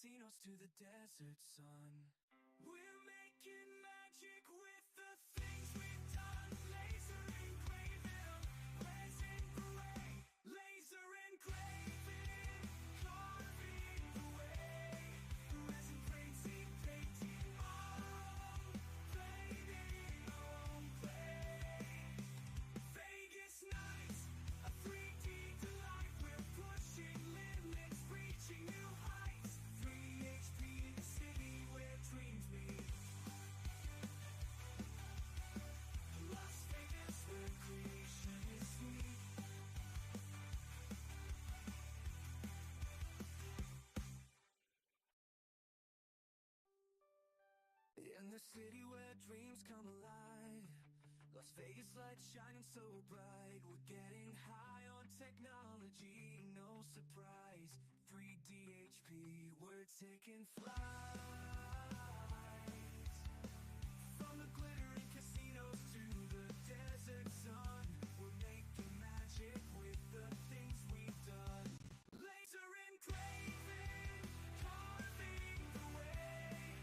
casinos to the desert sun. We're making magic with the things we've done. Laser engraving, resin gray, laser engraving, carving the way. Resin painting, painting our own, painting our own clay. Vegas nights, a 3D delight. We're pushing limits, reaching new heights. 3 HP, the city where dreams meet. Las Vegas, where creation is sweet. In the city where dreams come alive, Las Vegas lights shining so bright. We're getting high on technology, no surprise. 3D HP, we're taking flight. From the glittering casinos to the desert sun, we're making magic with the things we've done. Laser engraving, carving the way.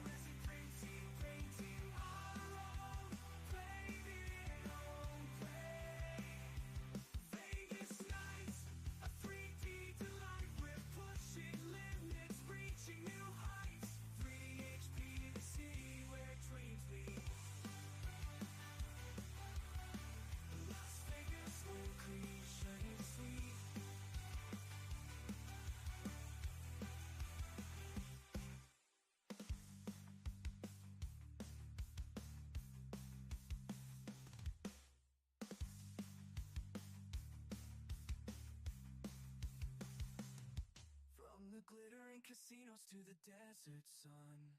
Resin painting, painting our own, painting our own clay. Vegas nights, a 3D delight. We're pushing limits, reaching new heights. 3 HP, the city where dreams meet. Las Vegas, where creation is sweet. From the glittering casinos to the desert sun,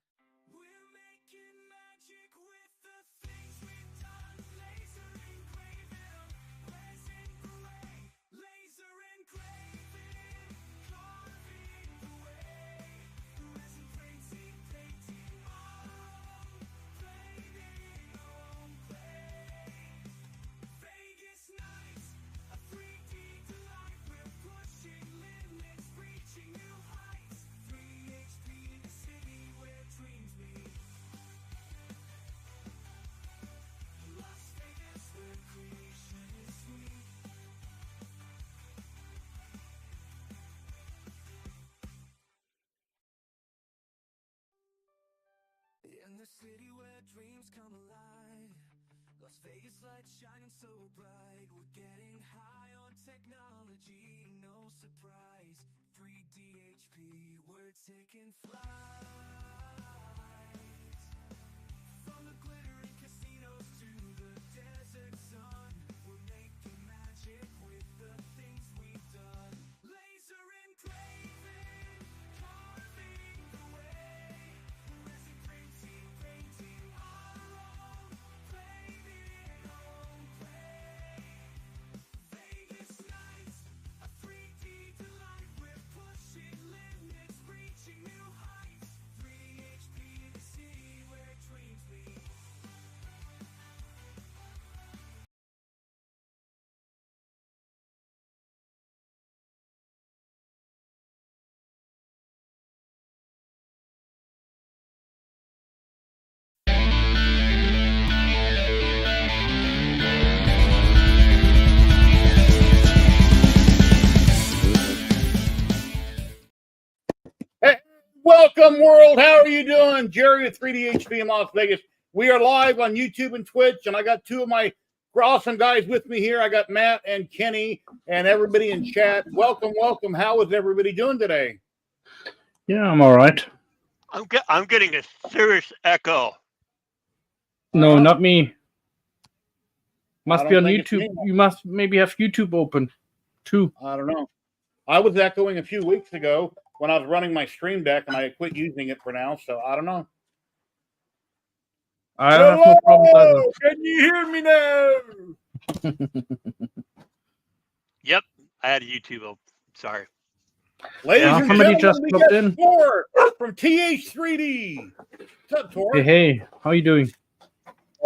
we're making magic with the things we've done. Laser engraving, resin gray, laser engraving, carving the way. Resin painting, painting our own, painting our own clay. Vegas nights, a 3D delight. We're pushing limits, reaching new heights. 3 HP, the city where dreams meet. Las Vegas, where creation is sweet. In the city where dreams come alive, Las Vegas lights shining so bright. We're getting high on technology, no surprise. 3D HP, we're taking flight. From the glittering casinos to the desert sun, we're making magic with the things we've done. Laser engraving, carving the way. Resin painting, painting our own, painting our own clay. Vegas nights, a 3D delight. We're pushing limits, reaching new heights. 3 HP, the city where dreams meet. Hey, welcome, world. How are you doing? Jerry with 3DHB in Las Vegas. We are live on YouTube and Twitch, and I got two of my awesome guys with me here. I got Matt and Kenny and everybody in chat. Welcome, welcome. How is everybody doing today? Yeah, I'm all right. I'm getting a serious echo. No, not me. Must I be don't on think it's YouTube. me. You must maybe have YouTube open too. I don't know. I was echoing a few weeks ago when I was running my Stream Deck, and I quit using it for now, so I don't know. I have no problem either. Can you hear me now? Yep, I had a YouTube open. Sorry. Ladies Yeah, and somebody gentlemen, just we popped got in. Tor from TH3D. What's up, Tor? Hey, how you doing?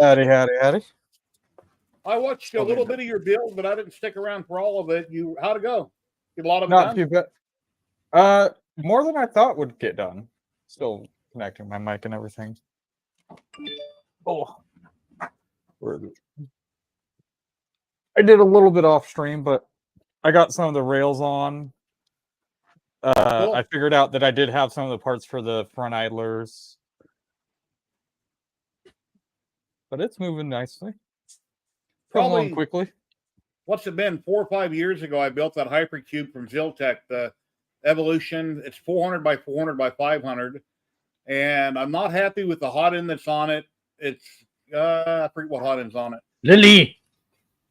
Howdy, howdy, howdy. I watched a little bit of your build, but I didn't stick around for all of it. How'd it go? Get a lot of it Not done? too bad. More than I thought would get done. Still connecting my mic and everything. Oh. Where is it? I did a little bit off stream, but I got some of the rails on. Cool. I figured out that I did have some of the parts for the front idlers. But it's moving nicely. Coming along quickly. What's it been? 4 or 5 years ago, I built that hypercube from Ziltech, the Evolution. It's 400 by 400 by 500. And I'm not happy with the hot end that's on it. It's, I forget what hot end's on it. Lily.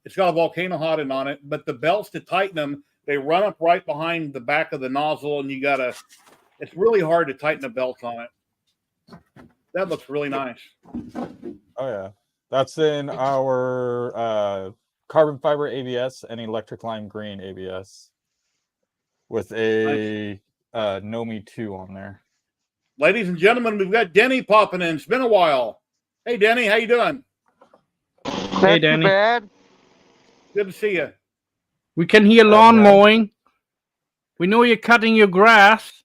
It's got a volcano hot end on it, but the belts to tighten them, they run up right behind the back of the nozzle, and it's really hard to tighten the belts on it. That looks really nice. Oh, yeah. That's in our carbon fiber ABS and electric lime green ABS with a Nomi 2 on there. Ladies and gentlemen, we've got Denny popping in. It's been a while. Hey, Denny, how you doing? Hey, Danny. Bad. Good to see you. We can hear lawn mowing. We know you're cutting your grass.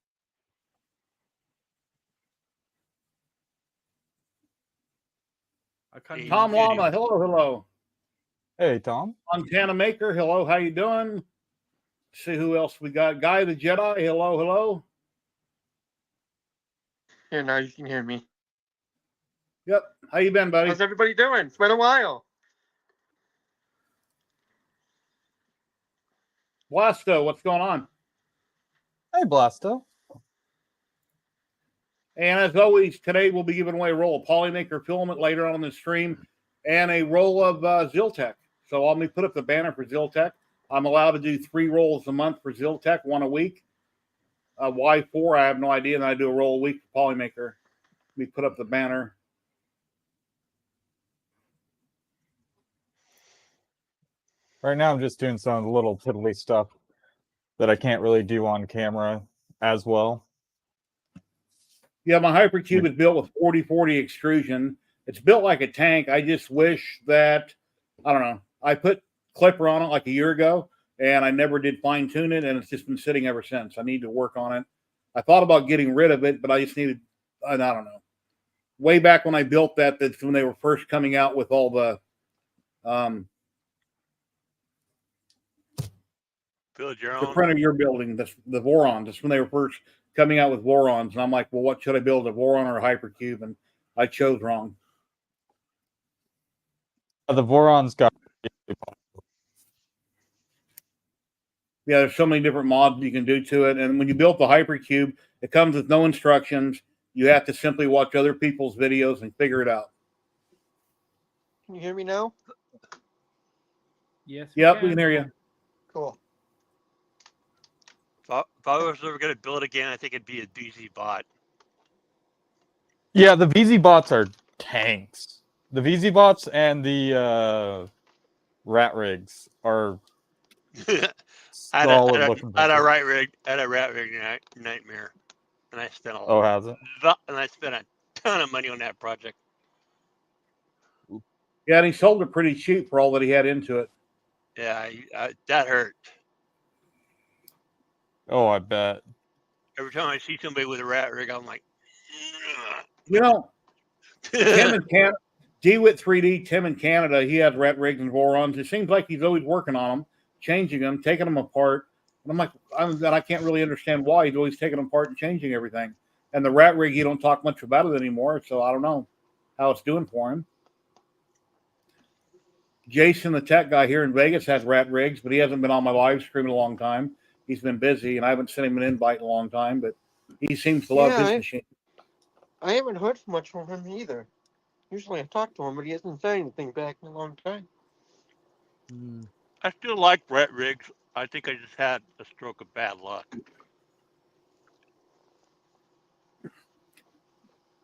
Tom Lama, hello. Hey, Tom. Montana Maker, hello, how you doing? Let's see who else we got. Guy the Jedi, hello. Here, now you can hear me. Yep. How you been, buddy? How's everybody doing? It's been a while. Blasto, what's going on? Hey, Blasto. And as always, today we'll be giving away a roll of Polymaker filament later on in the stream and a roll of Ziltech. So I'll put up the banner for Ziltech. I'm allowed to do 3 rolls a month for Ziltech, 1 a week. Why 4? I have no idea. And I do a roll a week for Polymaker. Let me put up the banner. Right now, I'm just doing some of the little piddly stuff that I can't really do on camera as well. Yeah, my hypercube is built with 40/40 extrusion. It's built like a tank. I just wish that, I don't know, I put clipper on it like a year ago, and I never did fine tune it, and it's just been sitting ever since. I need to work on it. I thought about getting rid of it, but I just needed, I don't know. Way back when I built that, that's when they were first coming out with all the Build your the own. printer you're building, the Vorons. That's when they were first coming out with Vorons. And I'm like, well, what should I build, a Voron or a hypercube? And I chose wrong. The Voron's got... Yeah, there's so many different mods you can do to it. And when you build the hypercube, it comes with no instructions. You have to simply watch other people's videos and figure it out. Can you hear me now? Yes. Yep, we can hear you. Cool. If I was ever going to build again, I think it'd be a BZ bot. Yeah, the VZ bots are tanks. The VZ bots and the rat rigs are solid looking. I had a rat rig nightmare, and I spent has it? And I spent a ton of money on that project. Yeah, and he sold it pretty cheap for all that he had into it. Yeah, that hurt. Oh, I bet. Every time I see somebody with a rat rig, I'm like, You know, Tim in Canada, DeWitt 3D, Tim in Canada, he has rat rigs and Vorons. It seems like he's always working on them, changing them, taking them apart. And I'm like, I can't really understand why he's always taking them apart and changing everything. And the rat rig, he don't talk much about it anymore, so I don't know how it's doing for him. Jason, the tech guy here in Vegas, has rat rigs, but he hasn't been on my live stream in a long time. He's been busy, and I haven't sent him an invite in a long time, but he seems to love his machine. I haven't heard much from him either. Usually I talk to him, but he hasn't said anything back in a long time. I still like rat rigs. I think I just had a stroke of bad luck.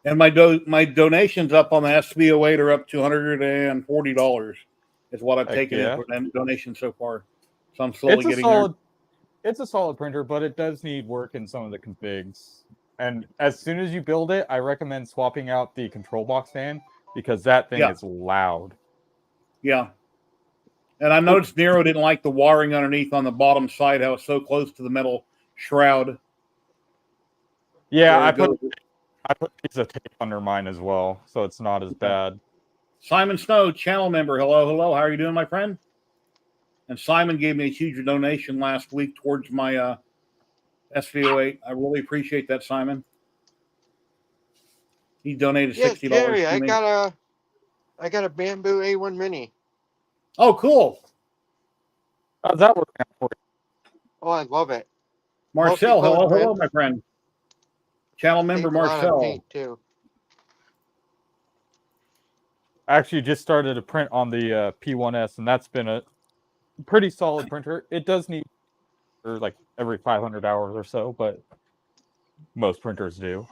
And my donations up on the SVO8 are up to $140 is what I've taken in for donations so far. So I'm slowly getting there. It's a solid printer, but it does need work in some of the configs. And as soon as you build it, I recommend swapping out the control box fan because that thing is loud. Yeah. And I noticed Nero didn't like the wiring underneath on the bottom side, how it's so close to the metal shroud. Yeah, where I it goes. put a piece of tape under mine as well, so it's not as bad. Simon Snow, channel member. Hello, hello. How are you doing, my friend? And Simon gave me a huge donation last week towards my SVO8. I really appreciate that, Simon. He donated Yes, $60 Jerry, to I me. got a bamboo A1 Mini. Oh, cool. How's that working out for you? Oh, I love it. Marcel, hello, Multicolored hello, print. my friend. Channel member Saves a lot of Marcel. paint too. I actually just started a print on the P1S, and that's been a pretty solid printer. It does need like every 500 hours or so, but most printers do.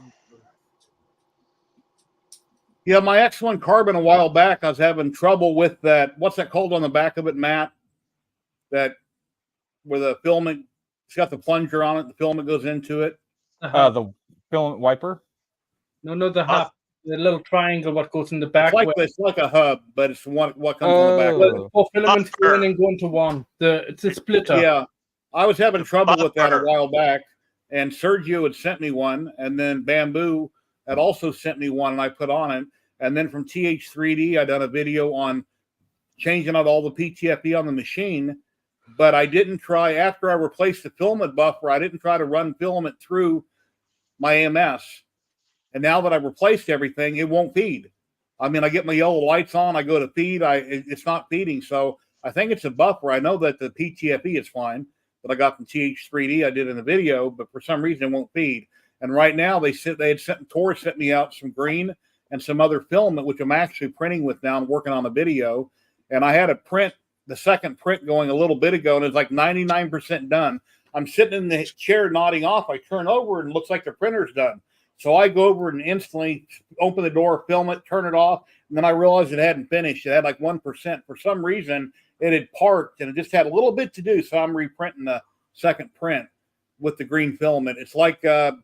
Yeah, my X1 Carbon a while back, I was having trouble with that. What's that called on the back of it, Matt? That where the filament, it's got the plunger on it, the filament goes into it. The filament wiper. No, the hub, the little triangle what goes in the It's back. like it's like a hub, but it's what comes on the back. Well, four filaments go in and go into one. It's a splitter. Yeah, I was having trouble with that a Buffer. while back, and Sergio had sent me one, and then Bamboo had also sent me one, and I put on it. And then from TH3D, I done a video on changing out all the PTFE on the machine, but I didn't try, after I replaced the filament buffer, I didn't try to run filament through my AMS. And now that I've replaced everything, it won't feed. I mean, I get my yellow lights on, I go to feed, it's not feeding. So I think it's a buffer. I know that the PTFE is fine that I got from TH3D. I did in the video, but for some reason it won't feed. And right now Tor sent me out some green and some other filament, which I'm actually printing with now and working on a video. And I had a print, the second print going a little bit ago, and it's like 99% done. I'm sitting in the chair nodding off. I turn over and it looks like the printer's done. So I go over and instantly open the door, film it, turn it off, and then I realized it hadn't finished. It had like 1%. For some reason, it had parked, and it just had a little bit to do. So I'm reprinting the second print with the green filament. It's like a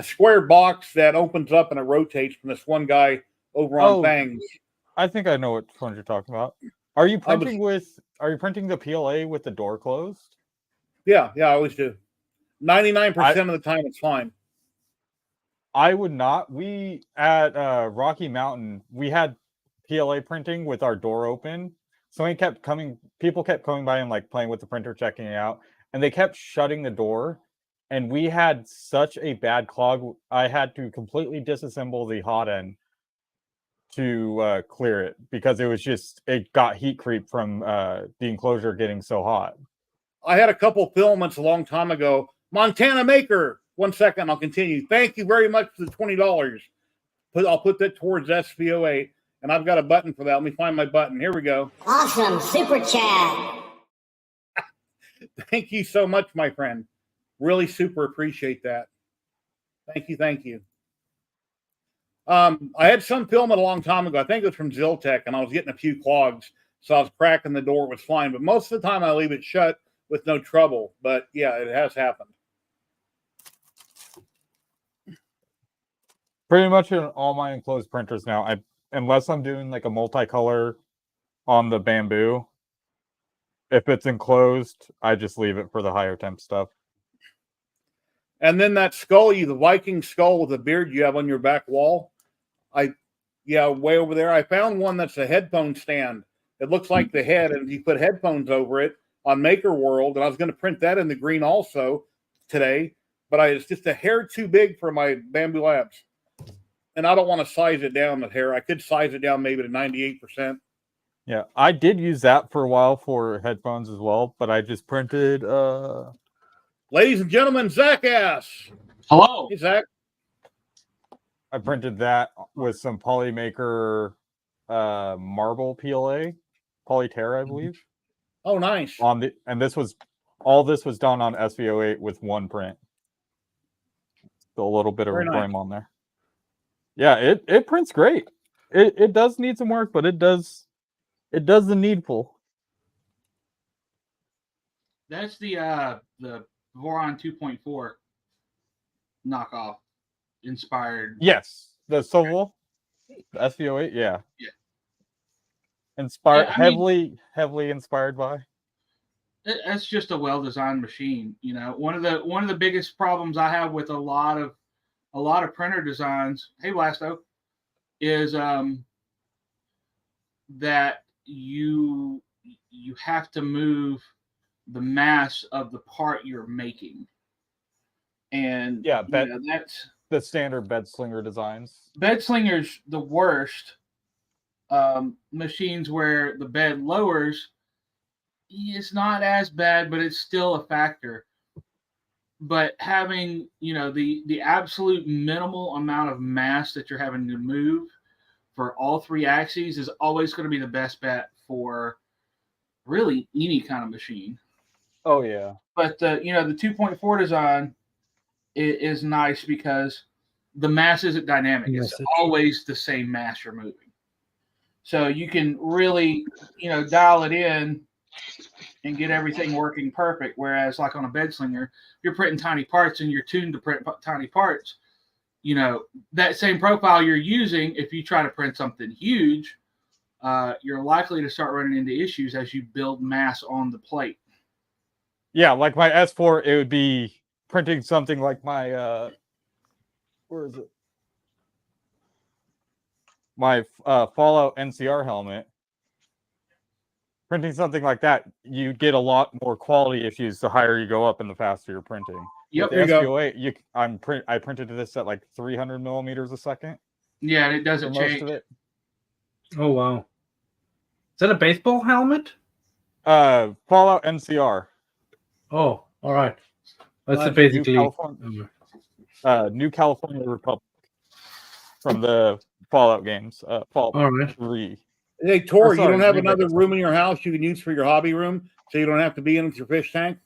square box that opens up and it rotates from this one guy over on Fangs. I think I know which one you're talking about. Are you printing the PLA with the door closed? Yeah, I always do. 99% of the time it's fine. I would not. We at Rocky Mountain, we had PLA printing with our door open. So people kept coming by and like playing with the printer, checking it out, and they kept shutting the door. And we had such a bad clog, I had to completely disassemble the hot end to clear it because it got heat creep from the enclosure getting so hot. I had a couple filaments a long time ago. Montana Maker. 1 second, I'll continue. Thank you very much for the $20. I'll put that towards SVO8, and I've got a button for that. Let me find my button. Here we go. Awesome. Super chat. Thank you so much, my friend. Really super appreciate that. Thank you. I had some filament a long time ago. I think it was from Ziltech, and I was getting a few clogs, so I was cracking the door. It was fine, but most of the time I leave it shut with no trouble. But yeah, it has happened. Pretty much in all my enclosed printers now, unless I'm doing like a multicolor on the Bamboo, if it's enclosed, I just leave it for the higher temp stuff. And then that skull, the Viking skull with the beard you have on your back wall, way over there. I found one that's a headphone stand. It looks like the head, and you put headphones over it on Maker World, and I was going to print that in the green also today, but it's just a hair too big for my Bamboo Labs. And I don't want to size it down with hair. I could size it down maybe to 98%. Yeah, I did use that for a while for headphones as well, but I just printed Ladies and gentlemen, Zach Ass. Hello. Hey, Zach. I printed that with some Polymaker marble PLA, Polyterra, I believe. Oh, nice. And this was done on SVO8 with one print. So a little bit of frame on there. Yeah, it prints great. It does need some work, but it does the needful. That's the Voron 2.4 knockoff inspired. Yes, the Soval, the SVO8, yeah. Heavily inspired by. That's just a well-designed machine. You know, one of the biggest problems I have with a lot of a lot of printer designs, hey Blasto, is that you have to move the mass of the part you're making. And Yeah, that's the standard bed slinger designs. bed slingers the worst. Machines where the bed lowers, it's not as bad, but it's still a factor. But having, the absolute minimal amount of mass that you're having to move for all three axes is always going to be the best bet for really any kind of machine. Oh yeah. But the 2.4 design is nice because the mass isn't dynamic. It's always the same mass you're moving. So you can really, dial it in and get everything working perfect. Whereas like on a bed slinger, you're printing tiny parts and you're tuned to print tiny parts. That same profile you're using, if you try to print something huge, you're likely to start running into issues as you build mass on the plate. Yeah, like my S4, it would be printing something like my where is it? My Fallout NCR helmet. Printing something like that, you get a lot more quality issues the higher you go up and the faster you're printing. Yep, With the SVOA, I printed this at like 300 millimeters a second. Yeah, and it doesn't change. Most of it. Oh wow. Is that a baseball helmet? Fallout NCR. Oh, all right. That's basically New California Republic from the Fallout games. Fallout all right. 3. Hey, Tor, you don't have Remake. another room in your house you can use for your hobby room, so you don't have to be in with your fish tank?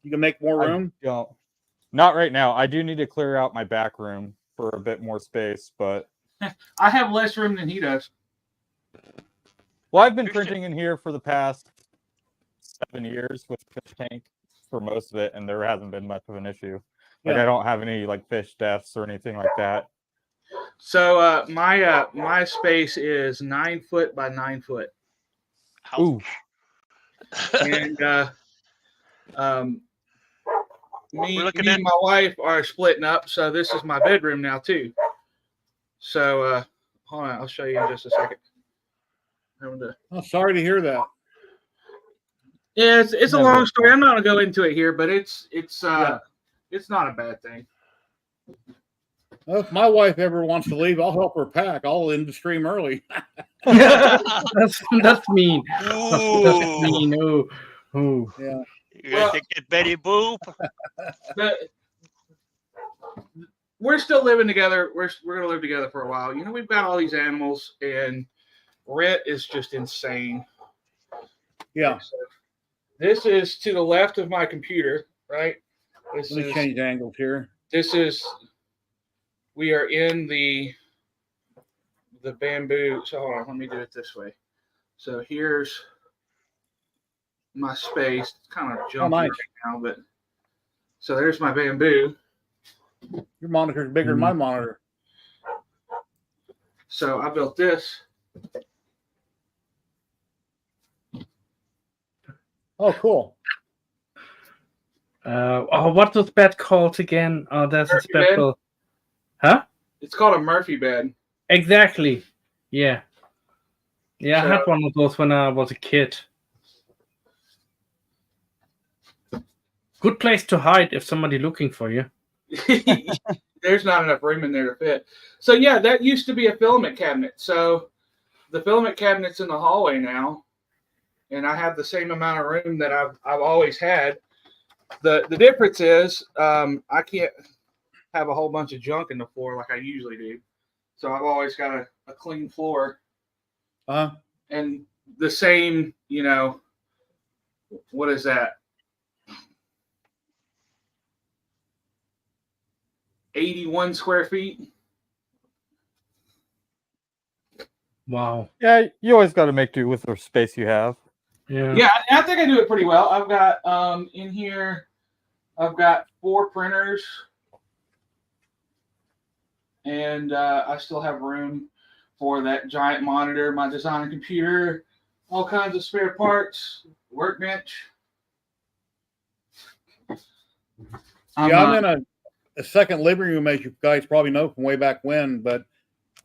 You can make more room? Not right now. I do need to clear out my back room for a bit more space, but I have less room than he does. well, I've been printing in here for the past 7 years with fish tank for most of it, and there hasn't been much of an issue. Like I don't have any like fish deaths or anything like that. So my space is 9 foot by 9 foot. Ooh. And me and my wife are splitting up, so this is my bedroom now too. So hold on, I'll show you in just a second. I'm sorry to hear that. Yeah, it's a long story. I'm not gonna go into it here, but it's not a bad thing. Well, if my wife ever wants to leave, I'll help her pack. I'll end the stream early. that's mean. Ooh. That's mean. Oh. Yeah. You gonna think it's Betty Boop? We're still living together. We're gonna live together for a while. We've got all these animals, and rent is just insane. Yeah. So this is to the left of my computer, right? Let me change angles here. We are in the bamboo. So hold on, let me do it this way. So here's my space. It's kind of junky right now, but so there's my bamboo. Your monitor is bigger than my monitor. So I built this. Oh, cool. What was bed called again? Oh, that's a special. Huh? It's called a Murphy bed. Exactly. Yeah. Yeah, I had one of those when I was a kid. Good place to hide if somebody looking for you. There's not enough room in there to fit. So yeah, that used to be a filament cabinet. So the filament cabinet's in the hallway now, and I have the same amount of room that I've always had. The difference is I can't have a whole bunch of junk in the floor like I usually do. So I've always got a clean floor. And the same, what is that? 81 square feet. Wow. Yeah, you always got to make do with the space you have. Yeah, I think I do it pretty well. I've got in here, I've got 4 printers, and I still have room for that giant monitor, my design computer, all kinds of spare parts, workbench. I'm a second living room, as you guys probably know from way back when. But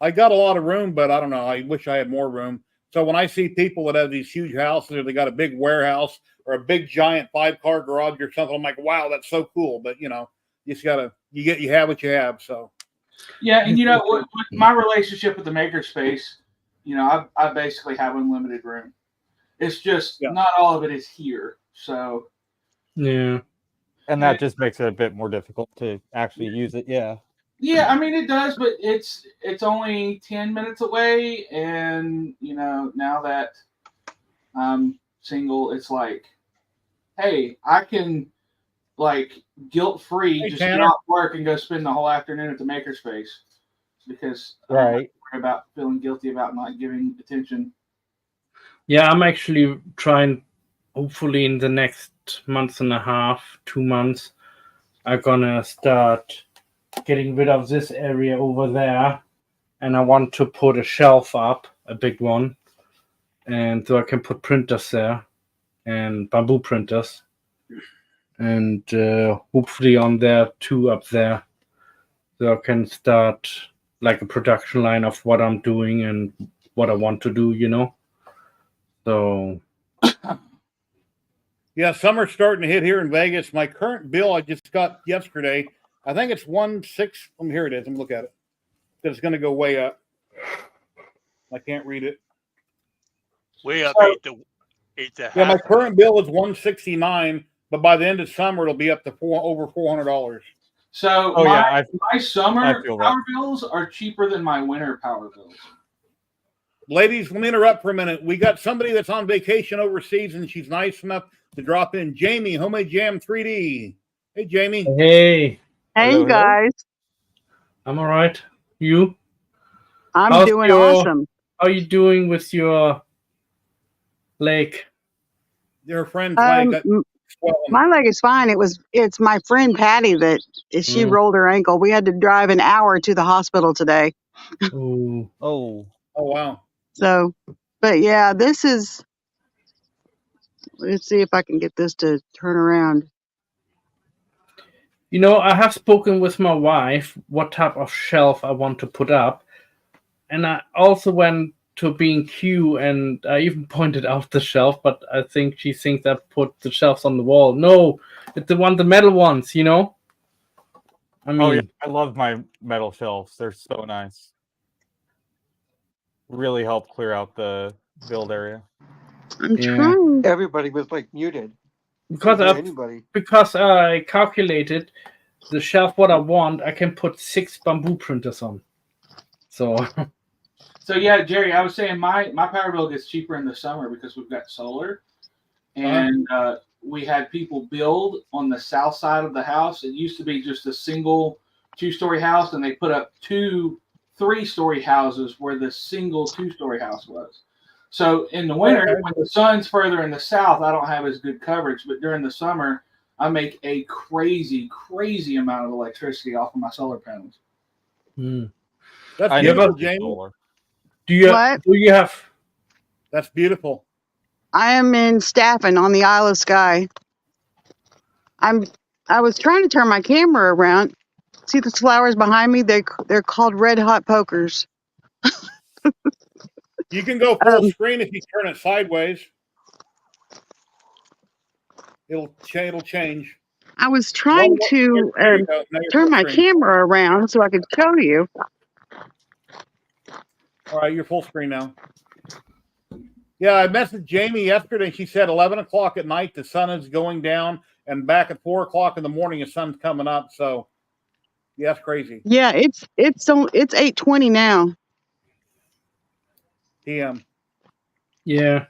I got a lot of room, but I don't know. I wish I had more room. So when I see people that have these huge houses, or they got a big warehouse or a big giant 5-car garage or something, I'm like, wow, that's so cool. But you just gotta you have what you have. So yeah, and with my relationship with the makerspace, I basically have unlimited room. It's just not all of it is here. So yeah. And that just makes it a bit more difficult to actually use it. Yeah. Yeah, I mean it does, but it's only 10 minutes away, and now that I'm single, it's like, hey, I can guilt-free just get off work and go spend the whole afternoon at the makerspace because I'm not worried about feeling guilty about not giving attention. Yeah, I'm actually trying. Hopefully, in the next month and a half, 2 months, I'm gonna start getting rid of this area over there, and I want to put a shelf up, a big one, and so I can put printers there and bamboo printers, and hopefully on there too up there, so I can start like a production line of what I'm doing and what I want to do, So yeah, summer's starting to hit here in Vegas. My current bill I just got yesterday, I think it's 1.6. Here it is. Let me look at it. It's going to go way up. I can't read it. Way up Yeah, my current bill is $169, but by the end of summer it'll be up to over $400. So my summer power bills are cheaper than my winter power bills. Ladies, let me interrupt for a minute. We got somebody that's on vacation overseas, and she's nice enough to drop in. Jamie, Homemade Jam 3D. Hey, Jamie. Hey. Hey, guys. I'm all right. You? I'm doing awesome. How are you doing with your leg? Your friend's leg. My leg is fine. It's my friend Patty that she rolled her ankle. We had to drive an hour to the hospital today. Oh, wow. So, but yeah, let's see if I can get this to turn around. I have spoken with my wife what type of shelf I want to put up. And I also went to B&Q, and I even pointed out the shelf, but I think she thinks I put the shelves on the wall. No, it's the metal ones, I mean, I love my metal shelves. They're so nice. Really help clear out the build area. I'm trying. Everybody was muted. Because I calculated the shelf what I want, I can put 6 bamboo printers on. So yeah, Jerry, I was saying my power bill gets cheaper in the summer because we've got solar, and we had people build on the south side of the house. It used to be just a single 2-story house, and they put up 2 3-story houses where the single 2-story house was. So in the winter, when the sun's further in the south, I don't have as good coverage. But during the summer, I make a crazy, crazy amount of electricity off of my solar panels. That's beautiful, Jamie. Do you have? That's beautiful. I am in Staffin on the Isle of Skye. I was trying to turn my camera around. See the flowers behind me? They're called red hot pokers. You can go full screen if you turn it sideways. It'll change. I was trying to turn my camera around so I could show you. All right, you're full screen now. Yeah, I messaged Jamie yesterday. She said 11 o'clock at night the sun is going down, and back at 4 o'clock in the morning the sun's coming up. So, yeah, that's crazy. Yeah, it's 8:20 now. PM. Yeah.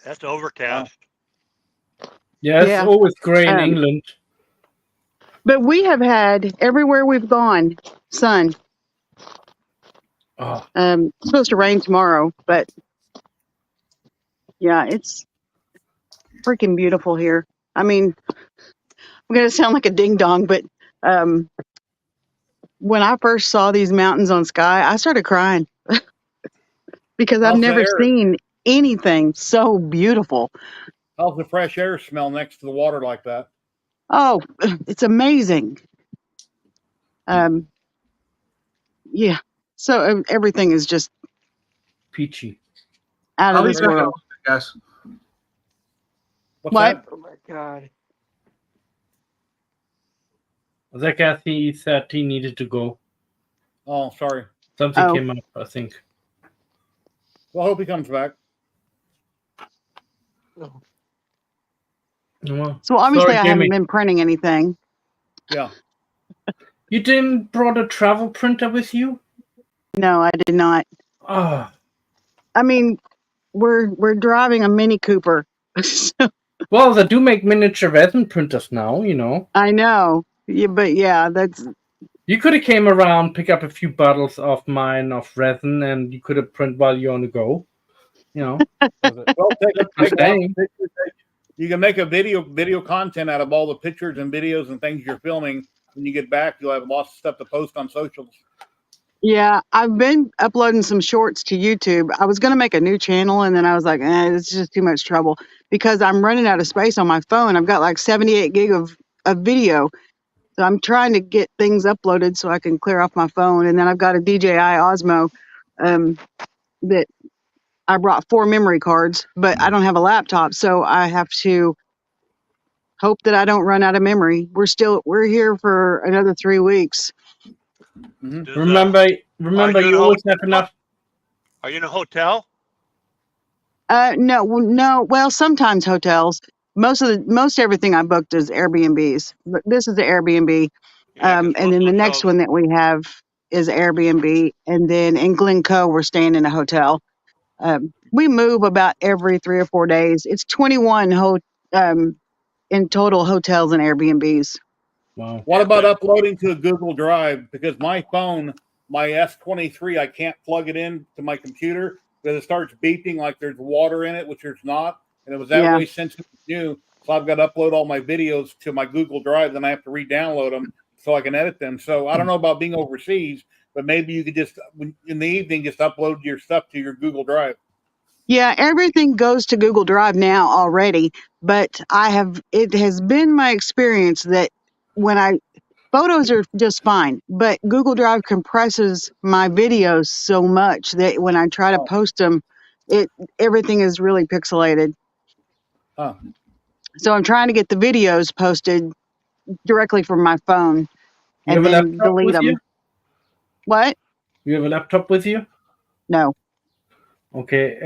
That's overcast. Yeah, it's always gray in England. But we have had everywhere we've gone sun. Oh. It's supposed to rain tomorrow, but yeah, it's freaking beautiful here. I mean, I'm gonna sound like a ding dong, but when I first saw these mountains on Skye, I started crying because I've never seen anything so beautiful. How's the fresh air smell next to the water like that? Oh, it's amazing. Yeah. So everything is just Peachy. out At of least this I world. guess. What's What? that? Oh my god. That Kathy said he needed to go. Oh, sorry. Something Oh. came up, I think. Well, I hope he comes back. Oh. Well, So obviously sorry, I Jamie. haven't been printing anything. Yeah. You didn't brought a travel printer with you? No, I did not. Oh. I mean, we're driving a Mini Cooper. Well, they do make miniature resin printers now, you know. I know. Yeah, but yeah, that's You could have came around, pick up a few bottles of mine of resin, and you could have print while you're on the go. You know. Well, take I'm lots of saying. pictures. You can make a video content out of all the pictures and videos and things you're filming. When you get back, you'll have lots of stuff to post on socials. yeah. I've been uploading some shorts to YouTube. I was gonna make a new channel, and then I was like, it's just too much trouble because I'm running out of space on my phone. I've got like 78 gig of video. So I'm trying to get things uploaded so I can clear off my phone. And then I've got a DJI Osmo that I brought 4 memory cards, but I don't have a laptop. So I have to hope that I don't run out of memory. We're here for another 3 weeks. Does, Remember, are you in you a always have hotel? enough. Are you in a hotel? No. Well, sometimes hotels. Most everything I booked is Airbnbs. But this is the Airbnb. Yeah, because And most then the next hotels. one that we have is Airbnb. And then in Glencoe, we're staying in a hotel. We move about every 3 or 4 days. It's 21 in total hotels and Airbnbs. Wow. What Yeah, about but uploading to a Google Drive? Because my phone, my S23, I can't plug it in to my computer because it starts beeping like there's water in it, which there's not. And it was that Yeah. way since it was new. So I've got to upload all my videos to my Google Drive. Then I have to re-download them so I can edit them. So I don't know about being overseas, but maybe you could just, in the evening, just upload your stuff to your Google Drive. Yeah, everything goes to Google Drive now already, but it has been my experience that photos are just fine, but Google Drive compresses my videos so much that when I try to post them, everything is really pixelated. Huh. So I'm trying to get the videos posted directly from my phone You and have a then laptop delete with them. you? What? You have a laptop with you? No. Okay.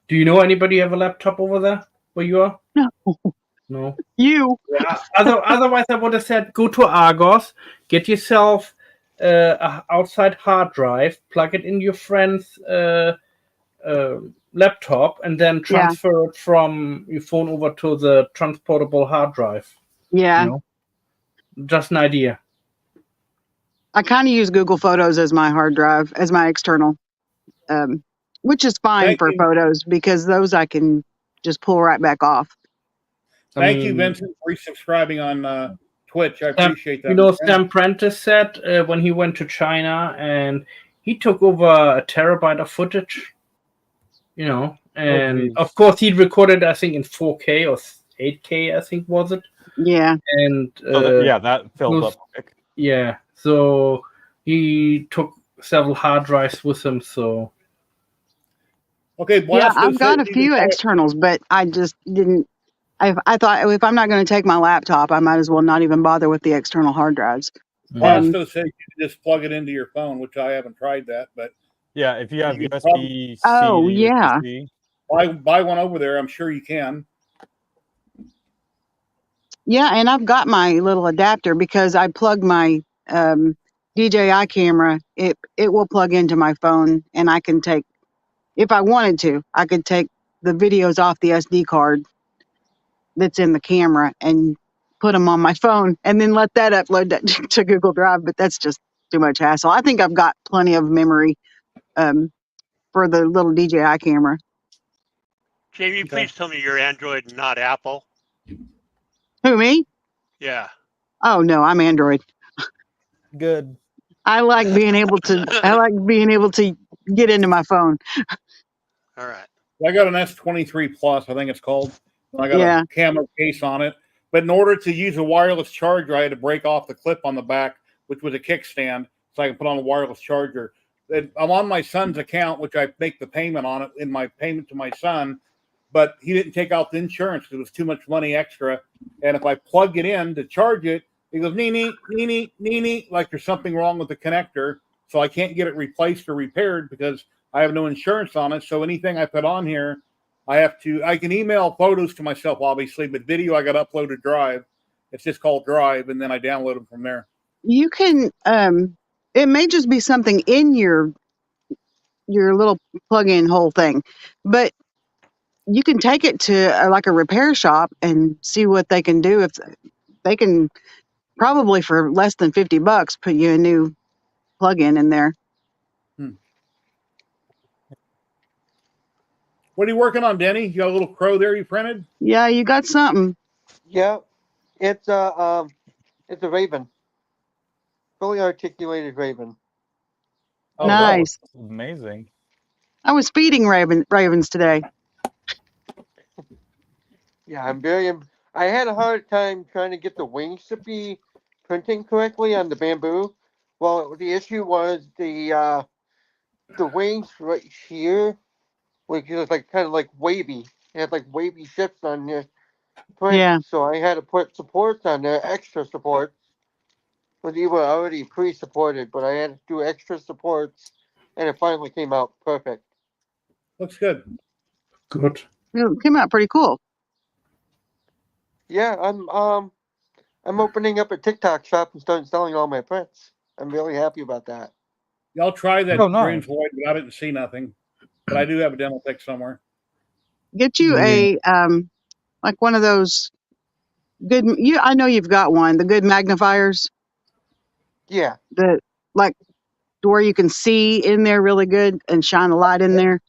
Do you know anybody have a laptop over there where you are? No. No. You. Yeah. Otherwise, I would have said go to Argos, get yourself a outside hard drive, plug it in your friend's laptop, and then transfer it from your phone over to the transportable hard drive. Yeah. You know? Just an idea. I kind of use Google Photos as my hard drive, as my external, which is fine Thank for you. photos because those I can just pull right back off. Thank you, Vincent, for resubscribing on Twitch. I appreciate that. You know, Sam Prentice said when he went to China and he took over a terabyte of footage, you know, and of course he recorded, I think, in 4K or 8K, I think, was it? Yeah. And that filled up quick. Yeah, so he took several hard drives with him. So okay, yeah, I've got a few externals, but I just didn't. I thought if I'm not going to take my laptop, I might as well not even bother with the external hard drives. Blasco said you can just plug it into your phone, which I haven't tried that, but yeah, if you have USB-C, oh yeah, buy one over there. I'm sure you can. Yeah, and I've got my little adapter because I plug my DJI camera. It will plug into my phone, and I can take, if I wanted to, I could take the videos off the SD card that's in the camera and put them on my phone, and then let that upload that to Google Drive. But that's just too much hassle. I think I've got plenty of memory for the little DJI camera. Jamie, please tell me you're Android, not Apple. Who, me? Yeah. Oh no, I'm Android. Good. I like being able to get into my phone. All right. I got an S23 Plus, I think it's called. I got a camera case on it. But in order to use a wireless charger, I had to break off the clip on the back, which was a kickstand, so I can put on a wireless charger. I'm on my son's account, which I make the payment on it in my payment to my son, but he didn't take out the insurance because it was too much money extra. And if I plug it in to charge it, it goes nee, like there's something wrong with the connector. So I can't get it replaced or repaired because I have no insurance on it. So anything I put on here, I can email photos to myself, obviously, but video I got to upload to Drive. It's just called Drive, and then I download them from there. You can, it may just be something in your little plug-in whole thing, but you can take it to like a repair shop and see what they can do. If they can, probably for less than $50, put you a new plug-in in there. What are you working on, Denny? You got a little crow there you printed? Yeah, you got something. Yeah, it's a raven, fully articulated raven. Oh, Nice. That was amazing. I was feeding ravens today. Yeah, I had a hard time trying to get the wings to be printing correctly on the bamboo. Well, the issue was the wings right here, which is like kind of like wavy. It had like wavy shapes on your print, Yeah. so I had to put supports on there, extra supports. But they were already pre-supported, but I had to do extra supports, and it finally came out perfect. Looks good. Good. It came out pretty cool. Yeah, I'm opening up a TikTok shop and starting selling all my prints. I'm really happy about that. Y'all try that Oh, nice. green Floyd, but I didn't see nothing. But I do have a demo pic somewhere. Get you a like one of those good. I know you've got one. The good magnifiers. Yeah. The like where you can see in there really good and shine a light in there.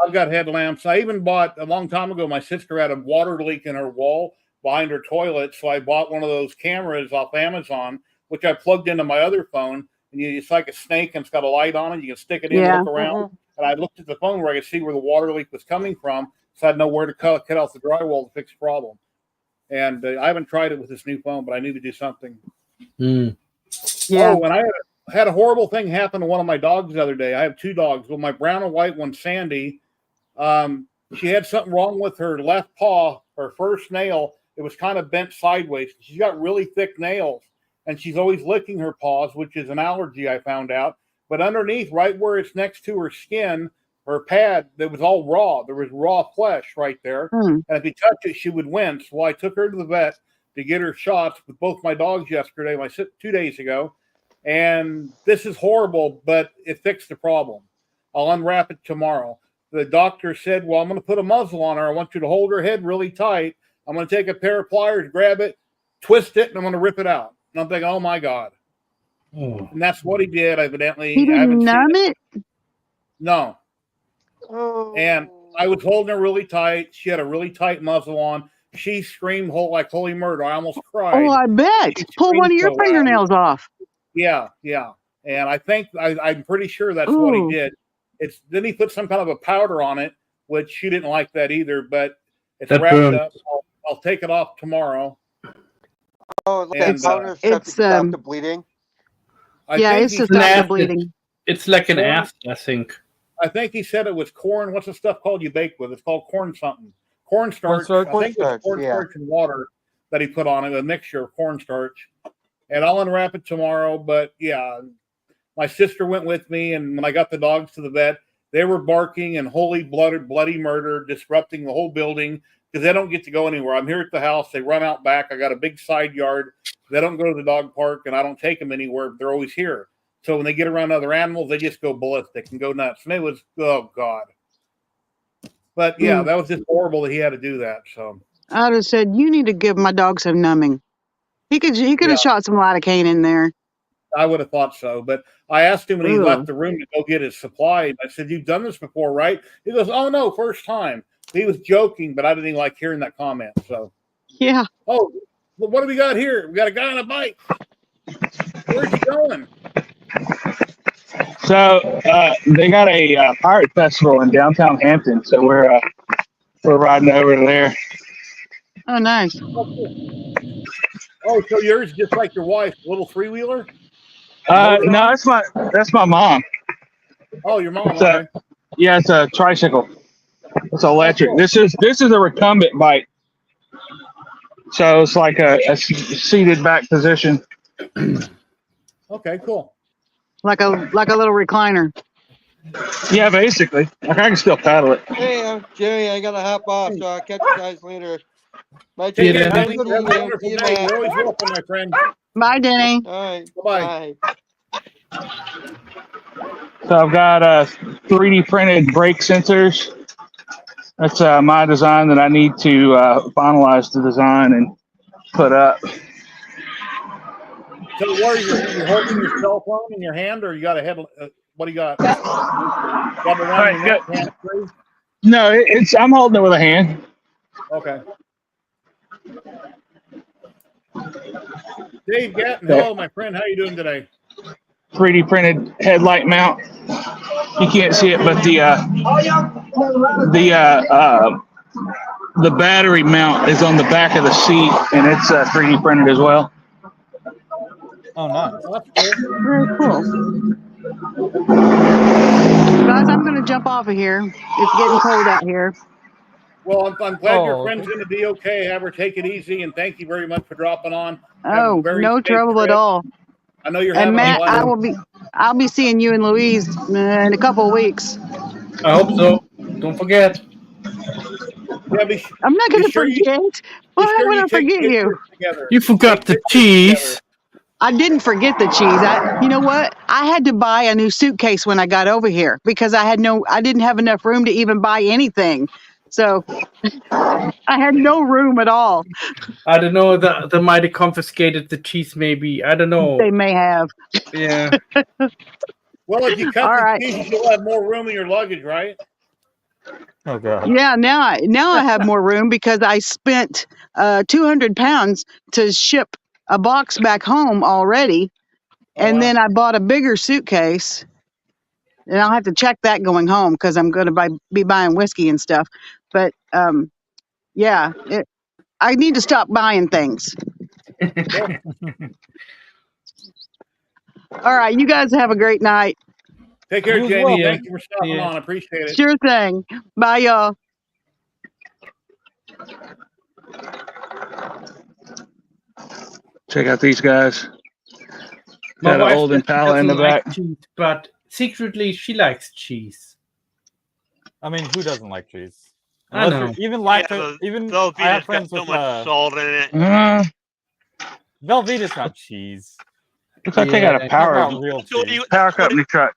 I've got headlamps. I even bought a long time ago. My sister had a water leak in her wall behind her toilet, so I bought one of those cameras off Amazon, which I plugged into my other phone. And it's like a snake, and it's got a light on it. You can stick it in, Yeah. look around. And I looked at the phone where I could see where the water leak was coming from, so I'd know where to cut off the drywall to fix the problem. And I haven't tried it with this new phone, but I need to do something. Mm. Yeah. Oh, and I had a horrible thing happen to one of my dogs the other day. I have two dogs. Well, my brown and white one, Sandy, she had something wrong with her left paw, her first nail. It was kind of bent sideways. She's got really thick nails, and she's always licking her paws, which is an allergy, I found out. But underneath, right where it's next to her skin, her pad, that was all raw. There was raw flesh right there. And if you touch it, she would wince. Well, I took her to the vet to get her shots with both my dogs yesterday, 2 days ago. And this is horrible, but it fixed the problem. I'll unwrap it tomorrow. The doctor said, well, I'm going to put a muzzle on her. I want you to hold her head really tight. I'm going to take a pair of pliers, grab it, twist it, and I'm going to rip it out. And I'm thinking, oh, my God. Oh. And that's what he did, evidently. He didn't numb it? No. Oh. And I was holding her really tight. She had a really tight muzzle on. She screamed like holy murder. I almost cried. Oh, I bet. Pull one of your fingernails off. Yeah. And I think I'm pretty sure that's what he did. Then he put some kind of a powder on it, which she didn't like that either, but it's wrapped up. I'll take it off tomorrow. Oh, look at powder stuff to stop the bleeding. It's to stop the bleeding. It's like an acid, I think. I think he said it was corn. What's the stuff called you bake with? It's called corn something. Cornstarch. Cornstarch. I think it's cornstarch and water that he put on it, a mixture of cornstarch. And I'll unwrap it tomorrow. But yeah, my sister went with me, and when I got the dogs to the vet, they were barking and holy bloody murder, disrupting the whole building because they don't get to go anywhere. I'm here at the house. They run out back. I got a big side yard. They don't go to the dog park, and I don't take them anywhere. They're always here. So when they get around other animals, they just go ballistic and go nuts. And it was, oh, God. But, yeah, that was just horrible that he had to do that. So I would have said, you need to give my dog some numbing. He could have shot some lidocaine in there. I would have thought so. But I asked him when he left the room to go get his supply. And I said, you've done this before, right? He goes, oh, no, first time. He was joking, but I didn't even like hearing that comment. So, yeah. Oh, well, what do we got here? We got a guy on a bike. Where's he going? So they got a pirate festival in downtown Hampton. So we're riding over there. Oh, nice. Oh, so yours is just like your wife's little 3-wheeler? No, that's my mom. Oh, your mom. It's Okay. yeah, it's a tricycle. It's electric. cool. This is a recumbent bike. So it's like a seated back position. Okay, cool. Like a little recliner. Yeah, basically. Like I can still paddle it. Hey, Jerry, I gotta hop off, so I'll catch you guys later. Bye, See you Jerry. then. Have Have a a good wonderful evening. See you, day. Matt. You're always welcome, my friend. Bye, Denny. All right. Bye-bye. Bye. So I've got 3D printed brake sensors. That's my design that I need to finalize the design and put up. So what are you're holding your cell phone in your hand, or you got a head? What do you got? Got it around Right, your neck, good. hands free? No, it's I'm holding it with a hand. Okay. Dave Gatton, hello, my friend. How you doing today? 3D printed headlight mount. You can't see it, but the battery mount is on the back of the seat, and it's 3D printed as well. Oh, nice. Well, that's cool. Very cool. Guys, I'm going to jump off of here. It's getting cold out here. Well, I'm glad your Oh, friend's okay. going to be okay. Have her take it easy, and thank you very much for dropping on. Have a Oh, very no safe trouble at trip. all. I know you're And having a Matt, blast. I'll be seeing you and Louise in a couple of weeks. I hope so. Don't forget. Yeah, I'm not going to sure you forget. be Why sure would you I take forget you? pictures together. You forgot the Take pictures together. cheese. I didn't forget the cheese. You know what? I had to buy a new suitcase when I got over here because I didn't have enough room to even buy anything. So I had no room at all. I don't know. They might have confiscated the cheese. Maybe I don't know. They may have. Yeah. Well, if you cut All the right. cheese, you'll have more room in your luggage, right? Oh, God. Yeah, now I have more room because I spent 200 pounds to ship a box back home already. Oh, And wow. then I bought a bigger suitcase. And I'll have to check that going home because I'm going to be buying whiskey and stuff. But yeah, I need to stop buying things. Cool. All right, you guys have a great night. Take care, You as Jamie. well. See ya. Thank you for stopping See ya. on. I appreciate it. Sure thing. Bye, y'all. Check out these guys. My Got an wife old says she Impala in doesn't the like back. cheese, but secretly she likes cheese. I mean, who doesn't like cheese? I Unless know. you're even Yeah, lactose. the Even I Velveeta's have got friends so with much salt in it. Velveeta's not cheese. Looks like they got a Yeah. That's power not real That's what, cheese. power company truck.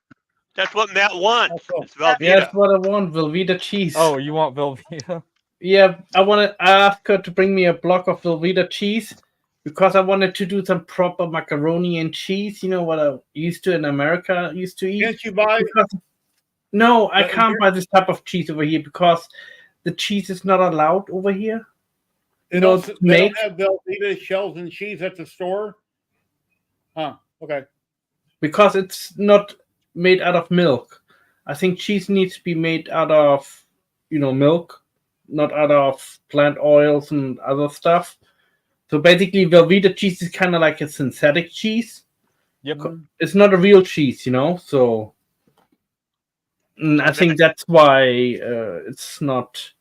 that's what Matt wants. Oh, cool. It's Velveeta. Yeah, that's what I want. Velveeta cheese. Oh, you want Velveeta? Yeah, I asked her to bring me a block of Velveeta cheese because I wanted to do some proper macaroni and cheese. You know what I used to in America used to eat. Can't you buy? No, I But can't here- buy this type of cheese over here because the cheese is not allowed over here. They No, don't, it's they made don't have Velveeta shells and cheese at the store? Huh. Okay. because it's not made out of milk. I think cheese needs to be made out of, milk, not out of plant oils and other stuff. So basically, Velveeta cheese is kind of like a synthetic cheese. Yep. It's not a real cheese, So I think that's why it's not.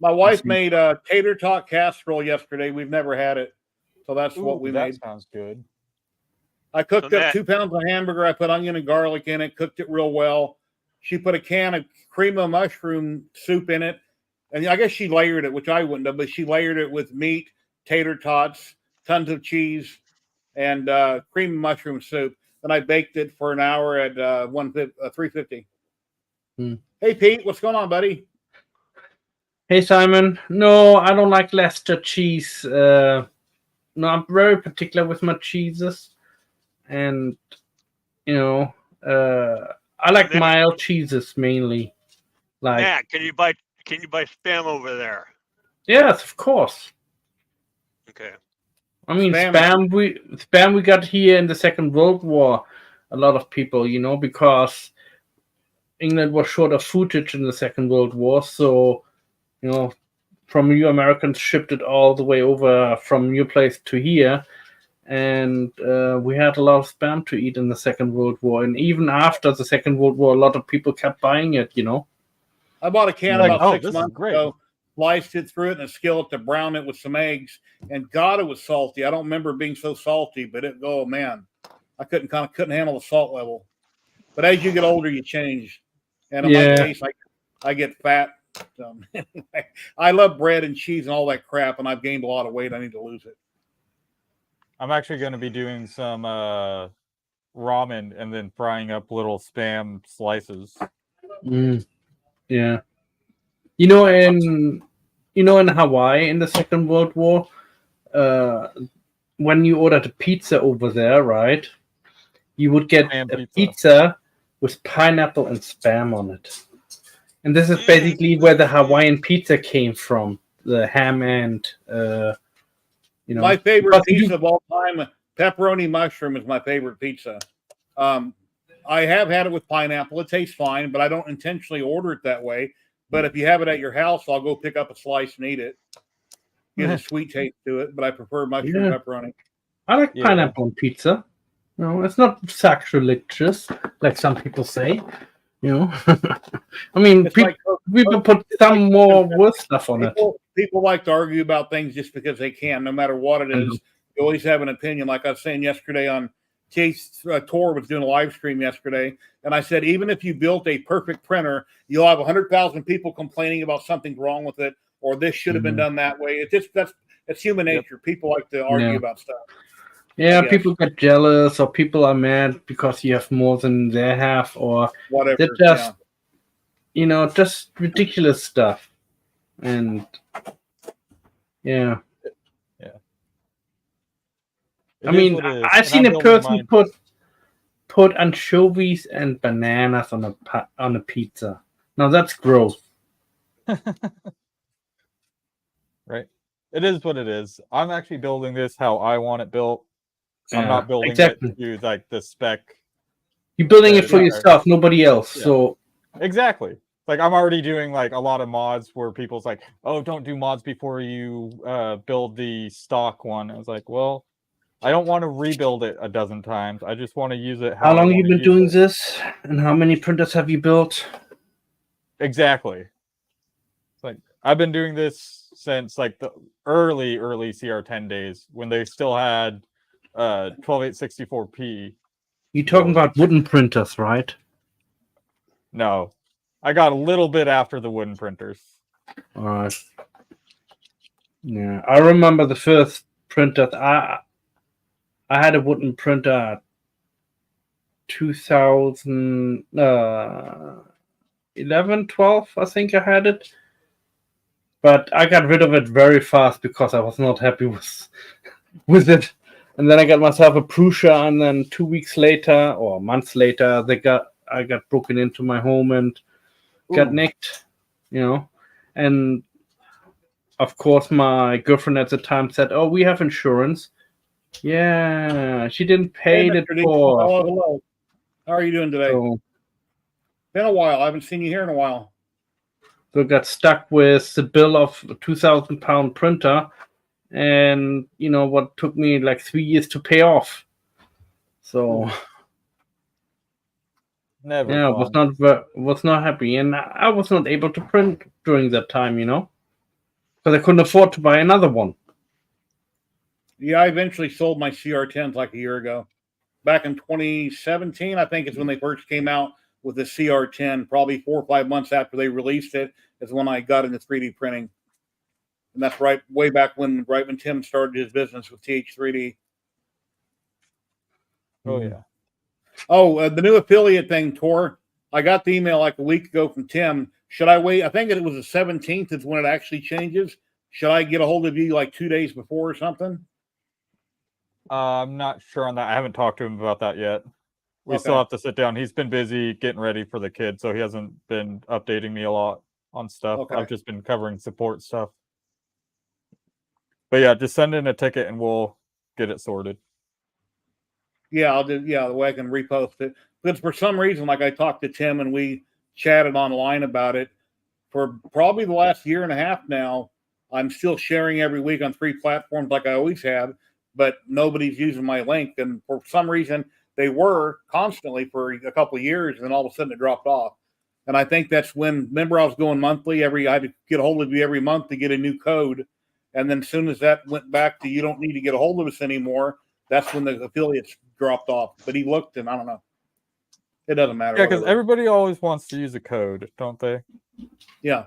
My wife made a tater tot casserole yesterday. We've never had it. So that's what we that made. sounds good. I cooked So up Matt- 2 pounds of hamburger. I put onion and garlic in it, cooked it real well. She put a can of cream of mushroom soup in it. And I guess she layered it, which I wouldn't have, but she layered it with meat, tater tots, tons of cheese, and cream of mushroom soup. Then I baked it for an hour at 350. Hey, Pete, what's going on, buddy? Hey, Simon. No, I don't like Leicester cheese. No, I'm very particular with my cheeses. And, I like Then- mild cheeses mainly. Like, Matt, can you buy spam over there? yes, of course. Okay. I mean, Spam. spam we got here in the Second World War. A lot of people, because England was short of footage in the Second World War, so from you Americans shipped it all the way over from your place to here. And we had a lot of spam to eat in the Second World War. And even after the Second World War, a lot of people kept buying it, you know. I bought a can Like, about oh, 6 this is months great. ago, sliced it through it in a skillet to brown it with some eggs, and God, it was salty. I don't remember it being so salty, but oh man, I couldn't handle the salt level. But as you get older, you change, and in my Yeah. case, I get fat. I love bread and cheese and all that crap, and I've gained a lot of weight. I need to lose it. I'm actually going to be doing some ramen and then frying up little spam slices. Yeah. You know, in Hawaii in the Second World War, when you ordered a pizza over there, right, you would get a pizza with pineapple and spam on it. And this is basically where the Hawaiian pizza came from, the ham and, you know. My favorite pizza of all time, pepperoni mushroom is my favorite pizza. I have had it with pineapple. It tastes fine, but I don't intentionally order it that way. But if you have it at your house, I'll go pick up a slice and eat it. Get a sweet taste to it, but I prefer mushroom pepperoni. I like pineapple on pizza. You know, it's not sacrilegious like some people say. You know, I mean, people put some more worse stuff on it. People like to argue about things just because they can, no matter what it is. You always have an opinion. Like I was saying yesterday on Chase Tor was doing a live stream yesterday, and I said even if you built a perfect printer, you'll have 100,000 people complaining about something wrong with it, or this should have been done that way. It's human nature. People like to argue about stuff. Yeah, people get jealous, or people are mad because you have more than they have, or whatever. They're just, you know, just ridiculous stuff. And yeah. I mean, I've seen a person put anchovies and bananas on a pizza. Now that's gross. Right. It is what it is. I'm actually building this how I want it built. I'm not building it to like the spec. You're building it for yourself, nobody else. Yeah. So exactly. Like I'm already doing like a lot of mods where people's like, "Oh, don't do mods before you build the stock one." I was like, "Well, I don't want to rebuild it a dozen times. I just want to use it." How long have you been doing this, and how many printers have you built? Exactly. It's like I've been doing this since like the early CR10 days when they still had 12864p. You're talking about wooden printers, right? No, I got a little bit after the wooden printers. All right. Yeah, I remember the first printer. I had a wooden printer 2011, 12, I think I had it. But I got rid of it very fast because I was not happy with it. And then I got myself a Prusa, and then 2 weeks later or months later, I got broken into my home and got nicked, you know. And of course, my girlfriend at the time said, "Oh, we have insurance." Yeah, she didn't pay it for. Hello. How are you doing today? So, been a while. I haven't seen you here in a while. So I got stuck with the bill of a 2,000-pound printer, and you know what took me like 3 years to pay off. So never. Yeah, was not happy, and I was not able to print during that time, you know, because I couldn't afford to buy another one. Yeah, I eventually sold my CR10s like a year ago. Back in 2017, I think is when they first came out with the CR10. Probably 4 or 5 months after they released it is when I got into 3D printing. And that's way back when Tim started his business with TH3D. Oh, yeah. Oh, the new affiliate thing, Tor. I got the email like a week ago from Tim. Should I wait? I think it was the 17th is when it actually changes. Should I get a hold of you like 2 days before or something? I'm not sure on that. I haven't talked to him about that yet. We still have to sit down. He's been busy getting ready for the kids, so he hasn't been updating me a lot on stuff. Okay. I've just been covering support stuff. But yeah, just send in a ticket and we'll get it sorted. Yeah, I'll do. Yeah, the way I can repost it. Because for some reason, like I talked to Tim and we chatted online about it for probably the last year and a half now. I'm still sharing every week on 3 platforms like I always have, but nobody's using my link. And for some reason, they were constantly for a couple of years, and then all of a sudden it dropped off. And I think that's when, remember, I was going monthly. I had to get a hold of you every month to get a new code. And then as soon as that went back to you don't need to get a hold of us anymore, that's when the affiliates dropped off. But he looked, and I don't know. It doesn't matter. Yeah, because everybody always wants to use a code, don't they? Yeah.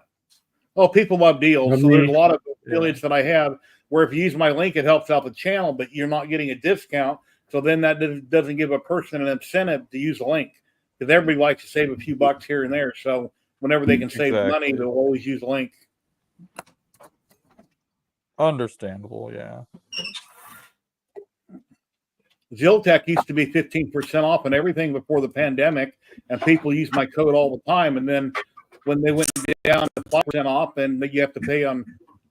Well, people love deals. So there's a lot of affiliates that I have where if you use my link, it helps out the channel, but you're not getting a discount. So then that doesn't give a person an incentive to use a link, because everybody likes to save a few bucks here and there. So whenever they can save money, they'll always use a link. Understandable, yeah. Ziltech used to be 15% off on everything before the pandemic, and people use my code all the time. And then when they went down to 5% off, and you have to pay on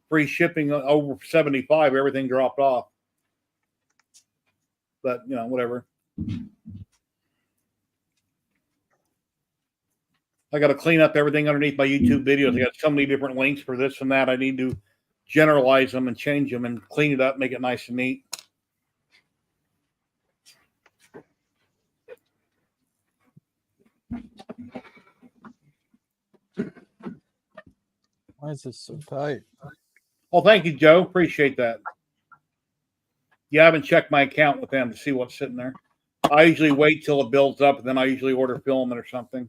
free shipping over 75, everything dropped off. But, you know, whatever. I got to clean up everything underneath my YouTube videos. I got so many different links for this and that. I need to generalize them and change them and clean it up, make it nice and neat. Why is this so tight? Oh, thank you, Joe. Appreciate that. Yeah, I haven't checked my account with them to see what's sitting there. I usually wait till it builds up, and then I usually order filament or something.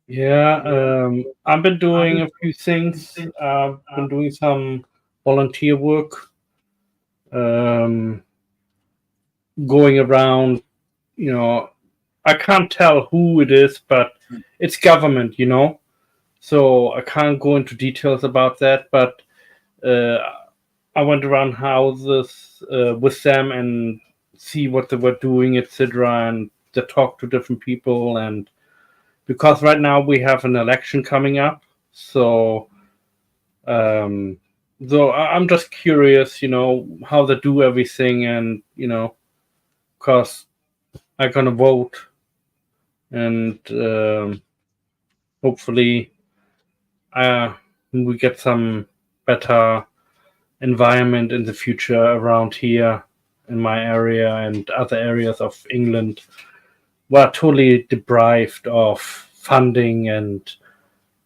Yeah, I've been doing a few things. I've been doing some volunteer work, going around, you know, I can't tell who it is, but it's government, you know, so I can't go into details about that, but I went around houses with them and see what they were doing, etc., and to talk to different people. And because right now we have an election coming up, so I'm just curious, you know, how they do everything, and you know, because I'm gonna vote, and hopefully we get some better environment in the future around here in my area and other areas of England. Were totally deprived of funding, and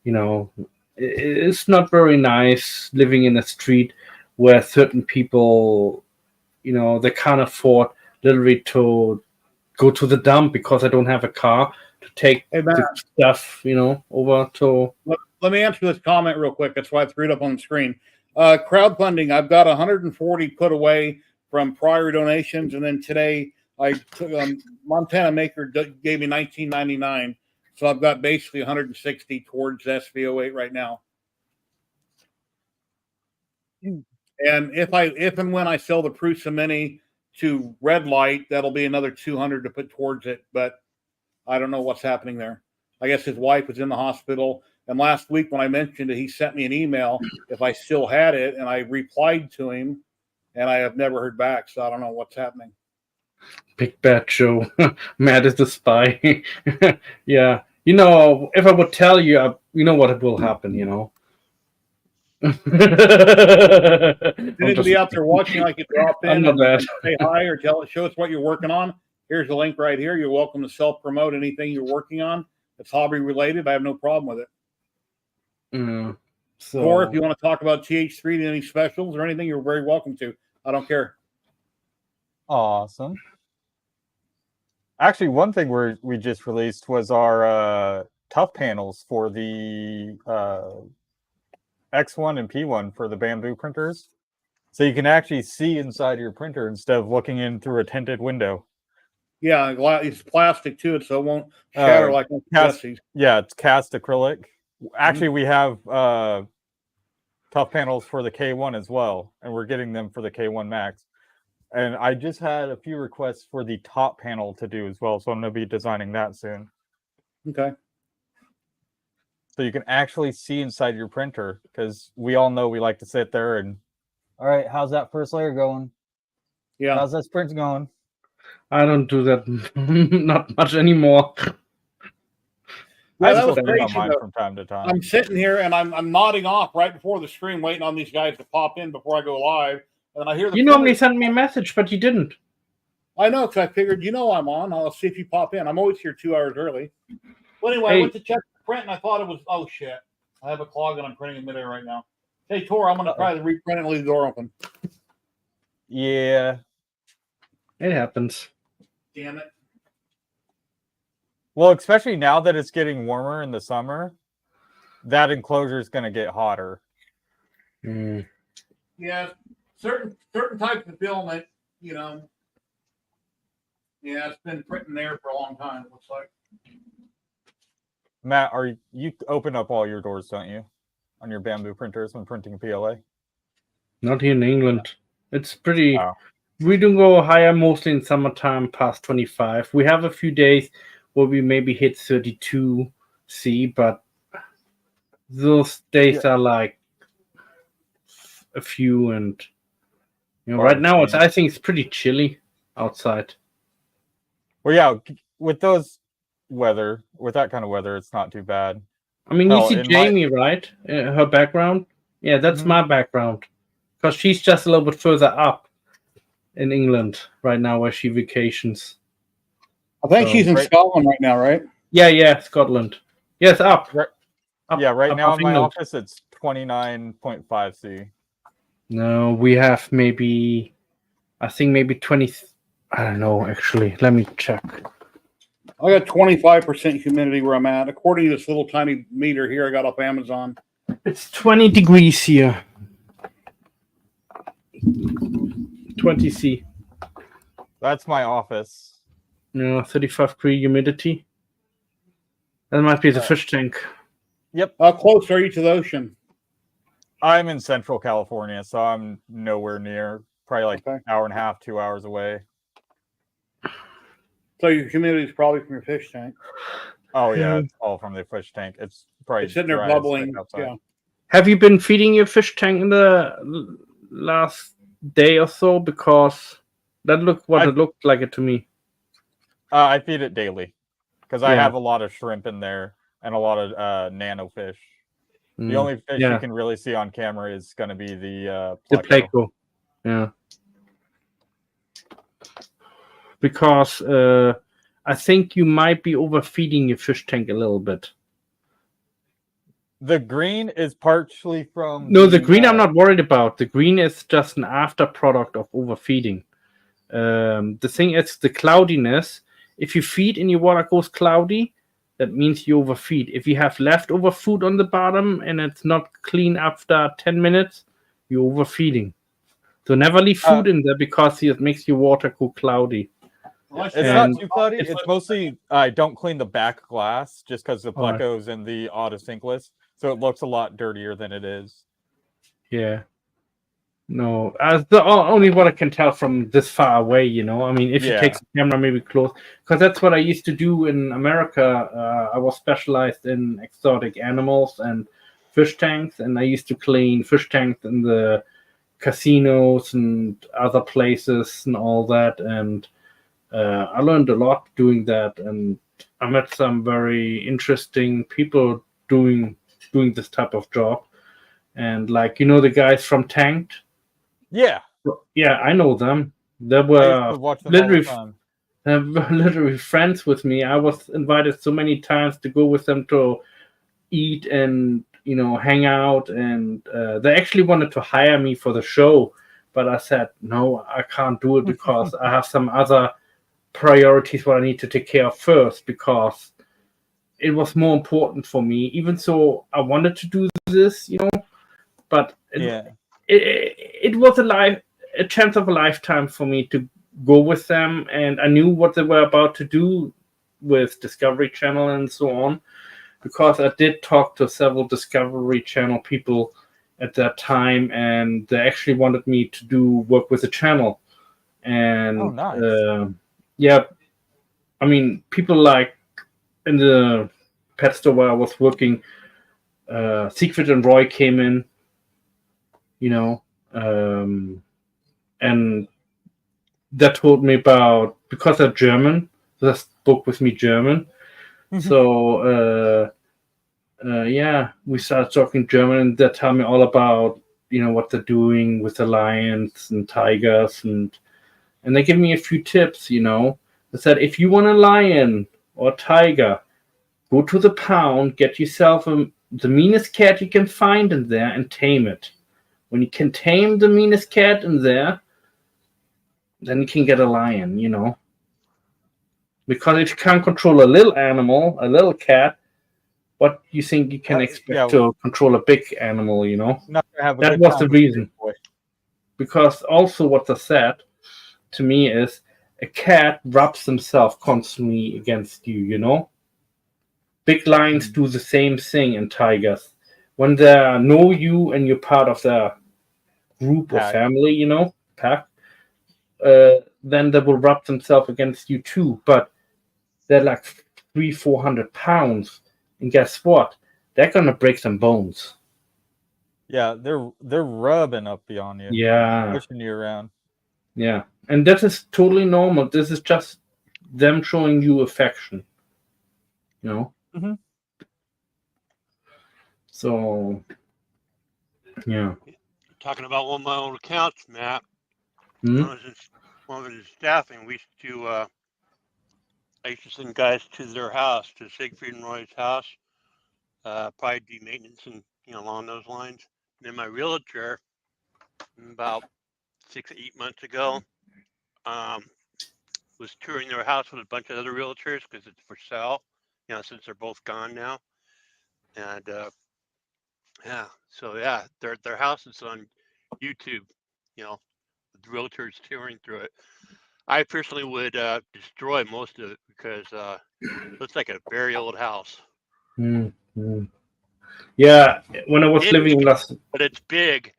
you know, it's not very nice living in a street where certain people, you know, they can't afford literally to go to the dump because I don't have a car to take the stuff, you know, over to. Let me answer this comment real quick. That's why I threw it up on the screen. Crowdfunding, I've got 140 put away from prior donations, and then today I took Montana Maker gave me $19.99, so I've got basically 160 towards SV08 right now. And if and when I sell the Prusa Mini to Red Light, that'll be another 200 to put towards it. But I don't know what's happening there. I guess his wife was in the hospital, and last week when I mentioned it, he sent me an email if I still had it, and I replied to him, and I have never heard back. So I don't know what's happening. Big bad Joe. Matt is the spy. Yeah. You know, if I would tell you, you know what will happen, you know. Anybody out there watching, like you drop in and say hi or show us what you're working on. Here's the link right here. You're welcome to self-promote anything you're working on that's hobby related. I have no problem with it. Or if you want to talk about TH3 and any specials or anything, you're very welcome to. I don't care. Awesome. Actually, one thing we just released was our tough panels for the X1 and P1 for the bamboo printers. So you can actually see inside your printer instead of looking in through a tinted window. Yeah, it's plastic too, so it won't shatter like Jesse's. Yeah, it's cast acrylic. Actually, we have tough panels for the K1 as well, and we're getting them for the K1 Max. And I just had a few requests for the top panel to do as well, so I'm going to be designing that soon. Okay. So you can actually see inside your printer, because we all know we like to sit there and, all right, how's that first layer going? Yeah. How's that sprint going? I don't do that not much anymore. Yeah, I that still was think about crazy. mine Though. from time to time. I'm sitting here and I'm nodding off right before the stream, waiting on these guys to pop in before I go live. And I hear the. You normally send me a message, but you didn't. I know, because I figured, I'm on. I'll see if you pop in. I'm always here 2 hours early. Well, anyway, I went to check the print and I thought it was. Oh shit! I have a clog and I'm printing in midair right now. Hey, Tor, I'm going to try to reprint and leave the door open. Yeah. It happens. Damn it. Well, especially now that it's getting warmer in the summer, that enclosure is going to get hotter. Mm. Yeah, certain types of filament, Yeah, it's been printing there for a long time. It looks like. Matt, you open up all your doors, don't you, on your bamboo printers when printing PLA? Not here in England. It's pretty. Oh. We don't go higher mostly in summertime past 25. We have a few days where we maybe hit 32 C, but those days are like a few, and right now I think it's pretty chilly outside. Well, yeah, with that kind of weather, it's not too bad. I mean, you see Jamie, right? Her background? Yeah, that's my background. Because she's just a little bit further up in England right now where she vacations. I think she's in Scotland right now, right? Yeah, Scotland. Yes, up. Right now in my office, it's 29.5 C. No, we have maybe 20. I don't know, actually. Let me check. I got 25% humidity where I'm at. According to this little tiny meter here I got off Amazon. It's 20 degrees here. 20 C. That's my office. 35 degree humidity. That might be the fish tank. Yep. How close are you to the ocean? I'm in Central California, so I'm nowhere near. Probably like an hour and a half, 2 hours away. So your humidity is probably from your fish tank. Oh yeah, it's all from the fish tank. It's probably sitting there bubbling. Yeah. Have you been feeding your fish tank in the last day or so? Because that looked it looked like it to me. I feed it daily because I have a lot of shrimp in there and a lot of nano fish. The only fish you can really see on camera is going to be the pleco. Yeah. Because I think you might be overfeeding your fish tank a little bit. The green is partially from... No, the green I'm not worried about. The green is just an after product of overfeeding. The thing is the cloudiness. If you feed and your water goes cloudy, that means you overfeed. If you have leftover food on the bottom and it's not clean after 10 minutes, you're overfeeding. So never leave food in there because it makes your water go cloudy. It's not too cloudy. It's mostly I don't clean the back glass just because the pleco's in the auto sinkless, so it looks a lot dirtier than it is. Yeah. No, the only what I can tell from this far away, I mean, if you take the camera maybe close, because that's what I used to do in America. I was specialized in exotic animals and fish tanks, and I used to clean fish tanks in the casinos and other places and all that, and I learned a lot doing that, and I met some very interesting people doing this type of job, and the guys from Tanked. Yeah, I know them. They were literally friends with me. I was invited so many times to go with them to eat and hang out, and they actually wanted to hire me for the show, but I said no, I can't do it because I have some other priorities what I need to take care of first, because it was more important for me. Even so, I wanted to do this, but it was a chance of a lifetime for me to go with them, and I knew what they were about to do with Discovery Channel and so on, because I did talk to several Discovery Channel people at that time, and they actually wanted me to do work with the channel. And nice. I mean, people like in the pet store where I was working, Siegfried and Roy came in, and that told me about, because they're German, they spoke with me German, So yeah, we started talking German, and they tell me all about what they're doing with the lions and tigers, and they give me a few tips. They said if you want a lion or a tiger, go to the pound, get yourself the meanest cat you can find in there, and tame it. When you can tame the meanest cat in there, then you can get a lion. Because if you can't control a little animal, a little cat, what you think you can expect to control a big animal, Not gonna have a That good was time the with a big reason. boy. Because also what they said to me is a cat rubs himself constantly against you. Big lions do the same thing in tigers. When they know you and you're part of their group or Pack. family, pack, then they will rub themselves against you too. But they're like 300-400 pounds. And guess what? They're gonna break some bones. Yeah, they're rubbing up on you, Yeah. pushing you around. Yeah. And that is totally normal. This is just them showing you affection. Mm-hmm. So yeah. Talking about one of my old accounts, Matt. Hmm? When I was in staffing, we used to I used to send guys to their house, to Siegfried and Roy's house, probably do maintenance and along those lines. And then my realtor, about 6-8 months ago, was touring their house with a bunch of other realtors because it's for sale, since they're both gone now. And yeah, so yeah, their house is on YouTube, with realtors touring through it. I personally would destroy most of it because it looks like a very old house. Mm-hmm. Yeah, when I was living in but it's big.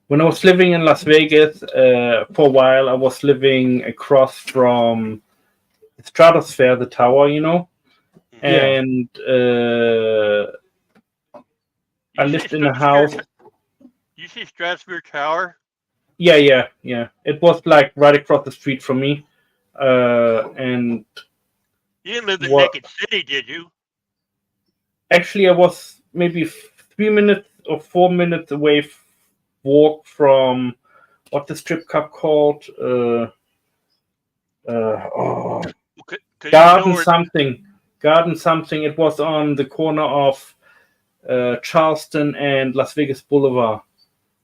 When I was living in Las Vegas for a while, I was living across from Stratosphere, the tower, and I lived in a house. You see Stratosphere Tower? Yeah. It was like right across the street from me, and you didn't live in Naked City, did you? Actually, I was maybe 3 minutes or 4 minutes away. Walk from what the strip club called? Garden something. Garden something. It was on the corner of Charleston and Las Vegas Boulevard.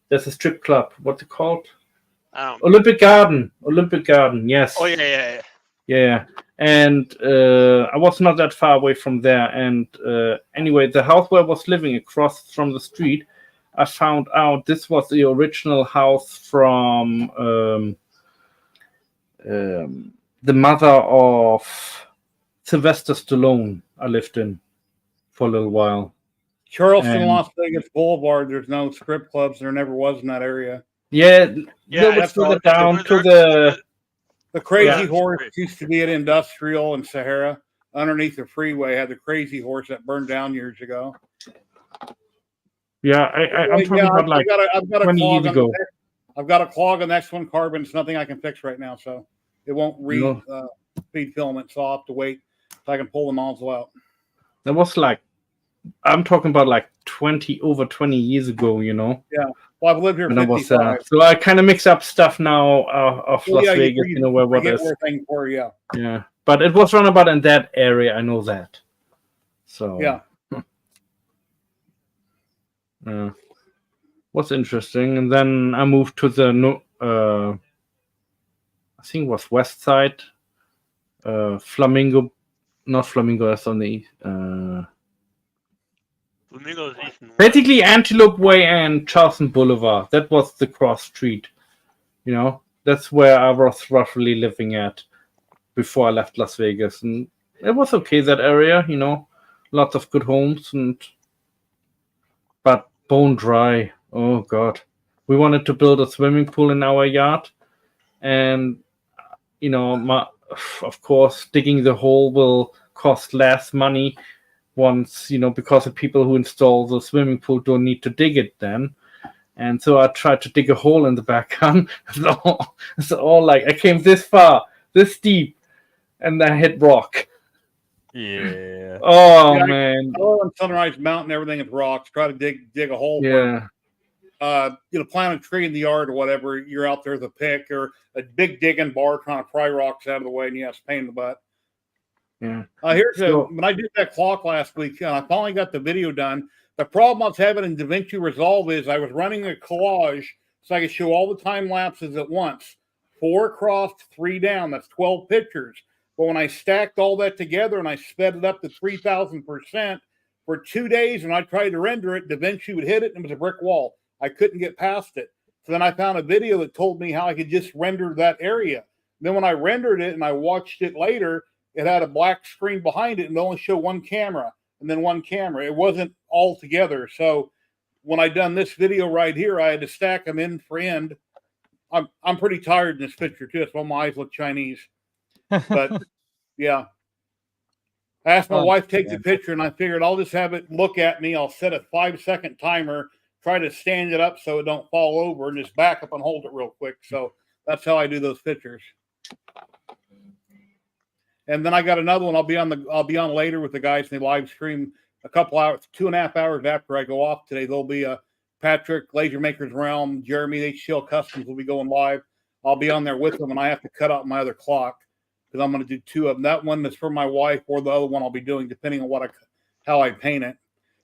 There's a strip club. What's it called? Olympic Garden. Olympic Garden. Yes. Oh yeah. Yeah. And I was not that far away from there. And anyway, the house where I was living across from the street, I found out this was the original house from the mother of Sylvester Stallone. I lived in for a little while. Charleston, Las Vegas Boulevard. There's no strip clubs. There never was in that area. Yeah, that's further down to the Crazy Horse used to be at Industrial and Sahara underneath the freeway. Had the Crazy Horse that burned down years ago. Yeah, I'm talking about like I've got 20 years ago. I've got a clog on the X1 carbon. It's nothing I can fix right now, so it won't feed filament. So I'll have to wait so I can pull the nozzle out. That was like, I'm talking about like over 20 years ago. Yeah. Well, I've lived here 55. So I kind of mix up stuff now of Las Vegas, where what is. Yeah, but it was run about in that area. I know that. So yeah. Was interesting, and then I moved to the I think it was West Side, Flamingo, not Flamingo. That's on the Flamingo's east and west. Basically Antelope Way and Charleston Boulevard. That was the cross street. That's where I was roughly living at before I left Las Vegas, and it was okay, that area. Lots of good homes, but bone dry. Oh God, we wanted to build a swimming pool in our yard, and of course, digging the hole will cost less money once, because the people who install the swimming pool don't need to dig it then. And so I tried to dig a hole in the backyard. It's all like I came this far, this deep, and I hit rock. Yeah. Oh Yeah, man. I live on Sunrise Mountain. Everything is rocks. Try to dig a hole. Yeah. Plant a tree in the yard or whatever. You're out there with a pick or a big digging bar trying to pry rocks out of the way, and it's a pain in the butt. Yeah. When I did that clock last week, and I finally got the video done. The problem I was having in DaVinci Resolve is I was running a collage so I could show all the time lapses at once. 4 across, 3 down. That's 12 pictures. But when I stacked all that together and I sped it up to 3,000% for 2 days, and I tried to render it, DaVinci would hit it and it was a brick wall. I couldn't get past it. So then I found a video that told me how I could just render that area. Then when I rendered it and I watched it later, it had a black screen behind it and it only showed one camera and then one camera. It wasn't all together. So when I done this video right here, I had to stack them end for end. I'm pretty tired in this picture too. That's why my eyes look Chinese. But yeah. I asked my wife to take the picture and I figured I'll just have it look at me. I'll set a 5-second timer, try to stand it up so it don't fall over and just back up and hold it real quick. So that's how I do those pictures. And then I got another one. I'll be on later with the guys in the live stream a couple hours, 2.5 hours after I go off today. There'll be a Patrick, Laser Maker's Realm, Jeremy, HCL Customs will be going live. I'll be on there with them, and I have to cut out my other clock because I'm going to do 2 of them. That one is for my wife, or the other one I'll be doing depending on how I paint it.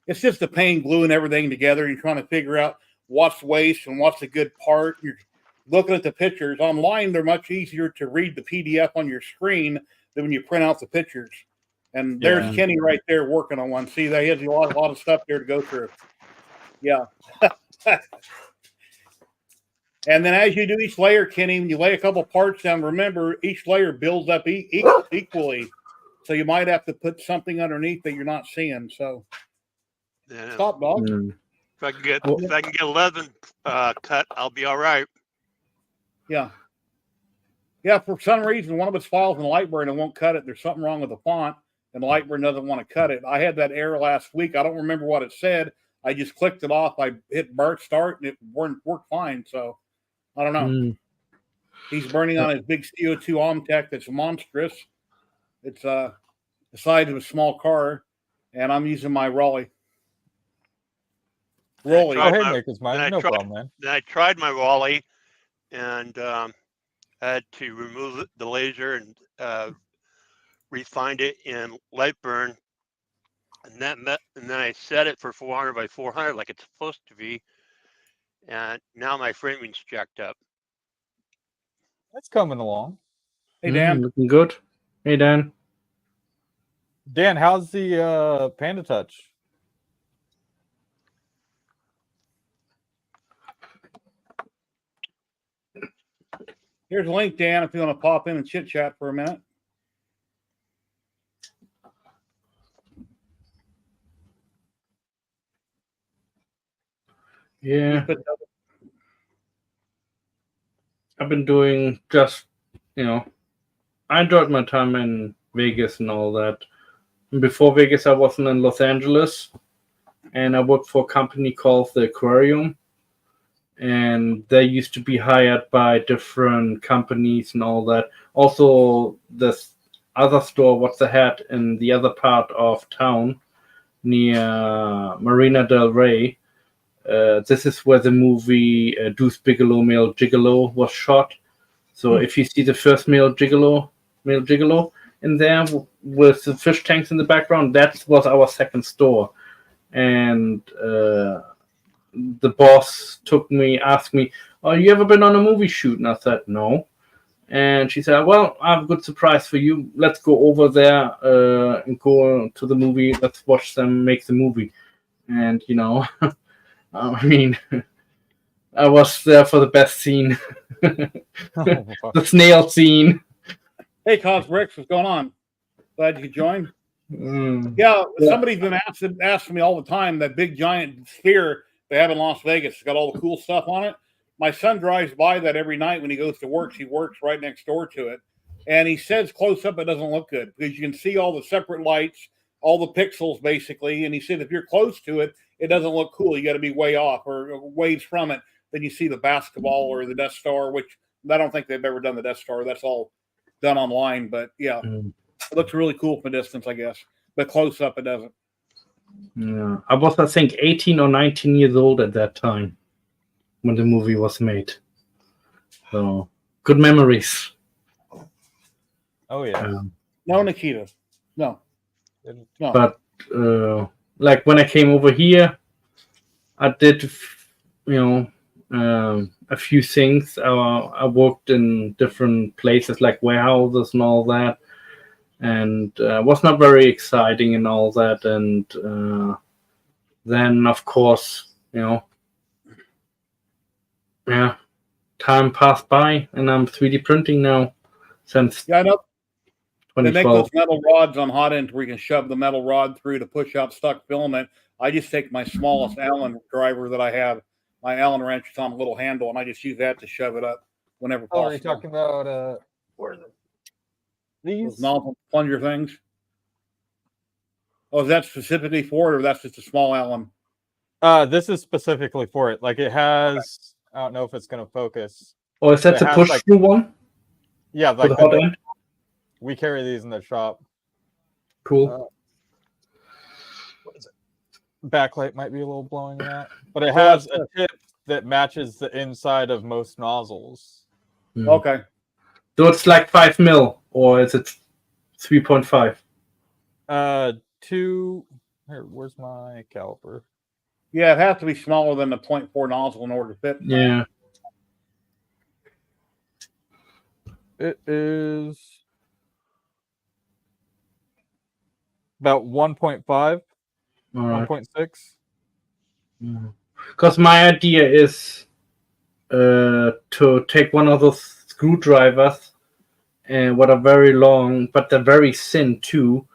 It's just a pain gluing everything together. You're trying to figure out what's waste and what's a good part. You're looking at the pictures online. They're much easier to read the PDF on your screen than when you print out the pictures. And there's Kenny right there working on one. See, he has a lot of stuff there to go through. Yeah. And then as you do each layer, Kenny, when you lay a couple parts down, remember each layer builds up equally. So you might have to put something underneath that you're not seeing. So stop, dog. If I can get 11 cut, I'll be all right. Yeah. Yeah, for some reason, one of its files in Lightburn, it won't cut it. There's something wrong with the font, and Lightburn doesn't want to cut it. I had that error last week. I don't remember what it said. I just clicked it off. I hit start, and it worked fine. So I don't know. He's burning on his big CO2 Omtech that's monstrous. It's the size of a small car, and I'm using my Raleigh. Go ahead, Nick. It's mine. No problem, man. Then I tried my Raleigh, and had to remove the laser and refined it in Lightburn, and then I set it for 400 by 400 like it's supposed to be, and now my framing's jacked up. That's coming along. Hey Dan, looking good. Hey Dan. Dan, how's the Panda Touch? Here's a link, Dan, if you want to pop in and chit chat for a minute. Yeah. I've been doing just, I enjoyed my time in Vegas and all that. And before Vegas, I was in Los Angeles, and I worked for a company called the Aquarium. And they used to be hired by different companies and all that. Also, this other store, what's ahead in the other part of town near Marina del Rey. This is where the movie Deuce Bigelow, Male Gigolo was shot. So if you see the first Male Gigolo in there with the fish tanks in the background, that was our second store. And the boss asked me, "Oh, you ever been on a movie shoot?" And I said, "No." And she said, "Well, I have a good surprise for you. Let's go over there and go to the movie. Let's watch them make the movie." And, I mean, I was there for the best scene. The snail scene. Hey, Cosbricks, what's going on? Glad you could join. Yeah, somebody's been asking me all the time, that big giant sphere they have in Las Vegas. It's got all the cool stuff on it. My son drives by that every night when he goes to work. He works right next door to it. And he says close up, it doesn't look good because you can see all the separate lights, all the pixels basically. And he said, if you're close to it, it doesn't look cool. You got to be way off or ways from it. Then you see the basketball or the Death Star, which I don't think they've ever done the Death Star. That's all done online. But yeah. It looks really cool from a distance, I guess, but close up it doesn't. Yeah, I was, I think, 18 or 19 years old at that time when the movie was made. So good memories. Oh yeah. No, Nikita. No. No. But like when I came over here, I did, a few things. I worked in different places like warehouses and all that, and was not very exciting and all that. And then, of course, time passed by, and I'm 3D printing now since Yeah, I know. They make 2012. those metal rods on hot ends where you can shove the metal rod through to push out stuck filament. I just take my smallest Allen driver that I have, my Allen wrench. It's on a little handle, and I just use that to shove it up whenever possible. Oh, are you talking about where are these Those nozzle plunger things? Oh, is that specifically for it, or that's just a small Allen? This is specifically for it. Like it has, I don't know if it's going to focus. Oh, is that the push through one? Yeah, For like the hot end? we carry these in the shop. Cool. What is it? Backlight might be a little blowing that, but it has a tip that matches the inside of most nozzles. Okay. So it's like 5 mil, or is it 3.5? Here, where's my caliper? Yeah, it has to be smaller than the 0.4 nozzle in order to fit. Yeah. It is about 1.5, 1.6. Because my idea is to take one of those screwdrivers, what are very long, but they're very thin too.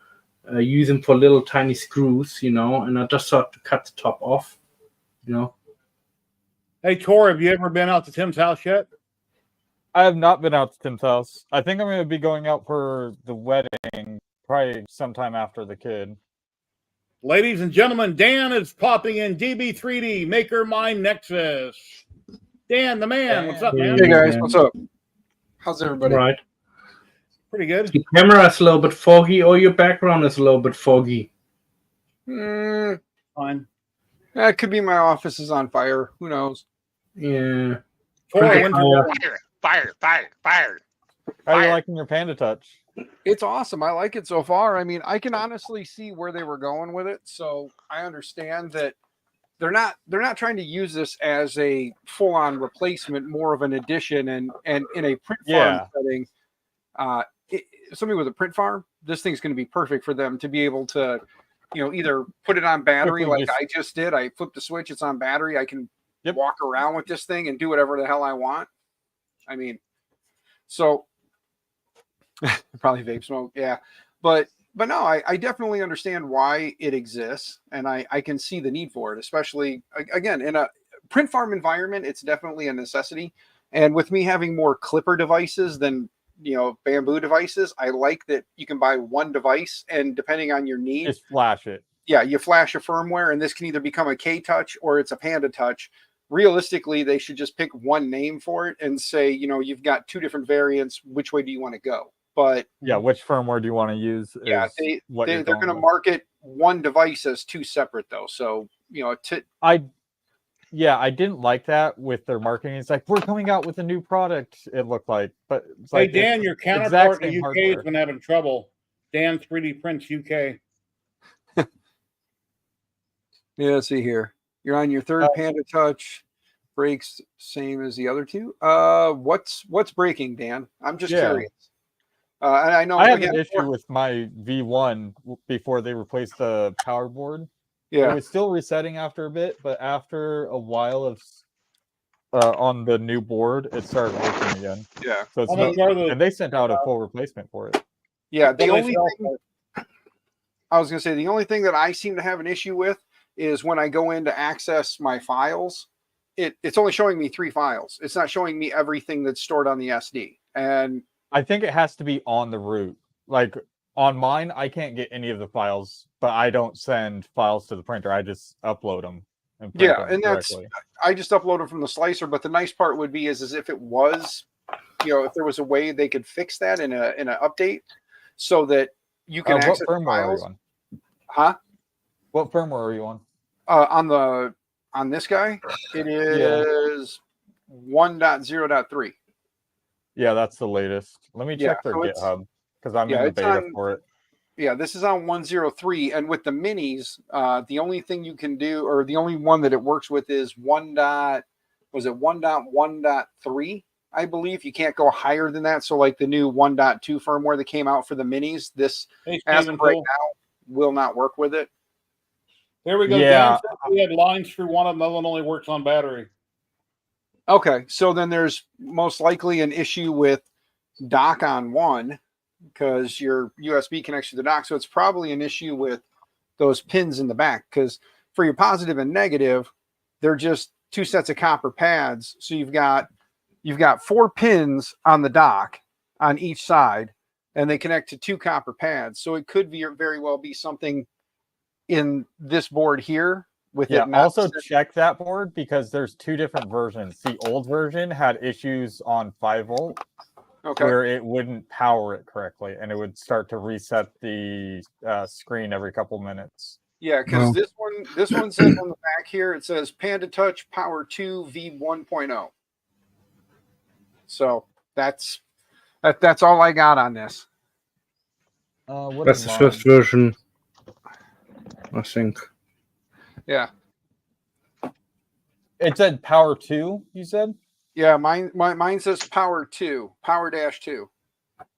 Use them for little tiny screws, and I just thought to cut the top off, Hey, Tor, have you ever been out to Tim's house yet? I have not been out to Tim's house. I think I'm going to be going out for the wedding, probably sometime after the kid. Ladies and gentlemen, Dan is popping in DB3D Maker Mind Nexus. Dan, the man. What's up, man? Hey, guys. What's up? How's everybody? Right. Pretty good. Your camera is a little bit foggy, or your background is a little bit foggy. Fine. Yeah, it could be my office is on fire. Who knows? Yeah. Tor, Fire. How are you liking your Panda Touch? It's awesome. I like it so far. I mean, I can honestly see where they were going with it, so I understand that they're not trying to use this as a full-on replacement, more of an addition. And in a print farm setting, somebody with a print farm, this thing's going to be perfect for them to be able to, either put it on battery like I just did. I flipped the switch, it's on battery. I can walk around with this thing and do whatever the hell I want. I mean, so probably vape smoke, yeah. But no, I definitely understand why it exists, and I can see the need for it, especially again in a print farm environment. It's definitely a necessity. And with me having more clipper devices than bamboo devices, I like that you can buy one device, and depending on your needs, just flash it. Yeah, you flash a firmware, and this can either become a K Touch or it's a Panda Touch. Realistically, they should just pick one name for it and say, you've got two different variants. Which way do you want to go? But yeah, which firmware do you want to use? Yeah, they're going to market one device as two separate though. So I didn't like that with their marketing. It's like, we're coming out with a new product. It looked like, but it's hey, like, Dan, your counterpart in the UK has been having trouble. Dan 3D Prints UK. Yeah, let's see here. You're on your third Panda Touch. Breaks same as the other two. What's breaking, Dan? I'm just curious. And I know I had an issue with my V1 before they replaced the power board. Yeah, it was still resetting after a bit, but after a while of on the new board, it started working again. Yeah, so it's and they sent out a full replacement for it. Yeah, the only thing I was going to say, the only thing that I seem to have an issue with is when I go in to access my files, it's only showing me 3 files. It's not showing me everything that's stored on the SD. And I think it has to be on the root. Like on mine, I can't get any of the files, but I don't send files to the printer. I just upload them. And and I just upload them from the slicer. But the nice part would be is if it was, if there was a way they could fix that in an update, so that you can What access firmware are you files. on? Huh? What firmware are you on? On this guy, it Yeah. is 1.0.3. Yeah, that's the latest. Let me Yeah, check their so it's GitHub because I'm yeah, in the it's beta on for it. yeah, this is on 1.0.3, and with the minis, the only thing you can do, or the only one that it works with, is 1.1.3, I believe. You can't go higher than that. So, like the new 1.2 firmware that came out for the minis, this Hey, as Stephen of right Cole. now will not work with it. There we go. Yeah. Dan said we had lines through one of them. The other one only works on battery. Okay, so then there's most likely an issue with dock on one because your USB connects to the dock. So it's probably an issue with those pins in the back, because for your positive and negative, they're just two sets of copper pads. So you've got 4 pins on the dock on each side, and they connect to 2 copper pads. So it could be very well be something in this board here with Yeah, it not also check that board because there's 2 different versions. The old version had issues on 5-volt okay. where it wouldn't power it correctly and it would start to reset the screen every couple minutes. Yeah, because this one says on the back here, it says Panda Touch Power 2 V1.0. So that's all I got on this. That's the first version, I think. Yeah. It said Power 2, you said? Yeah, mine says Power 2, Power Dash 2.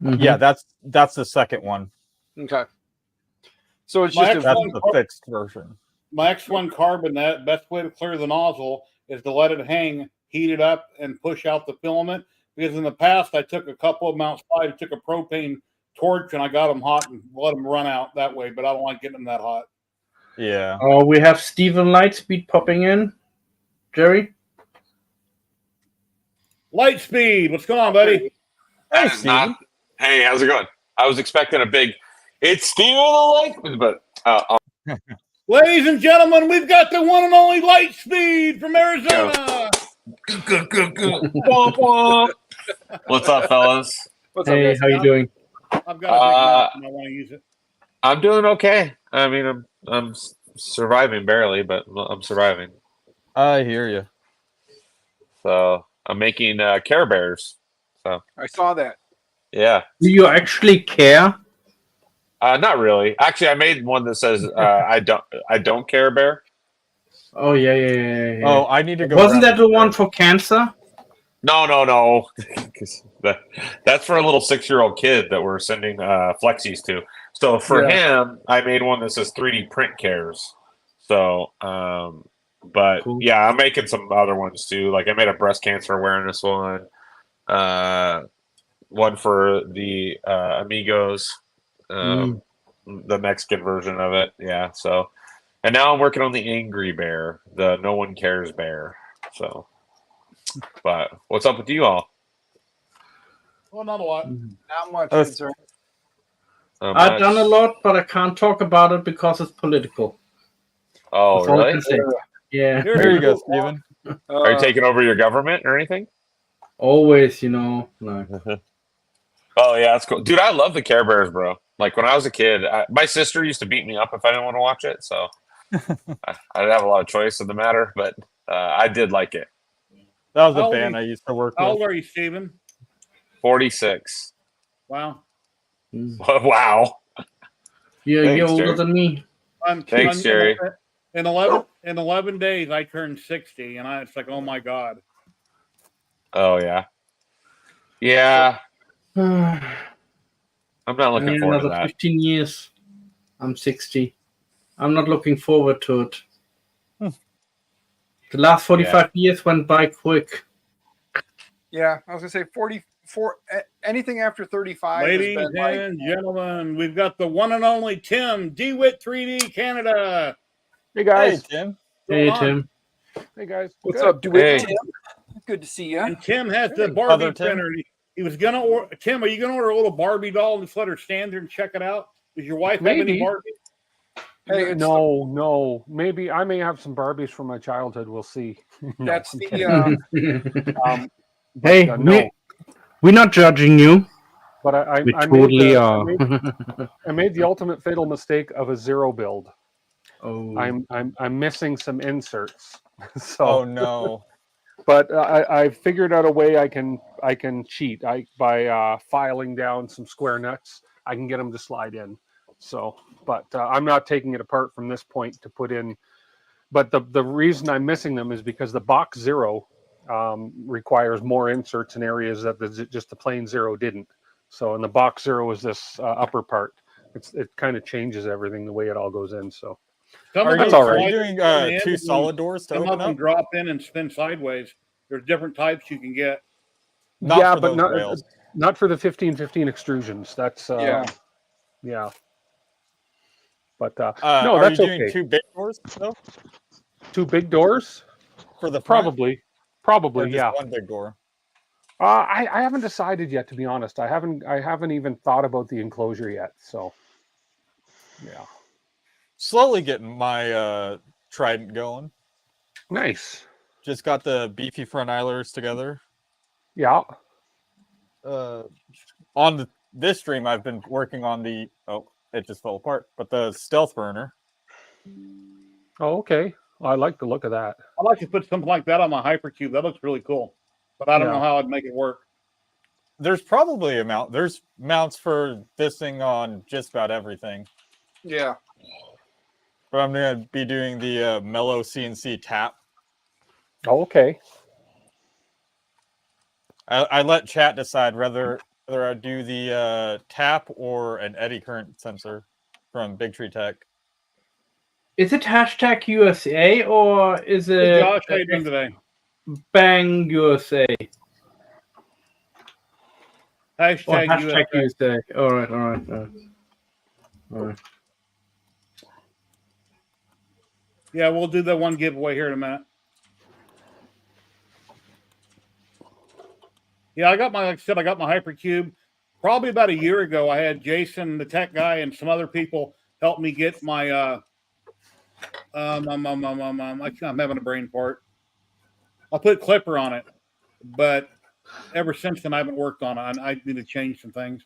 Mm-hmm. Yeah, that's the second one. Okay. So it's My just That's the fixed version. My X1 carbon, that best way to clear the nozzle is to let it hang, heat it up, and push out the filament. Because in the past, I took a couple of them outside, took a propane torch, and I got them hot and let them run out that way. But I don't like getting them that hot. Yeah. Oh, we have Stephen Lightspeed popping in. Jerry? Lightspeed, what's going on, buddy? Hey, Steven. Hey, how's it going? I was expecting a big, it's Steven the Lightspeed, but Ladies and gentlemen, we've got the one and only Lightspeed from Arizona. Womp womp. What's up, fellas? What's Hey, up, guys? how you doing? I've got a big mouth and I want to use it. I'm doing okay. I mean, I'm surviving barely, but I'm surviving. I hear you. So I'm making Care Bears. So I saw that. yeah. Do you actually care? Not really. Actually, I made one that saes I don't care bear. Oh yeah. Oh, I need to go. Wasn't grab that the one for cancer? No. 'Cause that's for a little 6-year-old kid that we're sending flexies to. So for him, I made one that says 3D print cares. So, but Cool. yeah, I'm making some other ones too. Like I made a breast cancer awareness one, one for the Amigos, the Mexican version of it. Yeah. So, and now I'm working on the Angry Bear, the No One Cares Bear. So, but what's up with you all? Well, not a lot. Not much. Oh, good, sir. I've done a lot, but I can't talk about it because it's political. Oh, That's all I really? can say. Yeah. There you go, Steven. Are you taking over your government or anything? Always, no. Oh yeah, that's cool, dude. I love the Care Bears, bro. Like when I was a kid, my sister used to beat me up if I didn't want to watch it, so I didn't have a lot of choice in the matter. But I did like it. That was How a old band are I you- used to work How with. old are you, Steven? 46. Wow. Wow. You're Thanks, older Jerry. than me. Thanks, Jerry. In 11 days, I turned 60, and it's like, oh my god. Oh yeah. Yeah, I'm I'm not looking forward to another that. 15 years. I'm 60. I'm not looking forward to it. The last 45 years went by quick. Yeah, I was gonna say 44. Anything after 35. Ladies has been and gentlemen, we've got the one and only Tim DeWitt 3D Canada. Hey guys. Hey, Tim. Hey, Tim. Hey guys. What's Good. up, DeWitt? Hey. Tim? Good to see you. And Tim has the Hey, Barbie other Tim. printer. He was gonna order. Tim, are you gonna order a little Barbie doll and just let her stand there and check it out? Does your wife have any Maybe. Barbie? Hey, No. Maybe I may have some Barbies from my childhood. We'll see. No, That's I'm the kidding. But, Hey, no. we're not judging you. But I We I made totally the are. I made the ultimate fatal mistake of a zero build. Oh. I'm missing some inserts. Oh So, no. but I figured out a way I can cheat. By filing down some square nuts, I can get them to slide in. So, but I'm not taking it apart from this point to put in. But the reason I'm missing them is because the box zero requires more inserts in areas that just the plain zero didn't. So, and the box zero is this upper part. It kind of changes everything the way it all goes in. So. Some Are of That's those all are right. you sliders doing go in two and solid doors to some open of them up? drop in and spin sideways. There's different types you can get. Not Yeah, for but those rails. not for the 1515 extrusions. That's Yeah. yeah. But no, Are you that's doing okay. two big doors though Two big doors, for the front, probably, or just yeah. one big door? I haven't decided yet, to be honest. I haven't even thought about the enclosure yet. So yeah, Slowly getting my Trident going. nice. Just got the beefy front eilers together. Yeah. On this stream, I've been working on the it just fell apart, but the stealth burner. Oh, okay. I like the look of that. I'd like to put something like that on my hypercube. That looks really cool, but I don't know Yeah. how I'd make it work. There's probably there's mounts for this thing on just about everything. Yeah. But I'm gonna be doing the mellow CNC tap. Oh, okay. I let chat decide whether I do the tap or an eddy current sensor from Big Tree Tech. Is it hashtag USA or is Hey, it Josh, how you doing today? Bang USA? Or Hashtag hashtag USA. USA. All right. Yeah, we'll do that one giveaway here in a minute. Yeah, like I said, I got my hypercube. Probably about a year ago, I had Jason, the tech guy, and some other people help me get my I'm having a brain fart. I put Clipper on it, but ever since then I haven't worked on it. I need to change some things.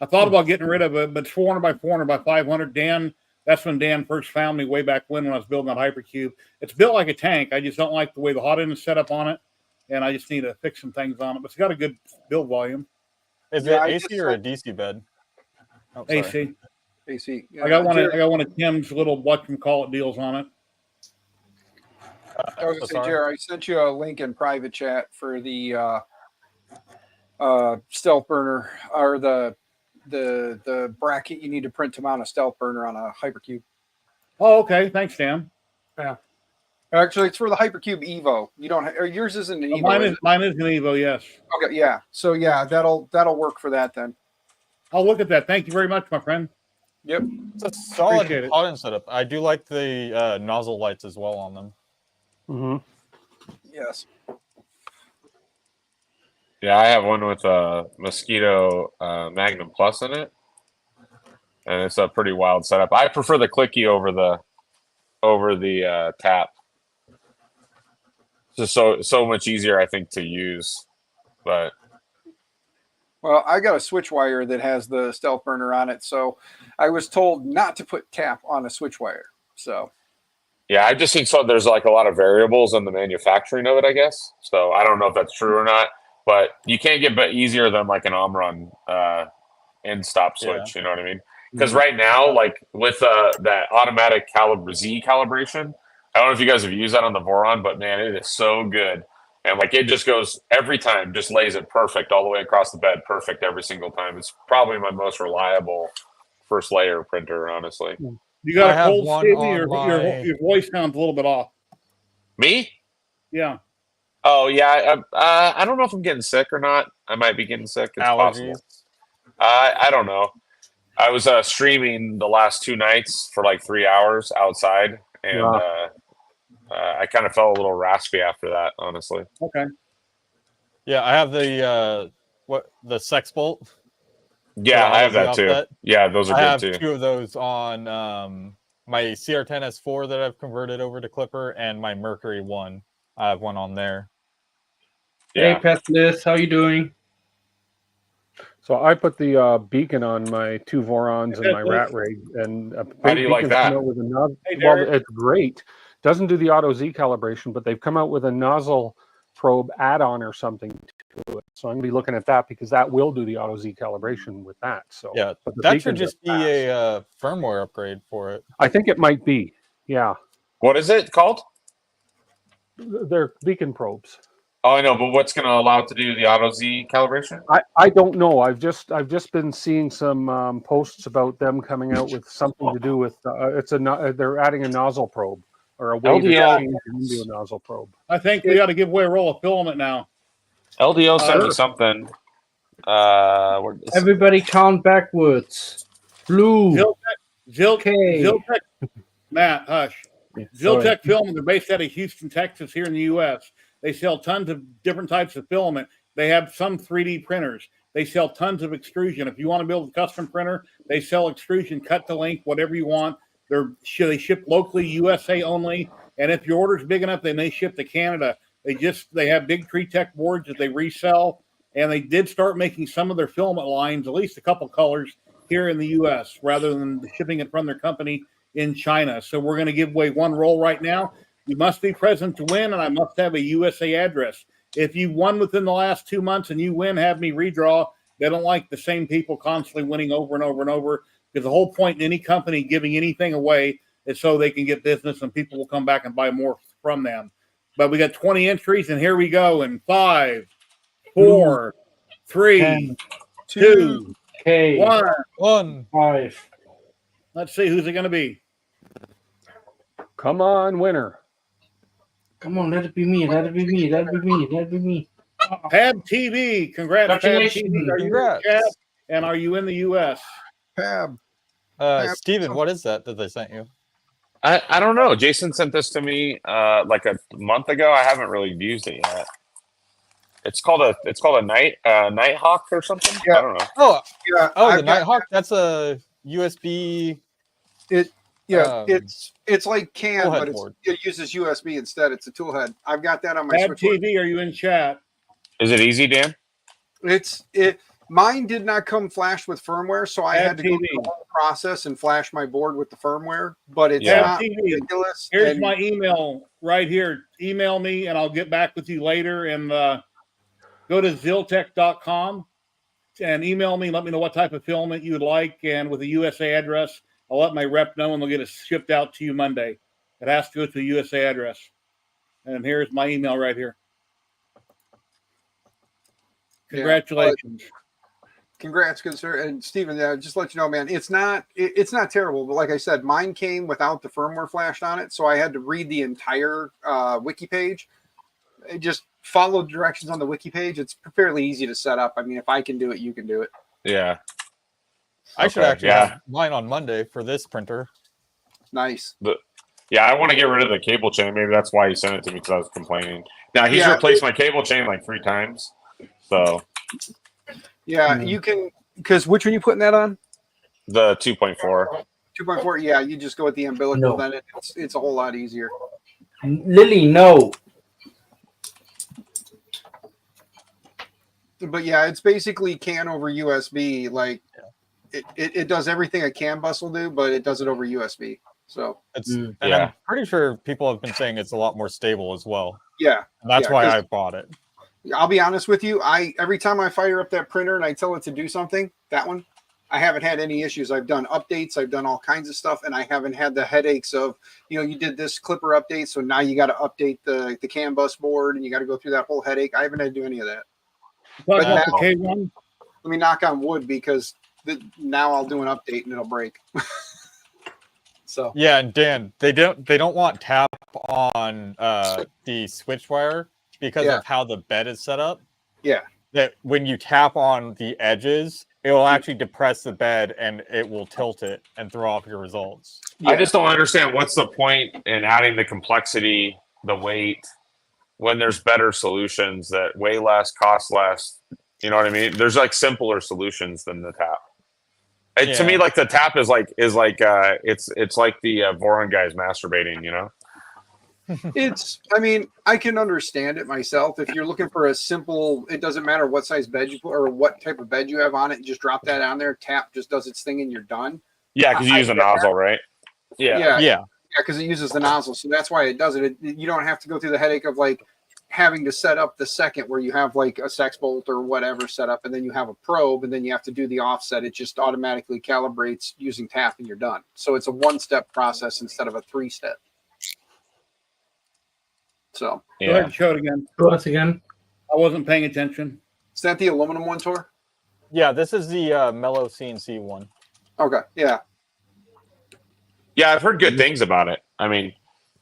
I thought about getting rid of it, but it's 400 by 400 by 500. That's when Dan first found me way back when I was building that hypercube. It's built like a tank. I just don't like the way the hot end is set up on it, and I just need to fix some things on it. But it's got a good build volume. Is it AC or a DC bed? Oh, AC. AC. I got one of Tim's little whatchamacallit deals on it. I was gonna say, Jared, I sent you a link in private chat for the stealth burner, or the bracket you need to print to mount a stealth burner on a hypercube. Oh, okay. Thanks, Dan. Yeah. Actually, it's for the hypercube Evo. You don't. Or yours isn't an Evo. Mine is an Evo. Yes. Okay. Yeah. So yeah, that'll work for that then. I'll look at that. Thank you very much, my friend. Yep. It's a solid hot end setup. I do like the nozzle lights as well on them. Mm-hmm. Yes. Yeah, I have one with a Mosquito Magnum Plus in it, and it's a pretty wild setup. I prefer the clicky over the tap. It's just so much easier, I think, to use. But Well, I got a switch wire that has the stealth burner on it, so I was told not to put tap on a switch wire. So yeah, I've just seen there's like a lot of variables in the manufacturing of it, I guess. So I don't know if that's true or not, but you can't get easier than like an Omron end stop switch. You know what I mean? Because right now, like with that automatic Z calibration, I don't know if you guys have used that on the Voron, but man, it is so good. And like it just goes every time, just lays it perfect all the way across the bed, perfect every single time. It's probably my most reliable first layer printer, honestly. You got a cold, Stevie? Your voice sounds a little bit off. Me? Yeah. Oh yeah. I don't know if I'm getting sick or not. I might be getting sick. It's possible. I don't know. I was streaming the last 2 nights for like 3 hours outside, and I kind of felt a little raspy after that, honestly. Okay. Yeah, I have the Sex Bolt. Yeah, I have that too. Yeah, those are I good have too. 2 of those on my CR10S4 that I've converted over to Clipper, and my Mercury 1. I have one on there. Yeah. Hey, Pestless, how you doing? So I put the beacon on my 2 Vorons and my rat rig, and How do you like that? Come out with a nozzle. Hey, Well, Derek. it's great. Doesn't do the auto Z calibration, but they've come out with a nozzle probe add-on or something to it. So I'm gonna be looking at that because that will do the auto Z calibration with that. So Yeah, but the that should beacons just be are fast. a firmware upgrade for it. I think it might be. Yeah, What is it called? they're beacon probes. Oh, I know, but what's going to allow it to do the auto Z calibration? I don't know. I've just been seeing some posts about them coming out with something to do with they're adding a nozzle probe or a way to LDO. change it into a nozzle probe. I think we ought to give away a roll of filament now. LDO sent me something. Everybody count backwards. Blue. Ziltech, Matt, hush. Sorry. Ziltech Filament, they're based out of Houston, Texas, here in the U.S. They sell tons of different types of filament. They have some 3D printers. They sell tons of extrusion. If you want to build a custom printer, they sell extrusion, cut to length, whatever you want. They ship locally, USA only. And if your order's big enough, they may ship to Canada. They have big Tree Tech boards that they resell. And they did start making some of their filament lines, at least a couple colors, here in the U.S. rather than shipping it from their company in China. So we're going to give away one roll right now. You must be present to win, and I must have a USA address. If you won within the last 2 months and you win, have me redraw. They don't like the same people constantly winning over and over and over, because the whole point in any company giving anything away is so they can get business and people will come back and buy more from them. But we got 20 entries, and here we go in 5, 4, 3, 2, 1. 5. Let's see, who's it going to be? Come on, winner. Come on, let it be me. Let it be me. Let it be me. Let it be me. Pab TV. Congrats, Pab Congratulations. TV. Are you in the chat? And are you in the U.S.? Pab. Steven, what is that they sent you? I don't know. Jason sent this to me like a month ago. I haven't really used it yet. It's called a Nighthawk or something. Yeah. I don't know. Oh, the Nighthawk. That's a USB. It's like CAN, but board. it uses USB instead. It's a tool head. I've got that on my Pab Switch. TV, are you in chat? Is it easy, Dan? Mine did not come flashed with firmware, so I had to go through the whole process and flash my board with the firmware. But it's not ridiculous. Here's my email right here. Email me, and I'll get back with you later. And go to ziltech.com and email me. Let me know what type of filament you would like, and with a USA address. I'll let my rep know, and they'll get it shipped out to you Monday. It has to go to a USA address. And here's my email right here. Congratulations. Congrats, good sir. And Steven, just let you know, man, it's not terrible, but like I said, mine came without the firmware flashed on it, so I had to read the entire wiki page. Just follow the directions on the wiki page. It's fairly easy to set up. I mean, if I can do it, you can do it. Yeah. I should actually have mine on Monday for this printer. Nice. I want to get rid of the cable chain. Maybe that's why he sent it to me, because I was complaining. Now he's replaced my cable chain like 3 times. So yeah, you can, because which one are you putting that on? The 2.4. 2.4. Yeah, you just go with the umbilical. Then it's a whole lot easier. Lily, no. But yeah, it's basically CAN over USB. Like it does everything a CAN bus will do, but it does it over USB. So and I'm pretty sure people have been saying it's a lot more stable as well. Yeah, and that's why I bought it. I'll be honest with you. Every time I fire up that printer and I tell it to do something, that one, I haven't had any issues. I've done updates, I've done all kinds of stuff, and I haven't had the headaches of, you did this clipper update, so now you got to update the CAN bus board, and you got to go through that whole headache. I haven't had to do any of that. But now, K1? Let me knock on wood, because now I'll do an update and it'll break. So yeah, and Dan, they don't want tap on the switch wire because of how the bed is set up. Yeah. That when you tap on the edges, it will actually depress the bed and it will tilt it and throw off your results. Yeah. I just don't understand what's the point in adding the complexity, the weight, when there's better solutions that weigh less, cost less. You know what I mean? There's like simpler solutions than the tap. To me, like the tap is like it's like the Voron guys masturbating, I mean, I can understand it myself. If you're looking for a simple, it doesn't matter what size bed you put or what type of bed you have on it, just drop that on there, tap just does its thing and you're done. Yeah, because you use a nozzle, right? Yeah, because it uses the nozzle. So that's why it does it. You don't have to go through the headache of like having to set up the second where you have like a sex bolt or whatever set up and then you have a probe and then you have to do the offset. It just automatically calibrates using tap and you're done. So it's a one-step process instead of a three-step. So go ahead and show it again. Show us again. I wasn't paying attention. Is that the aluminum one, Tor? Yeah, this is the Mellow CNC one. Okay, yeah. Yeah, I've heard good things about it. I mean,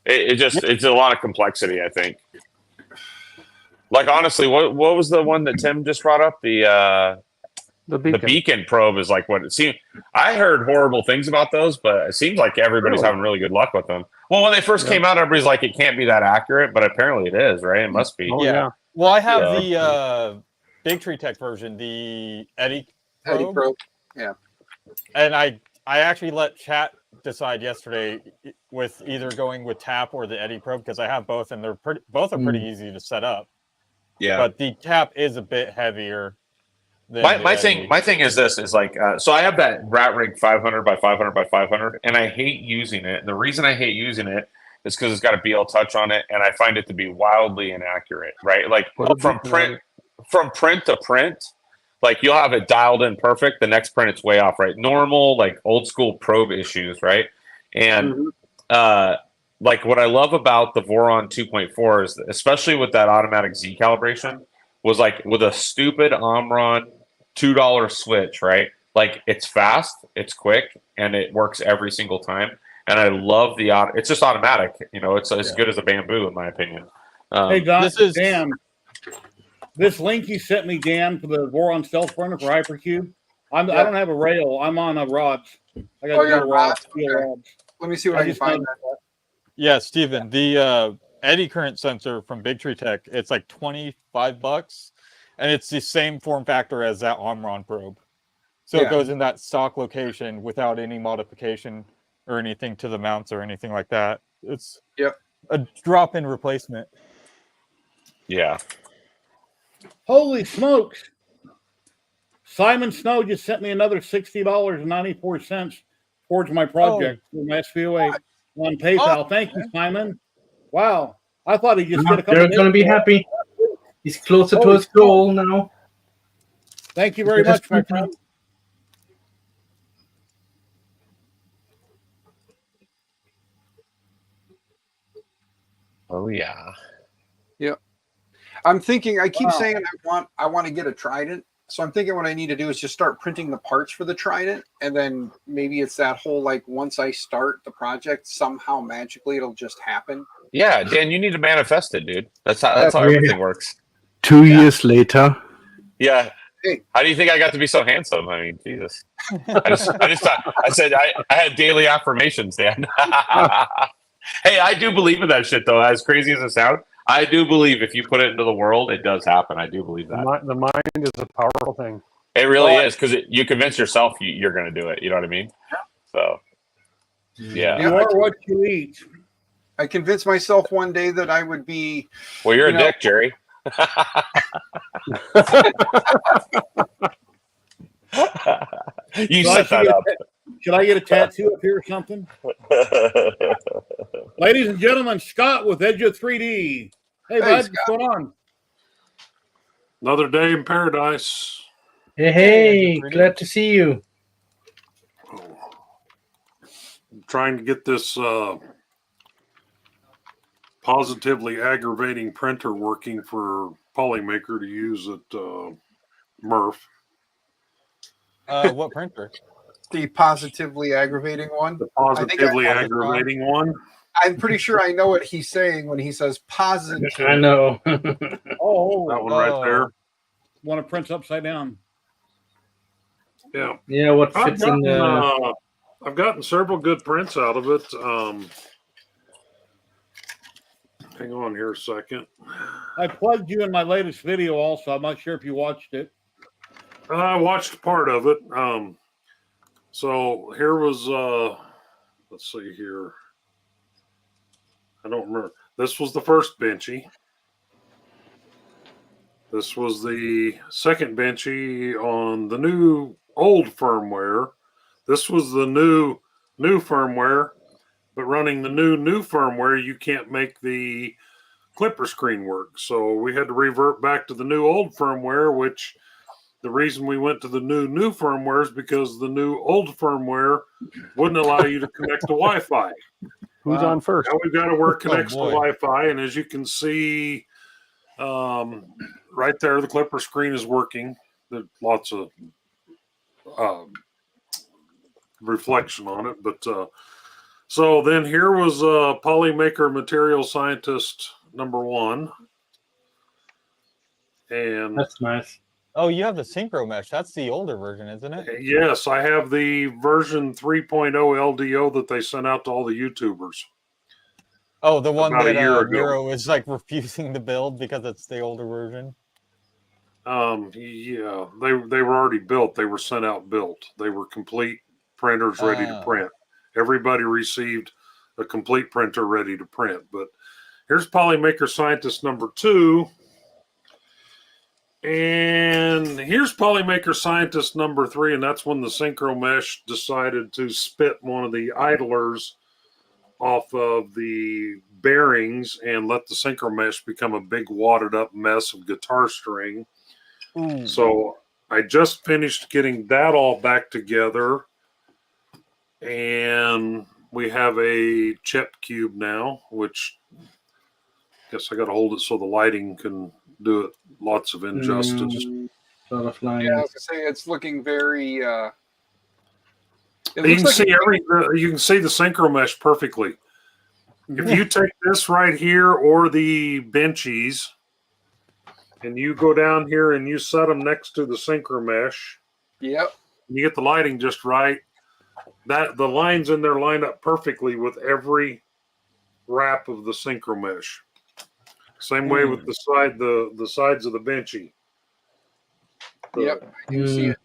it's a lot of complexity, I think. Like, honestly, what was the one that Tim just brought up? The beacon probe is like what it seemed. I heard horrible things about those, but it seems like everybody's having really good luck with them. Well, when they first came out, everybody's like, it can't be that accurate, but apparently it is, right? It must be. Yeah. Well, I have the Big Tree Tech version, the Eddie probe. Yeah. And I actually let chat decide yesterday with either going with tap or the Eddie probe because I have both and they're both are pretty easy to set up. Yeah. But the tap is a bit heavier. My thing is this is like so I have that rat rig 500 by 500 by 500 and I hate using it. And the reason I hate using it is because it's got a BL touch on it and I find it to be wildly inaccurate, right? Like from print to print, like you'll have it dialed in perfect. The next print it's way off, right? Normal like old school probe issues, right? And like what I love about the Voron 2.4 is especially with that automatic Z calibration was like with a stupid Omron $2 switch, right? Like it's fast, it's quick, and it works every single time. And I love it's just automatic. You know, it's as good as a bamboo in my opinion. Hey, Don, Dan, this link you sent me, Dan, for the Voron stealth burner for Hypercube. I don't have a rail. I'm on a rods. I got steel rods. Let me see what I can find. Yeah, Steven, the eddy current sensor from Big Tree Tech, it's like $25, and it's the same form factor as that Omron probe. So it goes in that stock location without any modification or anything to the mounts or anything like that. It's a drop-in replacement. Yeah. Holy smokes. Simon Snow just sent me another $60.94 towards my project for my SVOA on PayPal. Thank you, Simon. Wow. I thought he just did a couple They're going to be happy. He's closer to his goal now. Thank you very much, my friend. Oh yeah. Yeah. I'm thinking, I keep saying I want to get a Trident. So I'm thinking what I need to do is just start printing the parts for the Trident. And then maybe it's that whole, like, once I start the project, somehow magically it'll just happen. Yeah, Dan, you need to manifest it, dude. That's how everything works. 2 years later. Yeah. Hey. How do you think I got to be so handsome? I mean, Jesus. I said I had daily affirmations, Dan. Hey, I do believe in that shit, though. As crazy as it sounds, I do believe if you put it into the world, it does happen. I do believe that. The mind is a powerful thing. It really is, because you convince yourself you're going to do it. You know what I mean? So, yeah. You are what you eat. I convinced myself one day that I would be. Well, you're a dick, Jerry. You set that up. Should I get a tattoo up here or something? Ladies and gentlemen, Scott with Edge of 3D. Hey, bud, what's going on? Another day in paradise. Hey, glad to see you. I'm trying to get this positively aggravating printer working for Polymaker to use at Murph. What printer? The positively aggravating one. The positively aggravating one. I'm pretty sure I know what he's saying when he says positive. I know. Oh, that one right there. Want to print upside down? Yeah. Yeah. What fits in the? I've gotten several good prints out of it. Hang on here a second. I plugged you in my latest video also. I'm not sure if you watched it. I watched part of it. So here was, let's see here. I don't remember. This was the first benchy. This was the second benchy on the new old firmware. This was the new firmware, but running the new firmware, you can't make the clipper screen work. So we had to revert back to the new old firmware, which the reason we went to the new firmware is because the new old firmware wouldn't allow you to connect to Wi-Fi. Who's on first? Now we've got to work connects to boy. Wi-Fi, and as you can see, right there, the clipper screen is working. There's lots of reflection on it, but so then here was Polymaker Material Scientist #1, and That's nice. Oh, you have the synchro mesh. That's the older version, isn't it? yes, I have the version 3.0 LDO that they sent out to all the YouTubers. Oh, the one About a that year ago. Miro is like refusing to build because it's the older version. Yeah, they were already built. They were sent out built. They were complete printers ready to print. Everybody received a complete printer ready to print. But here's Polymaker Scientist #2. And here's Polymaker Scientist #3, and that's when the Synchro Mesh decided to spit one of the idlers off of the bearings and let the Synchro Mesh become a big wadded up mess of guitar string. So I just finished getting that all back together, and we have a chipped cube now, which I guess I got to hold it so the lighting can do it lots of injustice. Sort of lines. Yeah, I was gonna say it's looking very. It You looks can like see you can see the Synchro Mesh perfectly. If you take this right here or the benchies, and you go down here and you set them next to the Synchro Mesh, Yep. and you get the lighting just right, that the lines in there line up perfectly with every wrap of the Synchro Mesh. Same way with the sides of the benchy. Yep. You see it.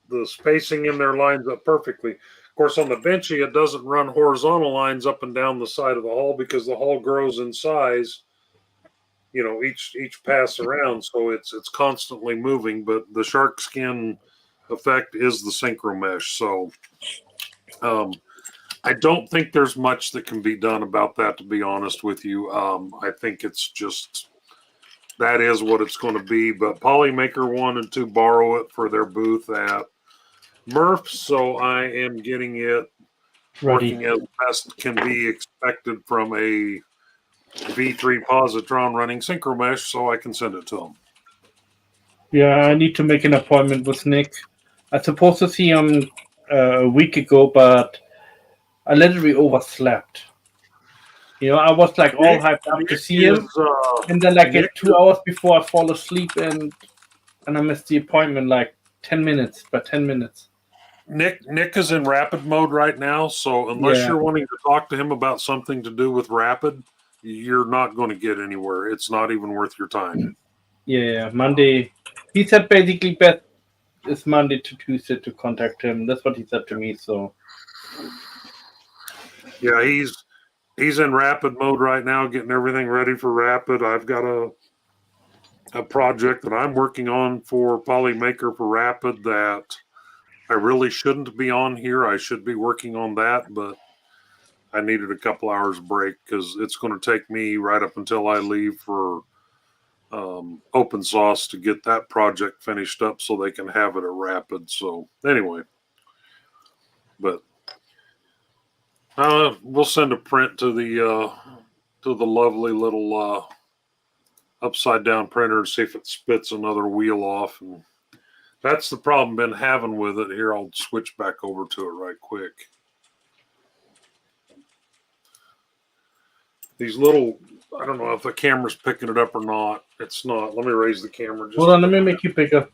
The spacing in there lines up perfectly. Of course, on the benchy, it doesn't run horizontal lines up and down the side of the hull because the hull grows in size, each pass around, so it's constantly moving. But the shark skin effect is the Synchro Mesh. So I don't think there's much that can be done about that, to be honest with you. I think it's just that is what it's going to be. But Polymaker wanted to borrow it for their booth at Murph, so I am getting it working as best can be expected from a V3 positron running Synchro Mesh, so I can send it to them. Yeah, I need to make an appointment with Nick. I was supposed to see him a week ago, but I literally overslept. I was like all hyped up to see him, and then like 2 hours before I fall asleep, and I missed the appointment like 10 minutes. Nick is in rapid mode right now, so unless you're wanting to talk to him about something to do with rapid, you're not going to get anywhere. It's not even worth your time. Yeah, Monday. He said basically best is Monday to Tuesday to contact him. That's what he said to me. So yeah, he's in rapid mode right now, getting everything ready for rapid. I've got a project that I'm working on for Polymaker for rapid that I really shouldn't be on here. I should be working on that, but I needed a couple hours break because it's going to take me right up until I leave for open source to get that project finished up so they can have it at rapid. So anyway, but we'll send a print to the lovely little upside down printer and see if it spits another wheel off. And that's the problem been having with it. Here, I'll switch back over to it right quick. These little, I don't know if the camera's picking it up or not. It's not. Let me raise the camera. Hold on, let me make you bigger.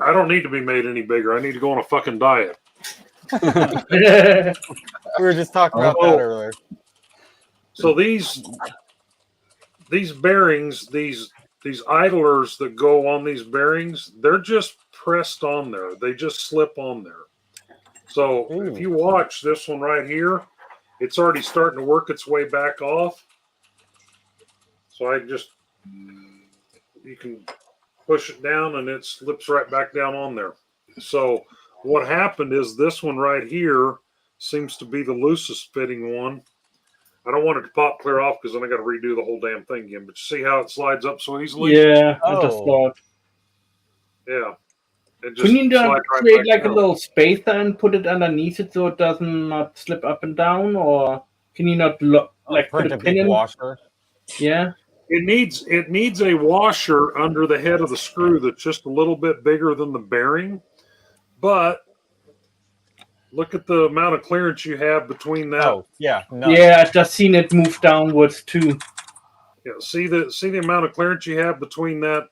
I don't need to be made any bigger. I need to go on a fucking diet. We were just talking about that earlier. So these bearings, these idlers that go on these bearings, they're just pressed on there. They just slip on there. So if you watch this one right here, It's already starting to work its way back off. So you can push it down and it slips right back down on there. So what happened is this one right here seems to be the loosest fitting one. I don't want it to pop clear off because then I got to redo the whole damn thing again. But you see how it slides up so easily? Yeah, I just thought. Yeah. Can you not right create like down. a little spacer and put it underneath it so it doesn't not slip up and down, or can you not like put a pin in? Washer. Yeah. It needs a washer under the head of the screw that's just a little bit bigger than the bearing, but look at the amount of clearance you have between that. Oh yeah, yeah, I just seen it move downwards too. Yeah, see the amount of clearance you have between that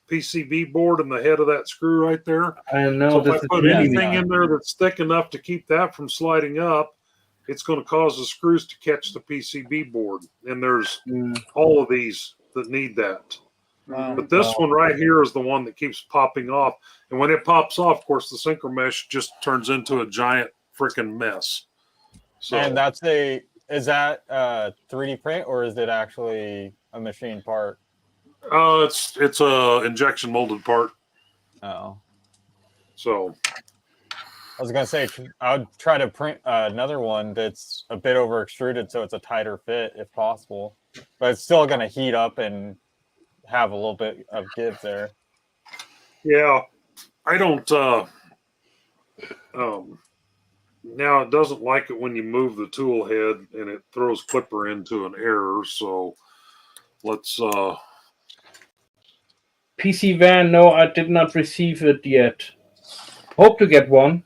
PCB board and the head of that screw right there. I know. So if I This is put really anything nice. in there that's thick enough to keep that from sliding up, it's going to cause the screws to catch the PCB board. And there's all of these that need that. But this one right here is the one that keeps popping off. And when it pops off, of course, the synchro mesh just turns into a giant freaking mess. So, and is that 3D print or is it actually a machine part? it's a injection molded part. Oh. So I was gonna say I would try to print another one that's a bit over extruded so it's a tighter fit if possible, but it's still gonna heat up and have a little bit of give there. yeah, I don't. Now it doesn't like it when you move the tool head and it throws Clipper into an error. So let's. PC van, no, I did not receive it yet. Hope to get one.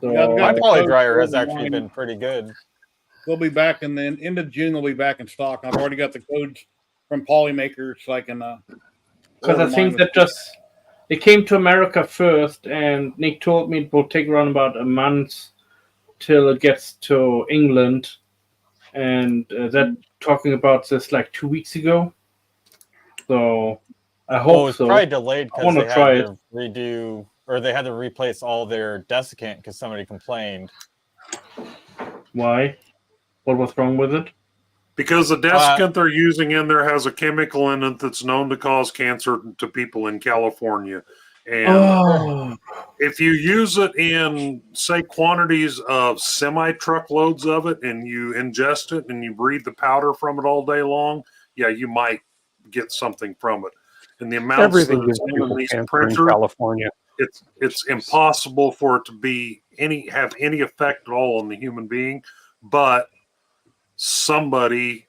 So, my poly dryer has actually been pretty good. They'll be back in the end of June. They'll be back in stock. I've already got the codes from Polymaker, so I can. Because I think that it came to America first, and Nick told me it will take around about a month till it gets to England, and that talking about this like 2 weeks ago. So I hope it's so. probably delayed I want because to try it. redo or they had to replace all their desiccant because somebody complained. Why? What was wrong with it? Because the desiccant they're using in there has a chemical in it that's known to cause cancer to people in California. And if you use it in, say, quantities of semi-truckloads of it and you ingest it and you breathe the powder from it all day long, yeah, you might get something from it. And the amounts Everything that gives it's people in these cancer in printers, California. it's impossible for it to be have any effect at all on the human being, but somebody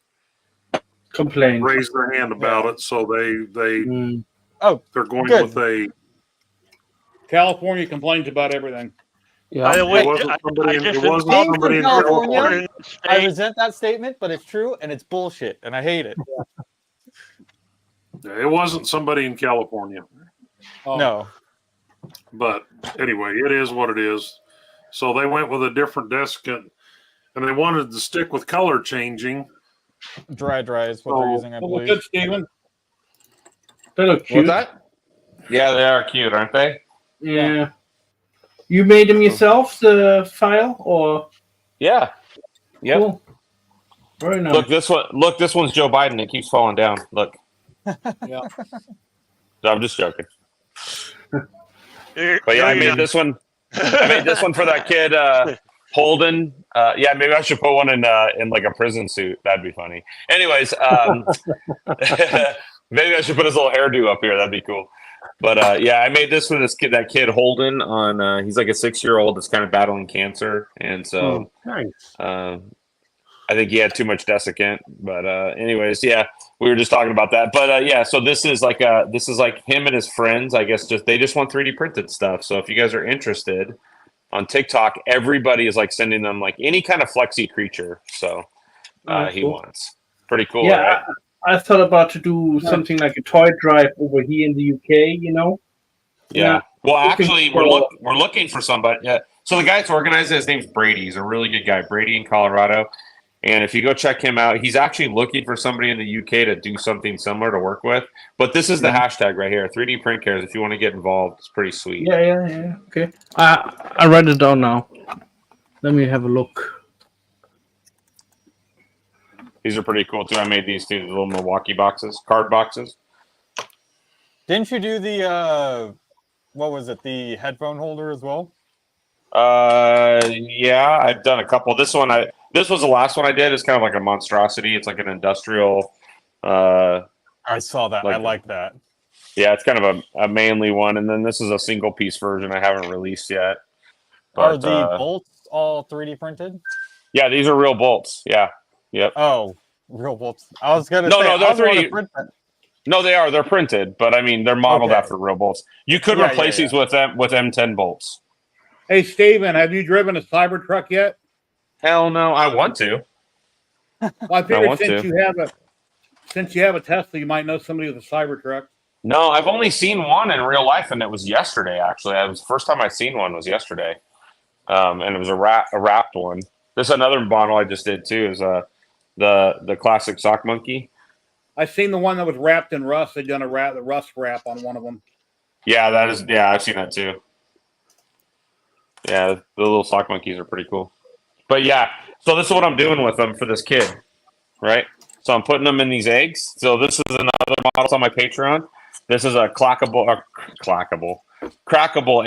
complained, raised their hand about it, so they're going good. with a. California complains about everything. Yeah, By the way, It wasn't somebody in Being from California. California, I resent that statement, but it's true and it's bullshit, and I hate it. It wasn't somebody in California. No. But anyway, it is what it is. So they went with a different desiccant, and they wanted to stick with color changing. Dry is what they're using, I believe. Good, Steven. They look cute. What's that? Yeah, they are cute, aren't they? Yeah. You made them yourself, the file, or? Yeah. Yep. Cool. Very nice. Look, this one's Joe Biden. It keeps falling down. Look. Yeah. No, I'm just joking. But yeah, I made this one. I made this one for that kid, Holden. Yeah, maybe I should put one in like a prison suit. That'd be funny. Anyways, maybe I should put his little hairdo up here. That'd be cool. But yeah, I made this for that kid Holden. He's like a 6-year-old that's kind of battling cancer, and so nice. I think he had too much desiccant. But anyways, yeah, we were just talking about that. But yeah, so this is like him and his friends. I guess they just want 3D printed stuff. So if you guys are interested, on TikTok, everybody is like sending them like any kind of flexi creature. So he wants. Pretty cool. Yeah, right? I thought about to do something like a toy drive over here in the UK. You know. Yeah. Well, actually, we're looking for somebody. Yeah. So the guy that's organizing, his name's Brady. He's a really good guy, Brady in Colorado. And if you go check him out, he's actually looking for somebody in the UK to do something similar to work with. But this is the hashtag right here, 3D Print Cares. If you want to get involved, it's pretty sweet. Yeah. Okay. I write it down now. Let me have a look. These are pretty cool too. I made these too, the little Milwaukee boxes, card boxes. Didn't you do the what was it? The headphone holder as well? Yeah, I've done a couple. This was the last one I did. It's kind of like a monstrosity. It's like an industrial. I saw that. I like that. Yeah, it's kind of a manly one, and then this is a single piece version I haven't released yet. Are But, the bolts all 3D printed? Yeah, these are real bolts. Yeah. Yep. Oh, real bolts. I was gonna say No, they're I wanna 3D. print that. No, they are. They're printed, but I mean they're modeled Okay. after real bolts. You could Yeah, replace yeah, these with M10 bolts. Hey, Steven, have you driven a Cybertruck yet? Hell no, I want to. Well, I figured want since to. you have a Tesla, you might know somebody with a Cybertruck. No, I've only seen one in real life, and it was yesterday. Actually, it was the first time I seen one was yesterday, and it was a wrapped one. This is another model I just did too. Is the classic sock monkey. I seen the one that was wrapped in rust. They'd done the rust wrap on one of them. Yeah, that is. Yeah, I've seen that too. Yeah, the little sock monkeys are pretty cool. But yeah, so this is what I'm doing with them for this kid, right? So I'm putting them in these eggs. So this is another model on my Patreon. This is a crackable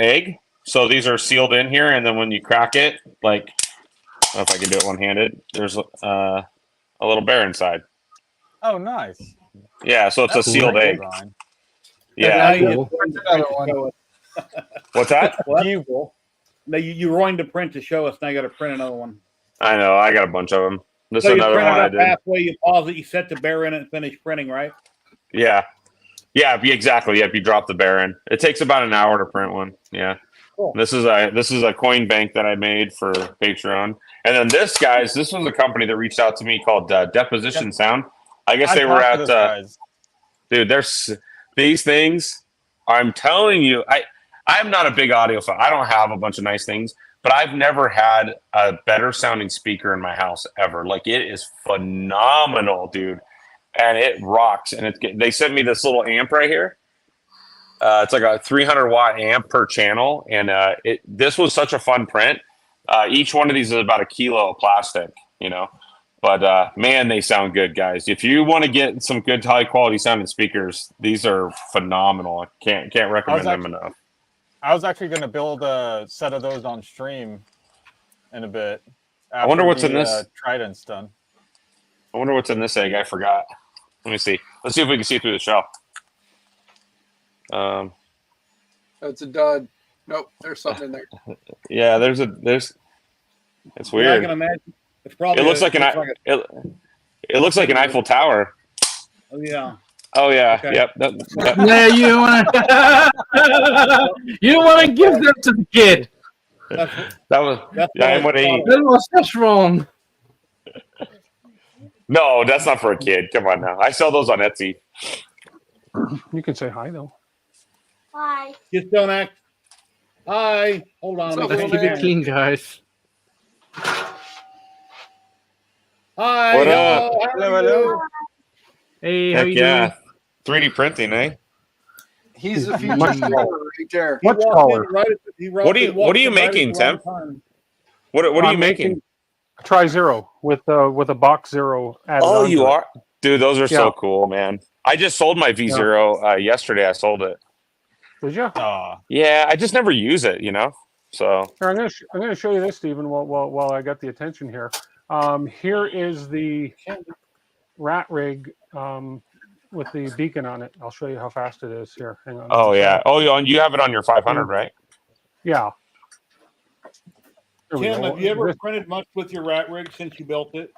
egg. So these are sealed in here, and then when you crack it, like, I don't know if I can do it one-handed, there's a little bear inside. Oh, nice. Yeah, so it's That's a sealed cool egg. design. Yeah. Cool. What's that? What? No, you ruined the print to show us. Now you got to print another one. I know. I got a bunch of them. This So is you another print one it I up did. halfway, you pause it, you set the bear in it, and finish printing, right? Yeah. Yeah, exactly. Yep, you drop the bear in. It takes about an hour to print one. Yeah. Cool. This is a coin bank that I made for Patreon. And then this was a company that reached out to me called Deposition Sound. I guess they were at dude, there's these things. I'm telling you, I'm not a big audiophile. I don't have a bunch of nice things, but I've never had a better sounding speaker in my house ever. Like, it is phenomenal, dude. And it rocks. And they sent me this little amp right here. It's like a 300 watt amp per channel. And this was such a fun print. Each one of these is about 1 kilo of plastic, you know. But man, they sound good, guys. If you want to get some good high quality sounding speakers, these are phenomenal. I can't recommend them enough. I was actually going to build a set of those on stream in a bit. I wonder what's in this. Trident's done. I wonder what's in this egg. I forgot. Let me see. Let's see if we can see through the shell. That's a dud. Nope, there's something in there. Yeah, there's. It's weird. Yeah, I can imagine. It's probably. It looks like it looks like an Eiffel Tower. Oh yeah. Oh yeah. Okay. Yep. Yeah, you don't want to give them to the kid. I'm what he. That's wrong. No, that's not for a kid. Come on now. I sell those on Etsy. You can say hi though. Hi. Just don't act. Hi. Hold on. Let's keep it clean, guys. Hi. What hello, up? Hello. Hey, how Heck you yeah. doing? 3D printing, eh? He's the future Much star taller. right there. Much taller. What are you making, Tim? What are you making? Tri-Zero with a box zero added Oh, onto you it. are, dude. Those are so Yeah. cool, man. I just sold my V0 yesterday. I sold it. Did you? Yeah, I just never use it, you know. So Here, I'm gonna show you this, Stephen. While I got the attention here. Here is the rat rig with the beacon on it. I'll show you how fast it is. Here, hang on. oh yeah, you have it on your 500, right? Yeah. There we Tim, go. have you ever This- printed much with your rat rig since you built it?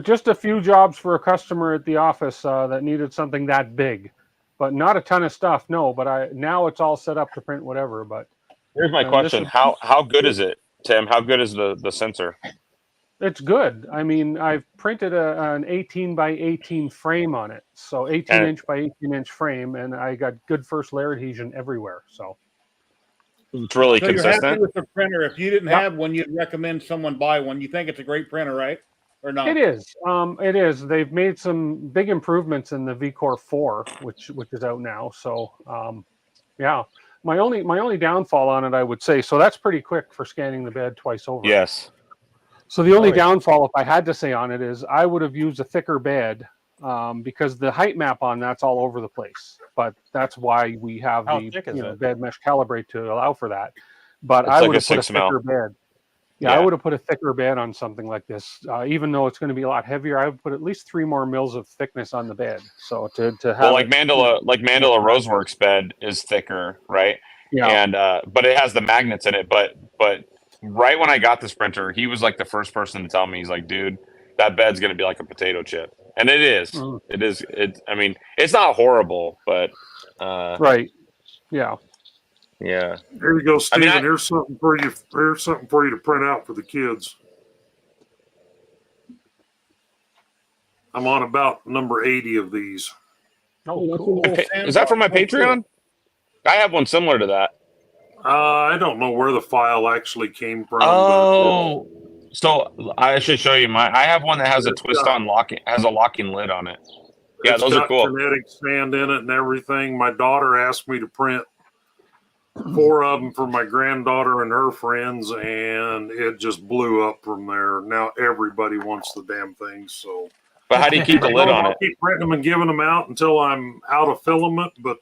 just a few jobs for a customer at the office that needed something that big, but not a ton of stuff. No, but now it's all set up to print whatever. But Here's my question: How good is it, Tim? How good is the sensor? it's good. I mean, I've printed an 18 by 18 frame on it, so 18-inch by 18-inch frame, and I got good first layer adhesion everywhere. So it's really So you're consistent. happy with the printer. If you didn't have one, you'd recommend someone buy one. You think it's a great printer, right? Or not? it is. It is. They've made some big improvements in the VCore 4, which is out now. So yeah, My only downfall on it, I would say, so that's pretty quick for scanning the bed twice over. Yes. So the only Oh, yeah. downfall, if I had to say on it, is I would have used a thicker bed because the height map on that's all over the place. But that's why we have How the thick is it? bed mesh calibrate to allow for that. But It's I like would a have put a 6 mil. thicker bed. Yeah, I Yeah. would have put a thicker bed on something like this. Even though it's going to be a lot heavier, I would put at least 3 more mils of thickness on the bed. So to have Well, like it, Mandala, Roseworks bed is thicker, right? yeah. And but it has the magnets in it. But right when I got this printer, he was like the first person to tell me, he's like, dude, that bed's gonna be like a potato chip. And it is. Mm. It is. I mean, it's not horrible, but Right. Yeah. yeah. Here you go, Steven. I mean, Here's something for you. Here's something for you to print out for the kids. I'm on about number 80 of these. Oh, cool. Is that from my Patreon? I have one similar to that. I don't know where the file actually came from. Oh, so I should show you my. I have one that has a twist-on locking, has a locking lid on it. Yeah, It's those are got cool. kinetic sand in it and everything. My daughter asked me to print 4 of them for my granddaughter and her friends, and it just blew up from there. Now everybody wants the damn things. So, but how do you keep the lid on I'll it? keep printing them and giving them out until I'm out of filament, but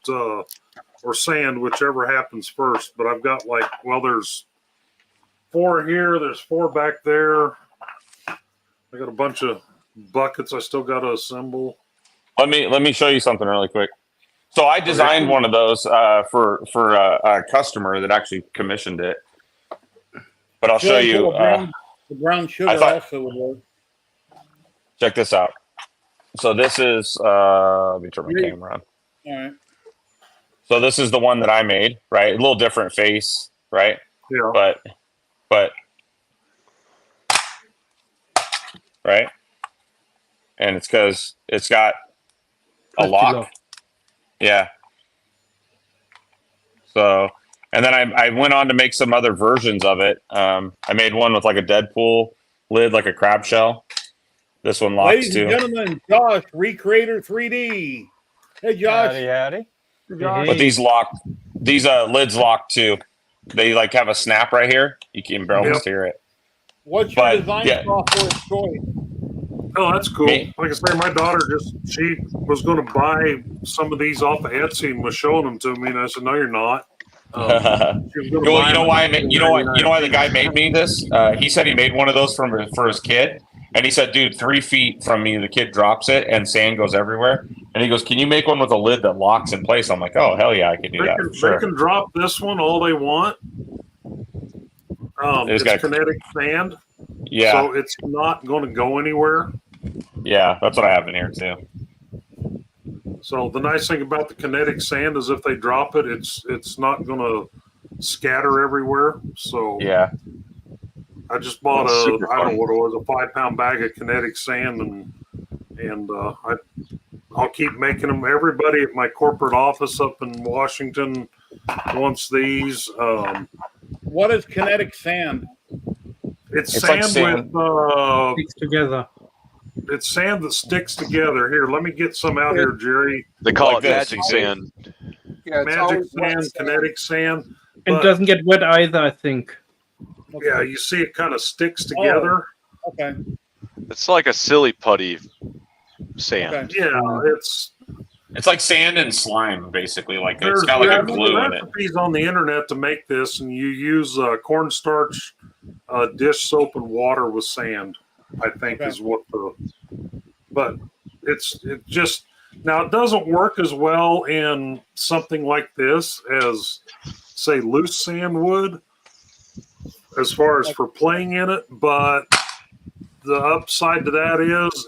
or sand, whichever happens first. But I've got there's 4 here. There's 4 back there. I got a bunch of buckets I still got to assemble. Let me show you something really quick. So I designed one of those for a customer that actually commissioned it. But I'll show you. The brown sugar also would work. Check this out. So this is. Let me turn my camera on. All right. So this is the one that I made, right? A little different face, right? Yeah. But right, and it's because it's got a lock. Yeah. So, and then I went on to make some other versions of it. I made one with like a Deadpool lid, like a crab shell. This one locks Ladies too. and gentlemen, Josh, Recreator 3D. Hey, Josh. Howdy. But these lids lock too. They like have a snap right here. You can almost hear it. What's your design software of choice? Oh, that's cool. Like I say, my daughter she was going to buy some of these off of Etsy and was showing them to me, and I said, "No, you're not." Well, you know why the guy made me this? He said he made one of those for his kid, and he said, "Dude, 3 feet from me, the kid drops it, and sand goes everywhere." And he goes, "Can you make one with a lid that locks in place?" I'm like, "Oh, hell yeah, I can do that." They can drop this one all they want. It's kinetic sand. Yeah. So it's not going to go anywhere. Yeah, that's what I have in here too. So the nice thing about the kinetic sand is if they drop it, it's not going to scatter everywhere. So yeah, I just bought I don't know what it was, a 5-pound bag of kinetic sand, and I'll keep making them. Everybody at my corporate office up in Washington wants these. What is kinetic sand? It's sand, like sand with sticks together. It's sand that sticks together. Here, let me get some out here, Jerry. They call it magic sand. Yeah, magic sand, kinetic sand. It doesn't get wet either, I think. Yeah, you see it kind of sticks together. Okay. It's like a silly putty sand. Okay. Yeah, it's like sand and slime, basically. Like there's it's got like a glue in it. recipes on the internet to make this, and you use cornstarch, dish soap, and water with sand. I think is what but it just now it doesn't work as well in something like this as say loose sand would, as far as for playing in it. But the upside to that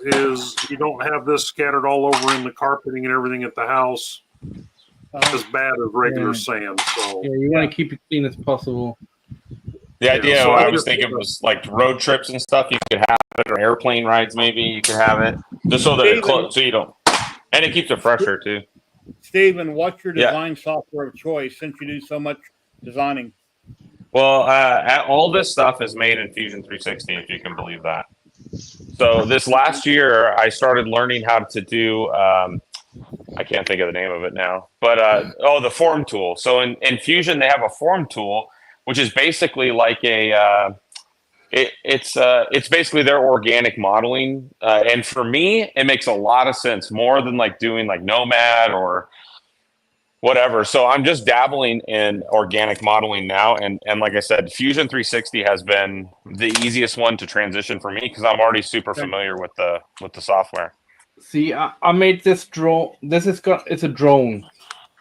is you don't have this scattered all over in the carpeting and everything at the house as bad as regular sand. So yeah, you want to keep it clean as possible. The idea I was thinking was like road trips and stuff. You could have it, or airplane rides. Maybe you could have it just so that it's close, so you don't, and it keeps it fresher too. Steven, what's your design software of choice since you do so much designing? Well, all this stuff is made in Fusion 360, if you can believe that. So this last year, I started learning how to do I can't think of the name of it now, but the form tool. So in Fusion they have a form tool, which is basically like a it's basically their organic modeling, and for me it makes a lot of sense, more than like doing like Nomad or whatever. So I'm just dabbling in organic modeling now, and like I said, Fusion 360 has been the easiest one to transition for me because I'm already super familiar with the software. See, I made this drone. It's a drone,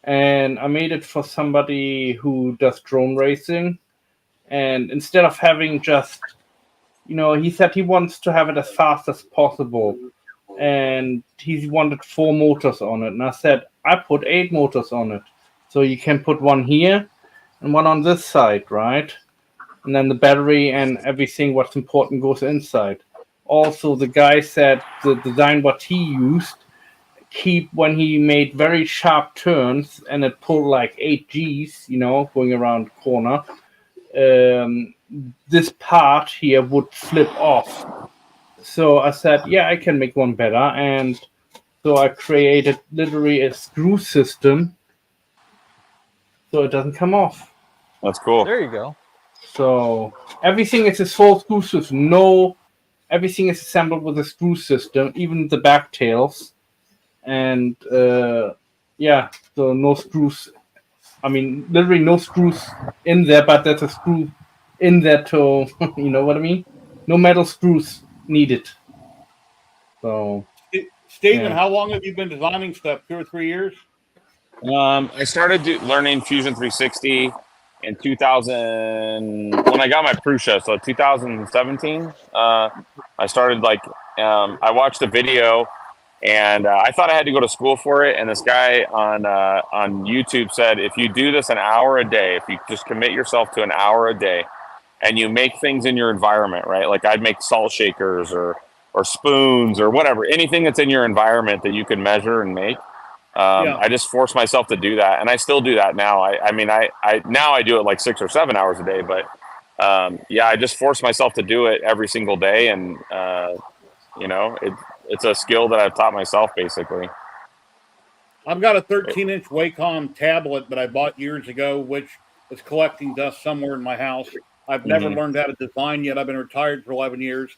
and I made it for somebody who does drone racing. And instead of having just, he said he wants to have it as fast as possible, and he wanted 4 motors on it. And I said, I put 8 motors on it, so you can put one here and one on this side, right? And then the battery and everything what's important goes inside. Also, the guy said the design what he used keep when he made very sharp turns and it pulled like 8 Gs, going around the corner. This part here would flip off. So I said, yeah, I can make one better. And so I created literally a screw system so it doesn't come off. That's cool. There you go. So everything is a full screw system. Everything is assembled with a screw system, even the back tails. And so no screws. I mean, literally no screws in there, but there's a screw in there to, you know what I mean? No metal screws needed. So, Steven, how long have you been designing stuff? 2 or 3 years? I started learning Fusion 360 in 2000 when I got my Prusa, so 2017. I started I watched a video, and I thought I had to go to school for it. And this guy on YouTube said, if you do this an hour a day, if you just commit yourself to an hour a day, and you make things in your environment, right? Like I'd make salt shakers or spoons or whatever, anything that's in your environment that you can measure and make. I just forced myself to do that, and I still do that now. I mean, now I do it like 6 or 7 hours a day, but I just force myself to do it every single day, and it's a skill that I've taught myself basically. I've got a 13-inch Wacom tablet that I bought years ago, which is collecting dust somewhere in my house. I've never learned how to design yet. I've been retired for 11 years.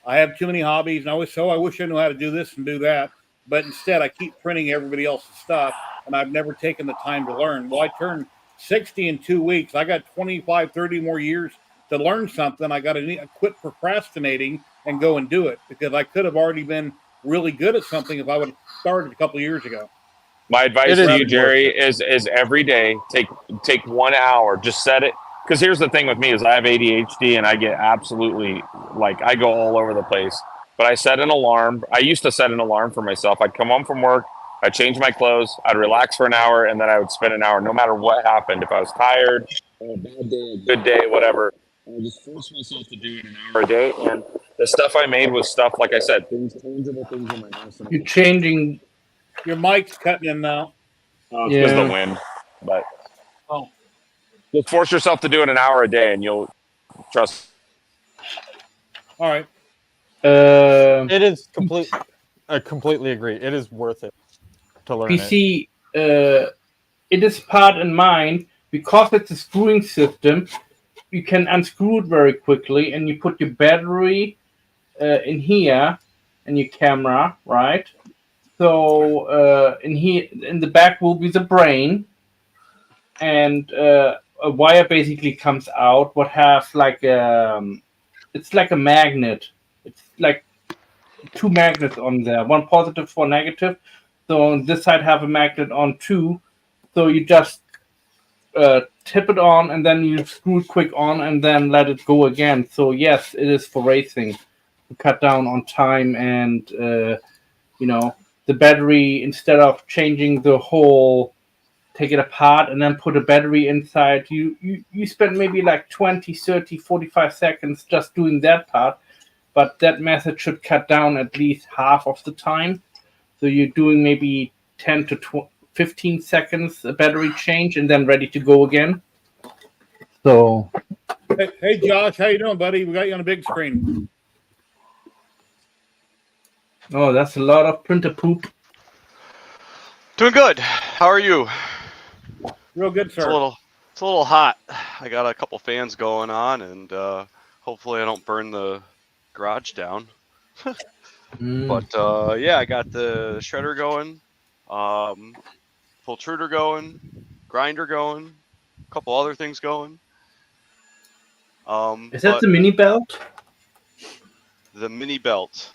I have too many hobbies, and I wish I knew how to do this and do that. But instead, I keep printing everybody else's stuff, and I've never taken the time to learn. Well, I turned 60 in 2 weeks. I got 25, 30 more years to learn something. I got to quit procrastinating and go and do it, because I could have already been really good at something if I would have started a couple of years ago. My advice to you, Jerry, is every day take 1 hour. Just set it. Because here's the thing with me is I have ADHD, and I get absolutely I go all over the place. But I set an alarm. I used to set an alarm for myself. I'd come home from work, I'd change my clothes, I'd relax for an hour, and then I would spend an hour, no matter what happened. If I was tired, a bad day, a good day, whatever, I would just force myself to do it an hour a day. And the stuff I made was stuff, like I said, tangible things in my house. You're changing. Your mic's cutting in now. Oh, it's because of the wind. But just force yourself to do it an hour a day, and you'll trust. All right. It is I completely agree. It is worth it to learn PC, it is part in mind because it's a screwing system. You can unscrew it very quickly, and you put your battery in here and your camera, right? So in here, in the back will be the brain, and a wire basically comes out. What has it's like a magnet. It's like 2 magnets on there, one positive, 1 negative. So on this side have a magnet on 2. So you just tip it on, and then you screw it quick on, and then let it go again. So yes, it is for racing to cut down on time, and the battery, instead of changing the whole, take it apart and then put a battery inside, you spend maybe like 20, 30, 45 seconds just doing that part. But that method should cut down at least half of the time. So you're doing maybe 10 to 15 seconds a battery change, and then ready to go again. So, hey Josh, how you doing, buddy? We got you on a big screen. Oh, that's a lot of printer poop. Doing good. How are you? Real good, It's a sir. little hot. I got a couple fans going on, and hopefully I don't burn the garage down. But yeah, I got the shredder going, pultruder going, grinder going, a couple other things going. Is that But the mini belt? the mini belt.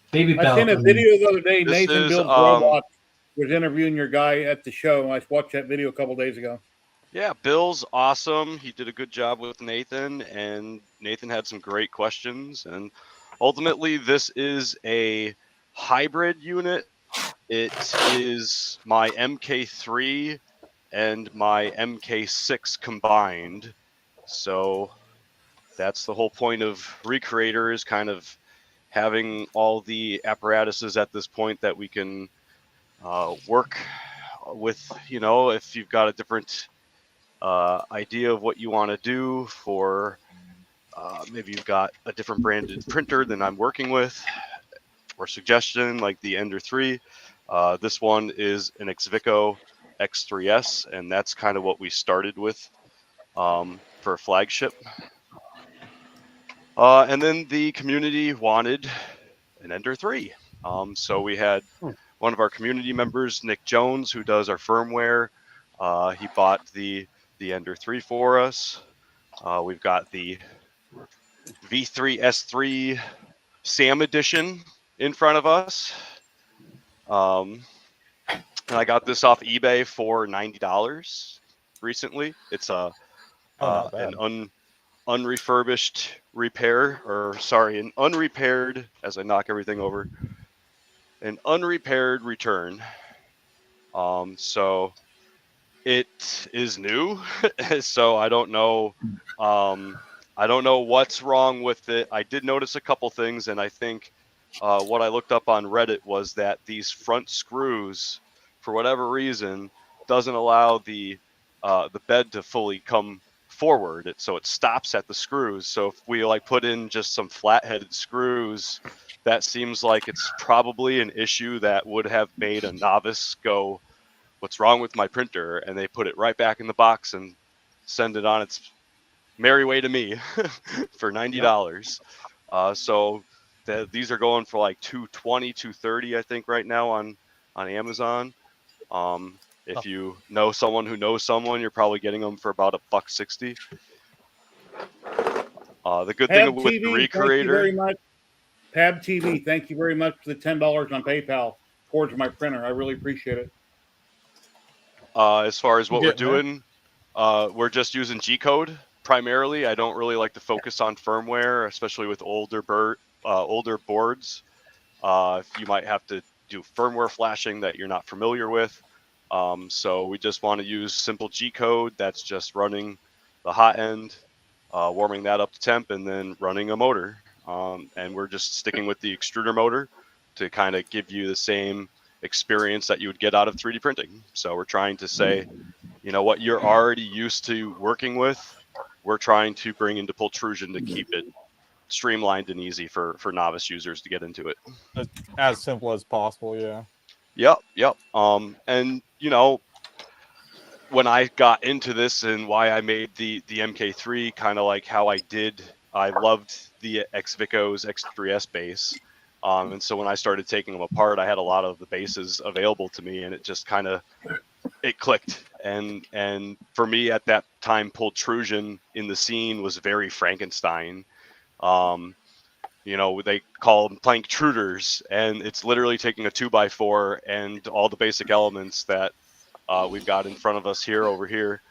Baby I belt. seen a video the other day. This Nathan is Builds Robots was interviewing your guy at the show. I watched that video a couple days ago. Yeah, Bill's awesome. He did a good job with Nathan, and Nathan had some great questions. And ultimately, this is a hybrid unit. It is my MK3 and my MK6 combined. So that's the whole point of Recreator, is kind of having all the apparatuses at this point that we can work with. You know, if you've got a different idea of what you want to do for maybe you've got a different branded printer than I'm working with, or suggestion like the Ender 3. This one is an Xvico X3S, and that's kind of what we started with for a flagship. And then the community wanted an Ender 3. So we had one of our community members, Nick Jones, who does our firmware. He bought the Ender 3 for us. We've got the V3S3 Sam Edition in front of us. And I got this off eBay for $90 recently. It's an unrefurbished repair, or sorry, an unrepaired, as I knock everything over, an unrepaired return. So it is new. So I don't know. I don't know what's wrong with it. I did notice a couple things, and I think what I looked up on Reddit was that these front screws, for whatever reason, doesn't allow the bed to fully come forward. So it stops at the screws. So if we like put in just some flat-headed screws, that seems like it's probably an issue that would have made a novice go, "What's wrong with my printer?" And they put it right back in the box and send it on its merry way to me for $90. So these are going for like $220, $230, I think, right now on Amazon. If you know someone who knows someone, you're probably getting them for about $160. The good thing with the Recreator. Thank you very much. Pab TV, thank you very much for the $10 on PayPal towards my printer. I really appreciate it. As far as what we're doing, we're just using G-code primarily. I don't really like to focus on firmware, especially with older boards. You might have to do firmware flashing that you're not familiar with. So we just want to use simple G-code that's just running the hot end, warming that up to temp, and then running a motor. And we're just sticking with the extruder motor to kind of give you the same experience that you would get out of 3D printing. So we're trying to say, you know, what you're already used to working with, we're trying to bring into Pultrusion to keep it streamlined and easy for novice users to get into it. As simple as possible, yeah. Yep. And you know, when I got into this and why I made the MK3, kind of like how I did, I loved the Xvico's X3S base. And so when I started taking them apart, I had a lot of the bases available to me, and it just kind of, it clicked. And for me at that time, Pultrusion in the scene was very Frankenstein. You know, they call them plank truders, and it's literally taking a 2x4 and all the basic elements that we've got in front of us here, over here,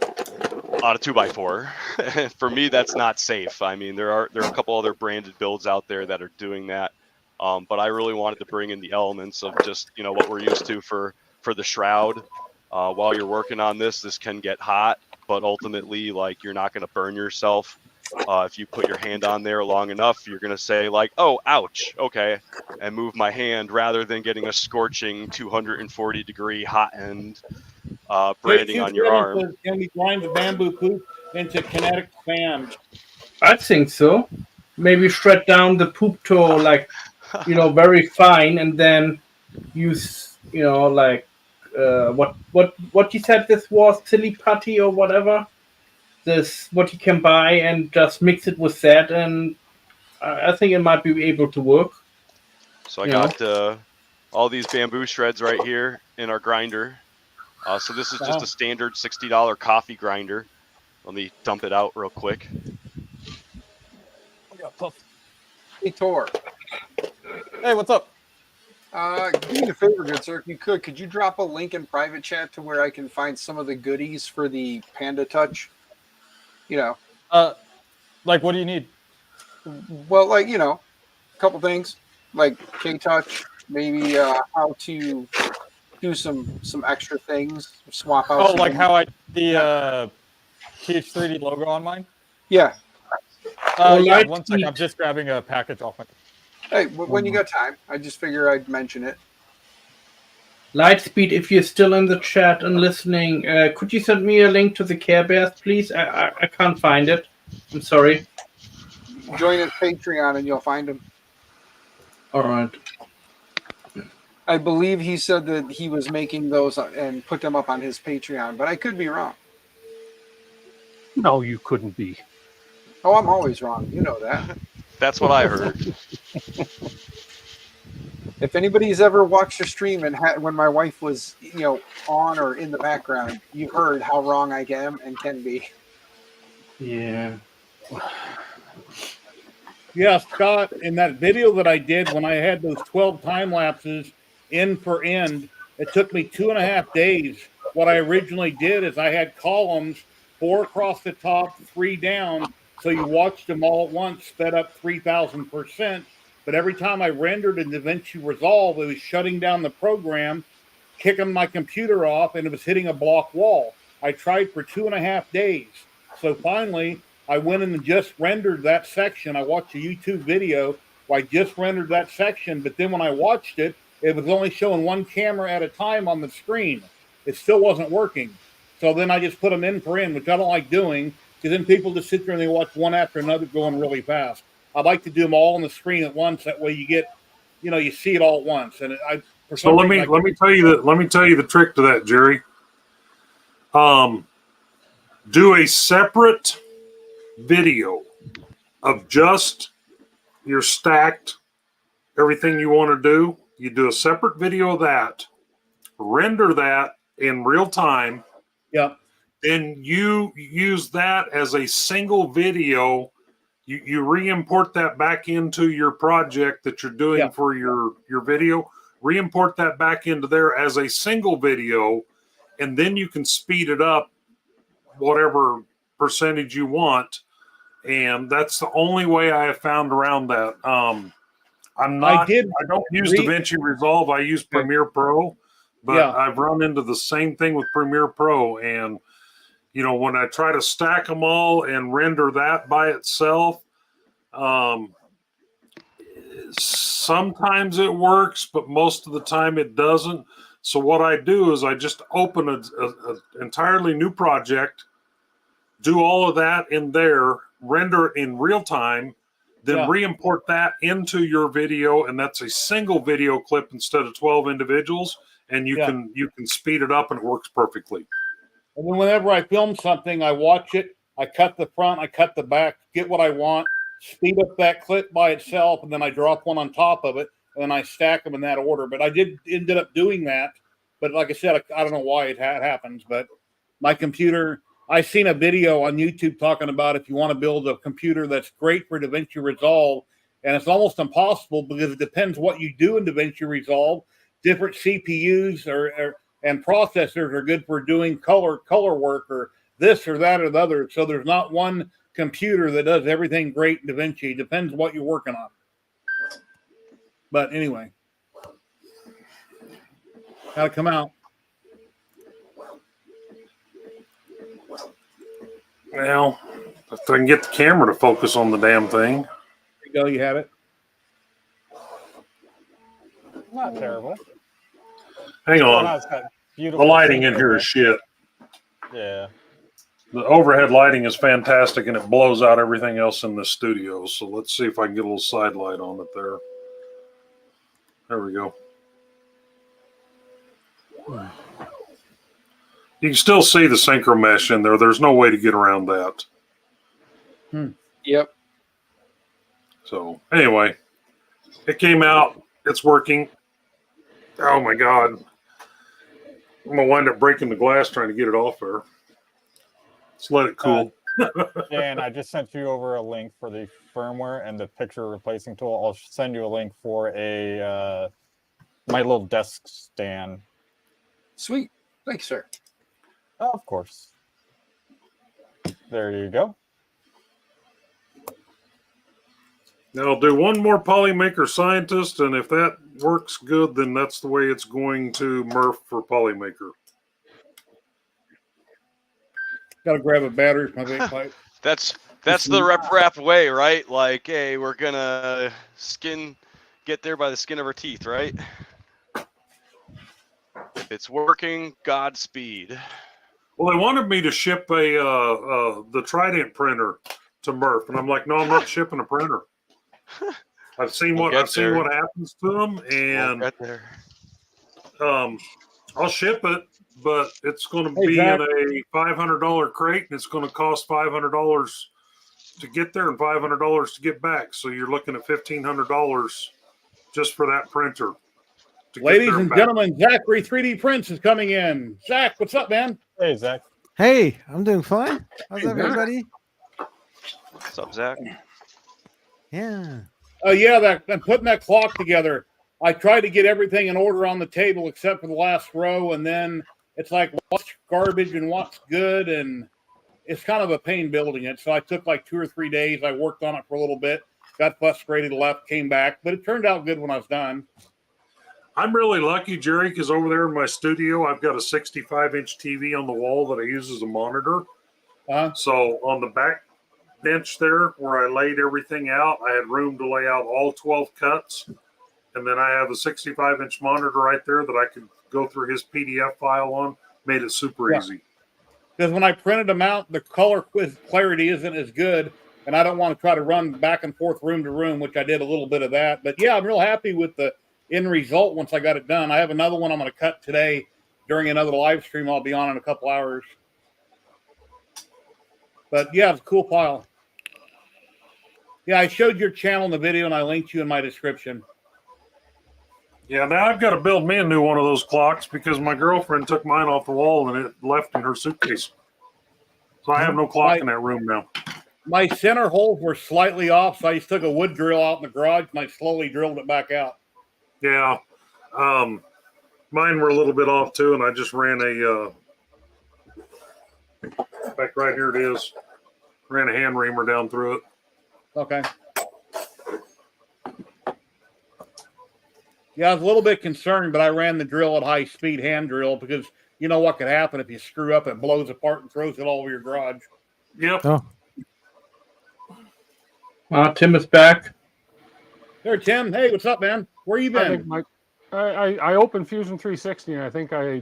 on a 2x4. For me, that's not safe. I mean, there are a couple other branded builds out there that are doing that, but I really wanted to bring in the elements of just, you know, what we're used to for the shroud. While you're working on this can get hot, but ultimately, like, you're not going to burn yourself. If you put your hand on there long enough, you're going to say like, "Oh, ouch, okay," and move my hand, rather than getting a scorching 240-degree hot end branding on your arm. Can we grind the bamboo poop into kinetic sand? I think so. Maybe shred down the poop to, like, you know, very fine, and then use like what you said this was, chili putty or whatever. This what you can buy and just mix it with that, and I think it might be able to work. So I got all these bamboo shreds right here in our grinder. So this is just a standard $60 coffee grinder. Let me dump it out real quick. Hey, Tor. Hey, what's up? Do me a favor, good sir. If you could you drop a link in private chat to where I can find some of the goodies for the Panda Touch? Like, what do you need? Well, like, a couple things like K-Touch, maybe how to do some extra things, swap out. Oh, like how I the TH3D logo on mine? Yeah. Yeah, one second. I'm just grabbing a package off my. Hey, when you got time, I just figure I'd mention it. Lightspeed, if you're still in the chat and listening, could you send me a link to the Care Bears, please? I can't find it. I'm sorry. Join his Patreon and you'll find him. All right. I believe he said that he was making those and put them up on his Patreon, but I could be wrong. No, you couldn't be. Oh, I'm always wrong. You know that. That's what I heard. If anybody's ever watched a stream and when my wife was, on or in the background, you heard how wrong I am and can be. Yeah. Yeah, Scott, in that video that I did when I had those 12 time lapses end for end, it took me 2.5 days. What I originally did is I had columns, 4 across the top, 3 down. So you watched them all at once, sped up 3,000%. But every time I rendered in DaVinci Resolve, it was shutting down the program, kicking my computer off, and it was hitting a block wall. I tried for 2.5 days. So finally, I went in and just rendered that section. I watched a YouTube video where I just rendered that section, but then when I watched it, it was only showing one camera at a time on the screen. It still wasn't working. So then I just put them in for in, which I don't like doing, because then people just sit there and they watch one after another going really fast. I like to do them all on the screen at once. That way you get, you see it all at once. And so let me tell you the trick to that, Jerry. Do a separate video of just your stacked everything you want to do. You do a separate video of that, render that in real time. Yeah. Then you use that as a single video. You re-import that back into your project that you're doing for your video. Re-import that back into there as a single video, and then you can speed it up whatever percentage you want. And that's the only way I have found around that. I don't use DaVinci Resolve. I use Premiere Pro, but I've run into the same thing with Premiere Pro. And, when I try to stack them all and render that by itself, sometimes it works, but most of the time it doesn't. So what I do is I just open an entirely new project, do all of that in there, render it in real time, then re-import that into your video, and that's a single video clip instead of 12 individuals, and you can speed it up and it works perfectly. And then whenever I film something, I watch it, I cut the front, I cut the back, get what I want, speed up that clip by itself, and then I drop one on top of it, and then I stack them in that order. But I ended up doing that. But like I said, I don't know why it happens, but my computer, I seen a video on YouTube talking about if you want to build a computer that's great for DaVinci Resolve, and it's almost impossible because it depends what you do in DaVinci Resolve. Different CPUs and processors are good for doing color work or this or that or the other. So there's not one computer that does everything great in DaVinci. It depends what you're working on. But anyway, gotta come out. Well, if I can get the camera to focus on the damn thing. There you go. You have it. Not terrible. Hang on. The lighting in here is shit. Yeah. The overhead lighting is fantastic, and it blows out everything else in the studio. So let's see if I can get a little side light on it there. There we go. You can still see the synchro mesh in there. There's no way to get around that. Yep. So anyway, it came out. It's working. Oh my God. I'm going to wind up breaking the glass trying to get it off there. Let's let it cool. Dan, I just sent you over a link for the firmware and the picture replacing tool. I'll send you a link for a my little desk stand. Sweet. Thanks, sir. Of course. There you go. Now I'll do one more Polymaker Scientist, and if that works good, then that's the way it's going to Murph for Polymaker. Got to grab a battery from my vape pipe. That's the rep way, right? Like, hey, we're gonna get there by the skin of our teeth, right? It's working. Godspeed. Well, they wanted me to ship the Trident printer to Murph, and I'm like, no, I'm not shipping a printer. I've seen what happens to them, and I'll ship it, but it's going to be in a $500 crate, and it's going to cost $500 to get there and $500 to get back. So you're looking at $1,500 just for that printer. Ladies and gentlemen, Zachary 3D Prints is coming in. Zach, what's up, man? Hey, Zach. Hey, I'm doing fine. How's everybody? What's up, Zach? Yeah. Oh, yeah, I'm putting that clock together. I tried to get everything in order on the table except for the last row, and then it's like what's garbage and what's good, and it's kind of a pain building it. So I took like 2 or 3 days. I worked on it for a little bit, got frustrated, left, came back, but it turned out good when I was done. I'm really lucky, Jerry, because over there in my studio, I've got a 65-inch TV on the wall that I use as a monitor. So on the back bench there where I laid everything out, I had room to lay out all 12 cuts. And then I have a 65-inch monitor right there that I could go through his PDF file on. Made it super easy. Because when I printed them out, the color clarity isn't as good, and I don't want to try to run back and forth room to room, which I did a little bit of that. But yeah, I'm real happy with the end result once I got it done. I have another one I'm going to cut today during another live stream I'll be on in a couple hours. But yeah, it's a cool file. Yeah, I showed your channel in the video, and I linked you in my description. Yeah, now I've got to build me a new one of those clocks because my girlfriend took mine off the wall and it left in her suitcase. So I have no clock in that room now. My center holes were slightly off, so I just took a wood drill out in the garage and I slowly drilled it back out. Yeah. Mine were a little bit off too, and I just ran in fact, right here it is. Ran a hand reamer down through it. Okay. Yeah, I was a little bit concerned, but I ran the drill at high speed hand drill because you know what could happen if you screw up, it blows apart and throws it all over your garage. Yep. Oh. Tim is back. There, Tim. Hey, what's up, man? Where you been? I opened Fusion 360 and I think I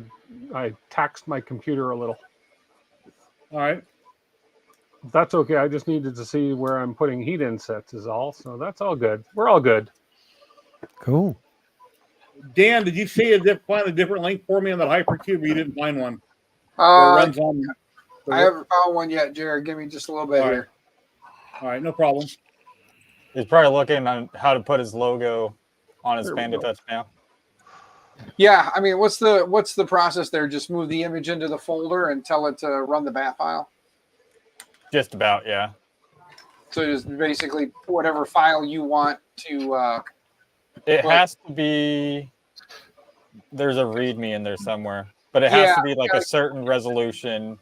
taxed my computer a little. All right. That's okay. I just needed to see where I'm putting heat insets is all. So that's all good. We're all good. Cool. Dan, did you see find a different link for me on that Hypercube, or you didn't find one? I haven't found one yet, Jared. Give me just a little bit here. All right, no problem. He's probably looking on how to put his logo on his Panda Touch now. Yeah, I mean, what's the process there? Just move the image into the folder and tell it to run the bat file? Just about, yeah. So just basically whatever file you want to... it has to be... There's a README in there somewhere. But it has to be like a certain resolution.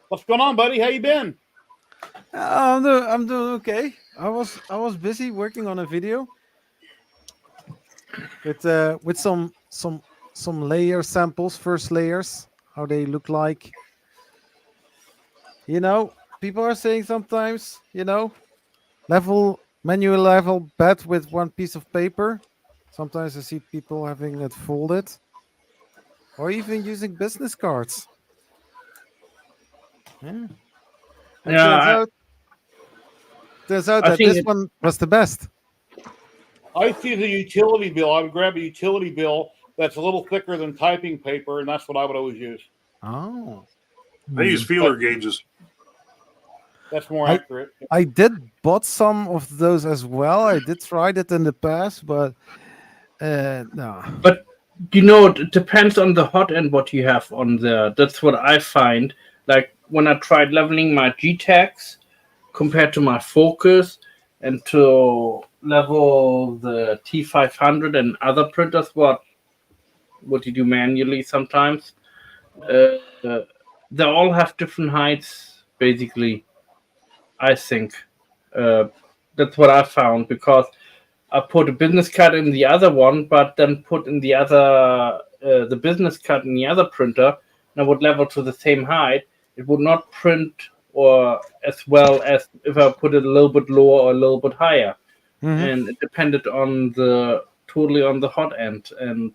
What's going on, buddy? How you been? I'm doing okay. I was busy working on a video with some layer samples, first layers, how they look like. You know, people are saying sometimes, you know, manual level bed with one piece of paper. Sometimes I see people having it folded, or even using business cards. Yeah. Turns out that this one was the best. I see the utility bill. I would grab a utility bill that's a little thicker than typing paper, and that's what I would always use. Oh. I use feeler gauges. That's more I- accurate. I did bought some of those as well. I did try that in the past, but no. But you know, it depends on the hot end what you have on there. That's what I find. Like when I tried leveling my G-Tags compared to my Focus and to level the T500 and other printers, what you do manually sometimes, they all have different heights, basically. I think that's what I found, because I put a business card in the other one, but then put in the other the business card in the other printer, and I would level to the same height. It would not print or as well as if I put it a little bit lower or a little bit higher. And it depended on totally on the hot end, and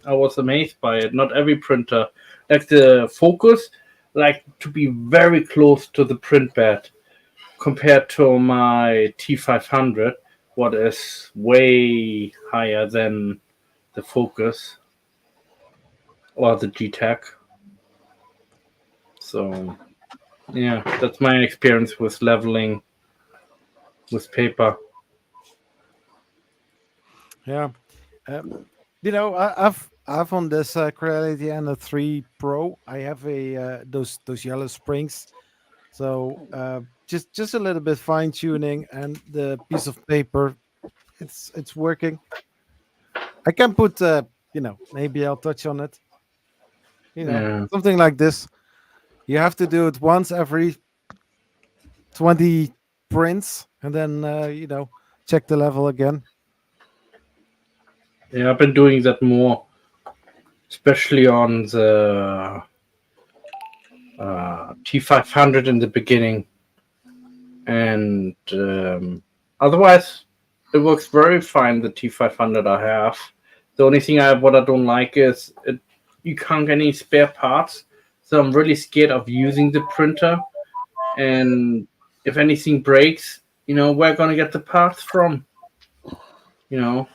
I was amazed by it. Not every printer, like the Focus, like to be very close to the print bed compared to my T500, what is way higher than the Focus or the G-Tech. So, yeah, that's my experience with leveling with paper. Yeah, you know, I've on this Creality and the 3 Pro. I have a those yellow springs, so just a little bit fine tuning, and the piece of paper, it's working. I can put you know, maybe I'll touch on it. You know, Yeah. something like this. You have to do it once every 20 prints, and then you know, check the level again. Yeah, I've been doing that more, especially on the T500 in the beginning, and otherwise it works very fine. The T500 I have. The only thing what I don't like is you can't get any spare parts, so I'm really scared of using the printer. And if anything breaks, you know, where gonna get the parts from? You know,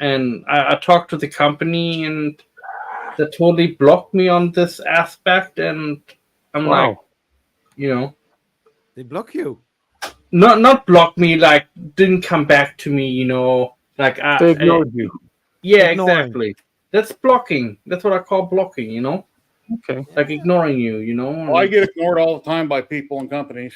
and I talked to the company, and they totally blocked me on this aspect, and I'm Wow. like, you know, They block you. not block me, like didn't come back to me, you know, like They ignored you. Yeah, Ignoring. exactly. That's blocking. That's what I call blocking, you know, Okay. like ignoring you, you know. Well, I get ignored all the time by people and companies.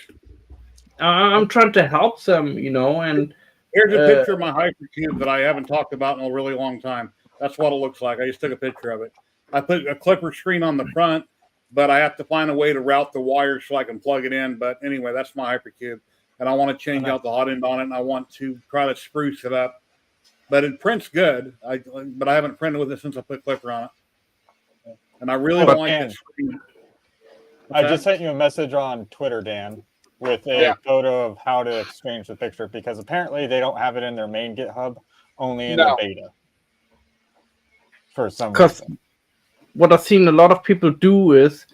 I'm trying to help them, you know, and Here's a picture of my hypercube that I haven't talked about in a really long time. That's what it looks like. I just took a picture of it. I put a clipper screen on the front, but I have to find a way to route the wires so I can plug it in. But anyway, that's my hypercube, and I want to change out the hot end on it, and I want to try to spruce it up. But it prints good. But I haven't printed with it since I put clipper on it, and I really don't like that screen. I just sent you a message on Twitter, Dan, with a photo of how to exchange the picture, because apparently they don't have it in their main GitHub, only in the beta. For some reason. What I've seen a lot of people do is,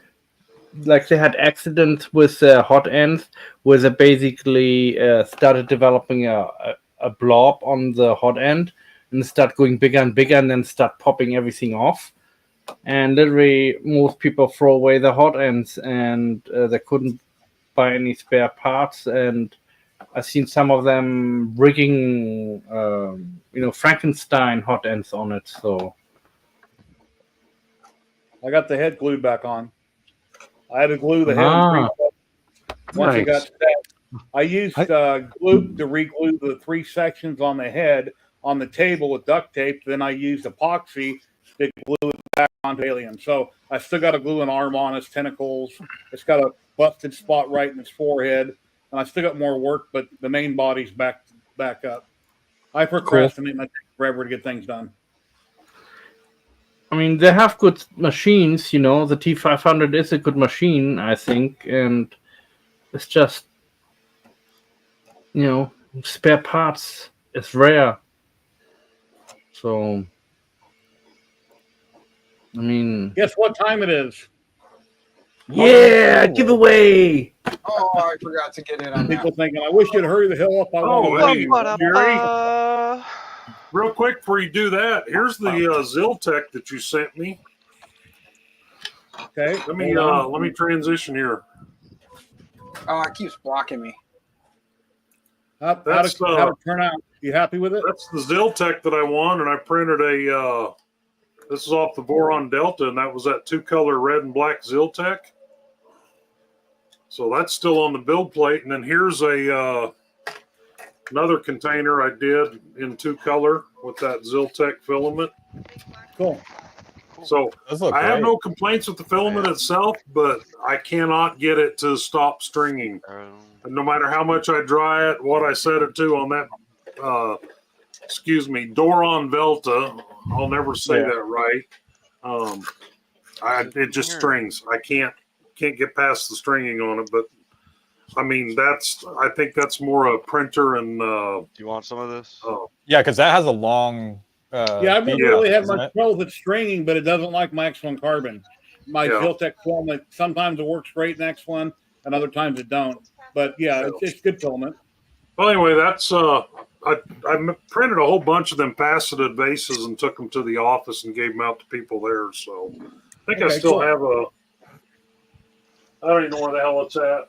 like, they had accidents with hot ends where they basically started developing a blob on the hot end and start going bigger and bigger, and then start popping everything off. And literally most people throw away the hot ends, and they couldn't buy any spare parts. And I've seen some of them rigging you know, Frankenstein hot ends on it. So I got the head glued back on. I had to glue the head and once it got set. I used glue to re-glue the 3 sections on the head on the table with duct tape. Then I used epoxy to glue it back onto Alien. So I still got to glue an arm on its tentacles. It's got a busted spot right in its forehead, and I still got more work, but the main body's back up. I procrastinate and I take forever to get things done. I mean, they have good machines, you know. The T500 is a good machine, I think, and it's just, you know, spare parts is rare. So, I mean, Guess what time it is? Yeah, giveaway. Oh, I forgot to get in on People thinking, I wish you'd hurry the hell up. I want to leave. Real quick before you do that, here's the Ziltech that you sent me. Okay. Let me transition here. Oh, it keeps blocking me. How'd it turn out? You happy with it? That's the Ziltech that I won, and I printed a. This is off the Boron Delta, and that was that 2-color red and black Ziltech. So that's still on the build plate, and then here's a another container I did in 2-color with that Ziltech filament. Cool. So I have great. no complaints with the filament itself, but I cannot get it to stop stringing. And no matter how much I dry it, what I set it to on that, Doron Velta, I'll never say that right. It just strings. I can't get past the stringing on it, but I mean I think that's more a printer and. Do you want some of this? Yeah, because that has a long. I've never really had much trouble with stringing, but it doesn't like my X1 carbon. My Ziltech filament, sometimes it works great in X1, and other times it don't. But it's good filament. Well, anyway, that's I printed a whole bunch of them faceted bases and took them to the office and gave them out to people there. So I think I still have I don't even know where the hell it's at.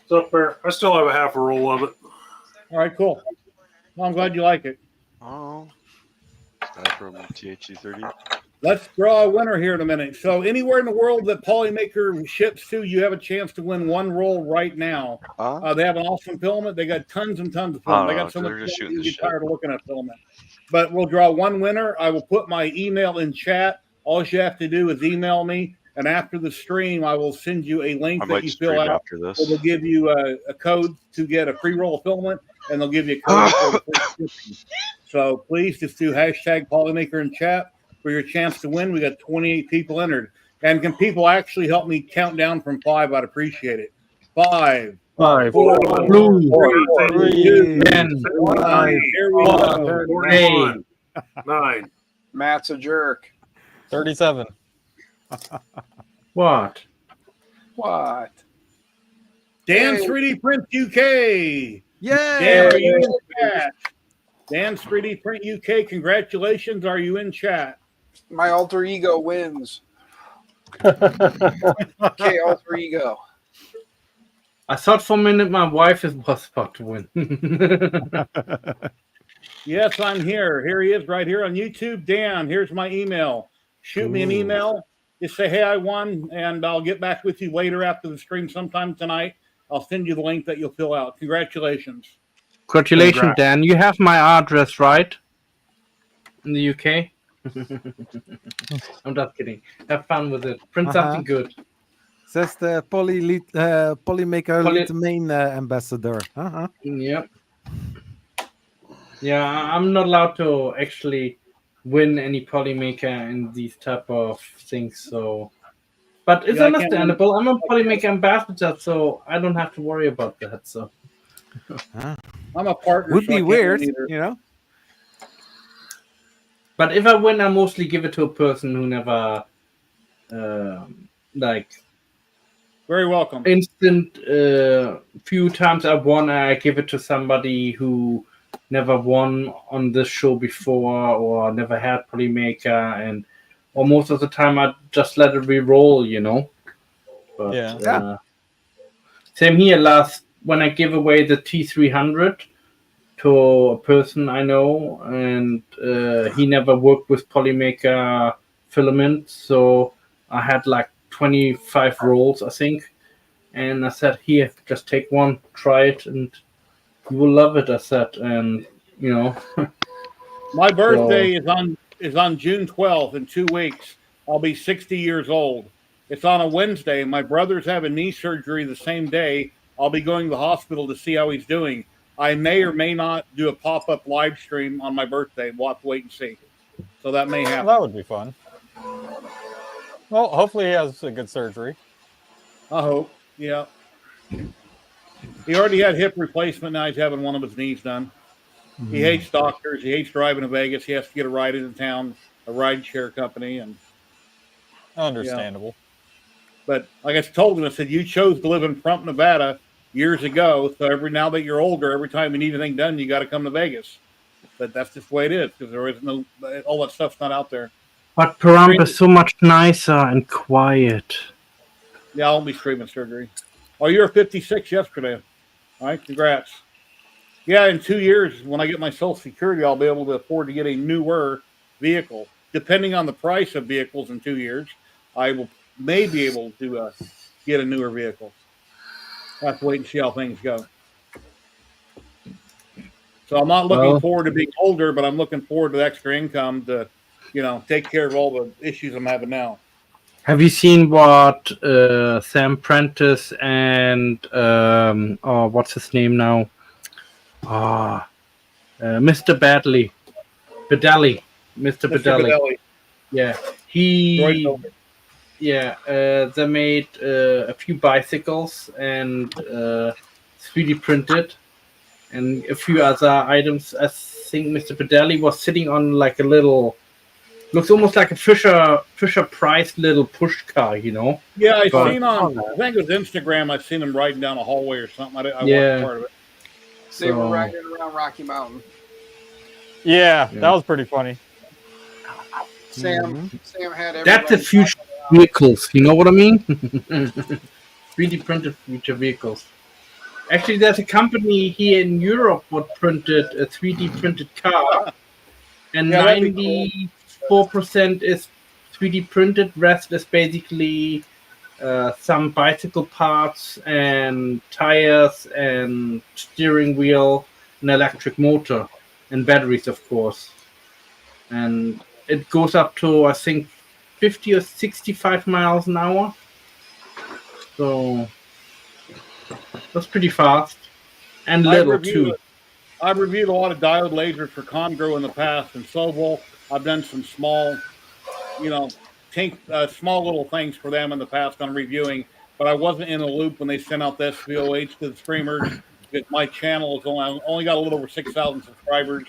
It's up there. I still have a half a roll of it. All right, cool. Well, I'm glad you like it. Oh. That from THC30. Let's draw a winner here in a minute. So anywhere in the world that Polymaker ships to, you have a chance to win one roll right now. They have an awesome filament. They got tons and tons of filament. They got so much filament you get tired of looking at filament. But we'll draw one winner. I will put my email in chat. All you have to do is email me. And after the stream, I will send you a link that you fill out. After this. They'll give you a code to get a free roll of filament, and they'll give you a code for free shipping. So please just do hashtag Polymaker in chat for your chance to win. We got 28 people entered. And can people actually help me count down from 5? I'd appreciate it. 5, 5, 4, 3, 2, 1. Here we go. 9. Matt's a jerk. 37. What? Dan's 3D Print UK. Yeah. Dan, are you in chat? Dan's 3D Print UK. Congratulations. Are you in chat? My alter ego wins. Okay, alter ego. I thought for a minute my wife was about to win. Yes, I'm here. Here he is right here on YouTube. Dan, here's my email. Shoot me an email. Just say, hey, I won, and I'll get back with you later after the stream sometime tonight. I'll send you the link that you'll fill out. Congratulations. Congratulations, Dan. You have my address, right? In the UK? I'm just kidding. Have fun with it. Print something good. Says the Polymaker main ambassador. Yep. Yeah, I'm not allowed to actually win any Polymaker in these type of things, so but it's understandable. I'm a Polymaker ambassador, so I don't have to worry about that. So I'm a partner. Would be weird, you know. But if I win, I mostly give it to a person who never very welcome. Instant few times I won, I give it to somebody who never won on this show before or never had Polymaker, or most of the time I just let it re-roll, you know. But, same here. When I give away the T300 to a person I know, and he never worked with Polymaker filament, so I had like 25 rolls, I think, and I said, here, just take one, try it, and you will love it, I said, and you know. My birthday is on June 12th in 2 weeks. I'll be 60 years old. It's on a Wednesday. My brother's having knee surgery the same day. I'll be going to the hospital to see how he's doing. I may or may not do a pop-up live stream on my birthday. We'll have to wait and see. So that may happen. That would be fun. Well, hopefully he has a good surgery. I hope. Yeah. He already had hip replacement. Now he's having one of his knees done. He hates doctors. He hates driving to Vegas. He has to get a ride into town, a ride share company. And understandable. But like I told him, I said, you chose to live in Frump, Nevada years ago. So now that you're older, every time you need anything done, you got to come to Vegas. But that's just the way it is because there is no all that stuff's not out there. But Paramp is so much nicer and quiet. Yeah, I'll be streaming surgery. Oh, you were 56 yesterday. All right, congrats. Yeah, in 2 years, when I get my Social Security, I'll be able to afford to get a newer vehicle. Depending on the price of vehicles in 2 years, I may be able to get a newer vehicle. I'll have to wait and see how things go. So I'm not looking forward to being older, but I'm looking forward to extra income to, take care of all the issues I'm having now. Have you seen what Sam Prentice and what's his name now? Mr. Badley, Bedelli, Mr. Bedelli. Yeah, they made a few bicycles and 3D printed, and a few other items. I think Mr. Bedelli was sitting on like a little. Looks almost like a Fisher Price little push car, Yeah, I think it was Instagram. I've seen him riding down a hallway or something. I watched part of it. They were riding around Rocky Mountain. Yeah, that was pretty funny. Sam had everybody. That's the future vehicles. You know what I mean? 3D printed future vehicles. Actually, there's a company here in Europe what printed a 3D printed car, and 94% is 3D printed. Rest is basically some bicycle parts and tires and steering wheel, an electric motor, and batteries, of course. And it goes up to, I think, 50 or 65 miles an hour. So that's pretty fast and little too. I've reviewed a lot of diode lasers for Congrow in the past, and Sobol. I've done some small, small little things for them in the past on reviewing, but I wasn't in the loop when they sent out the SVOH to the streamers. My channel is only got a little over 6,000 subscribers,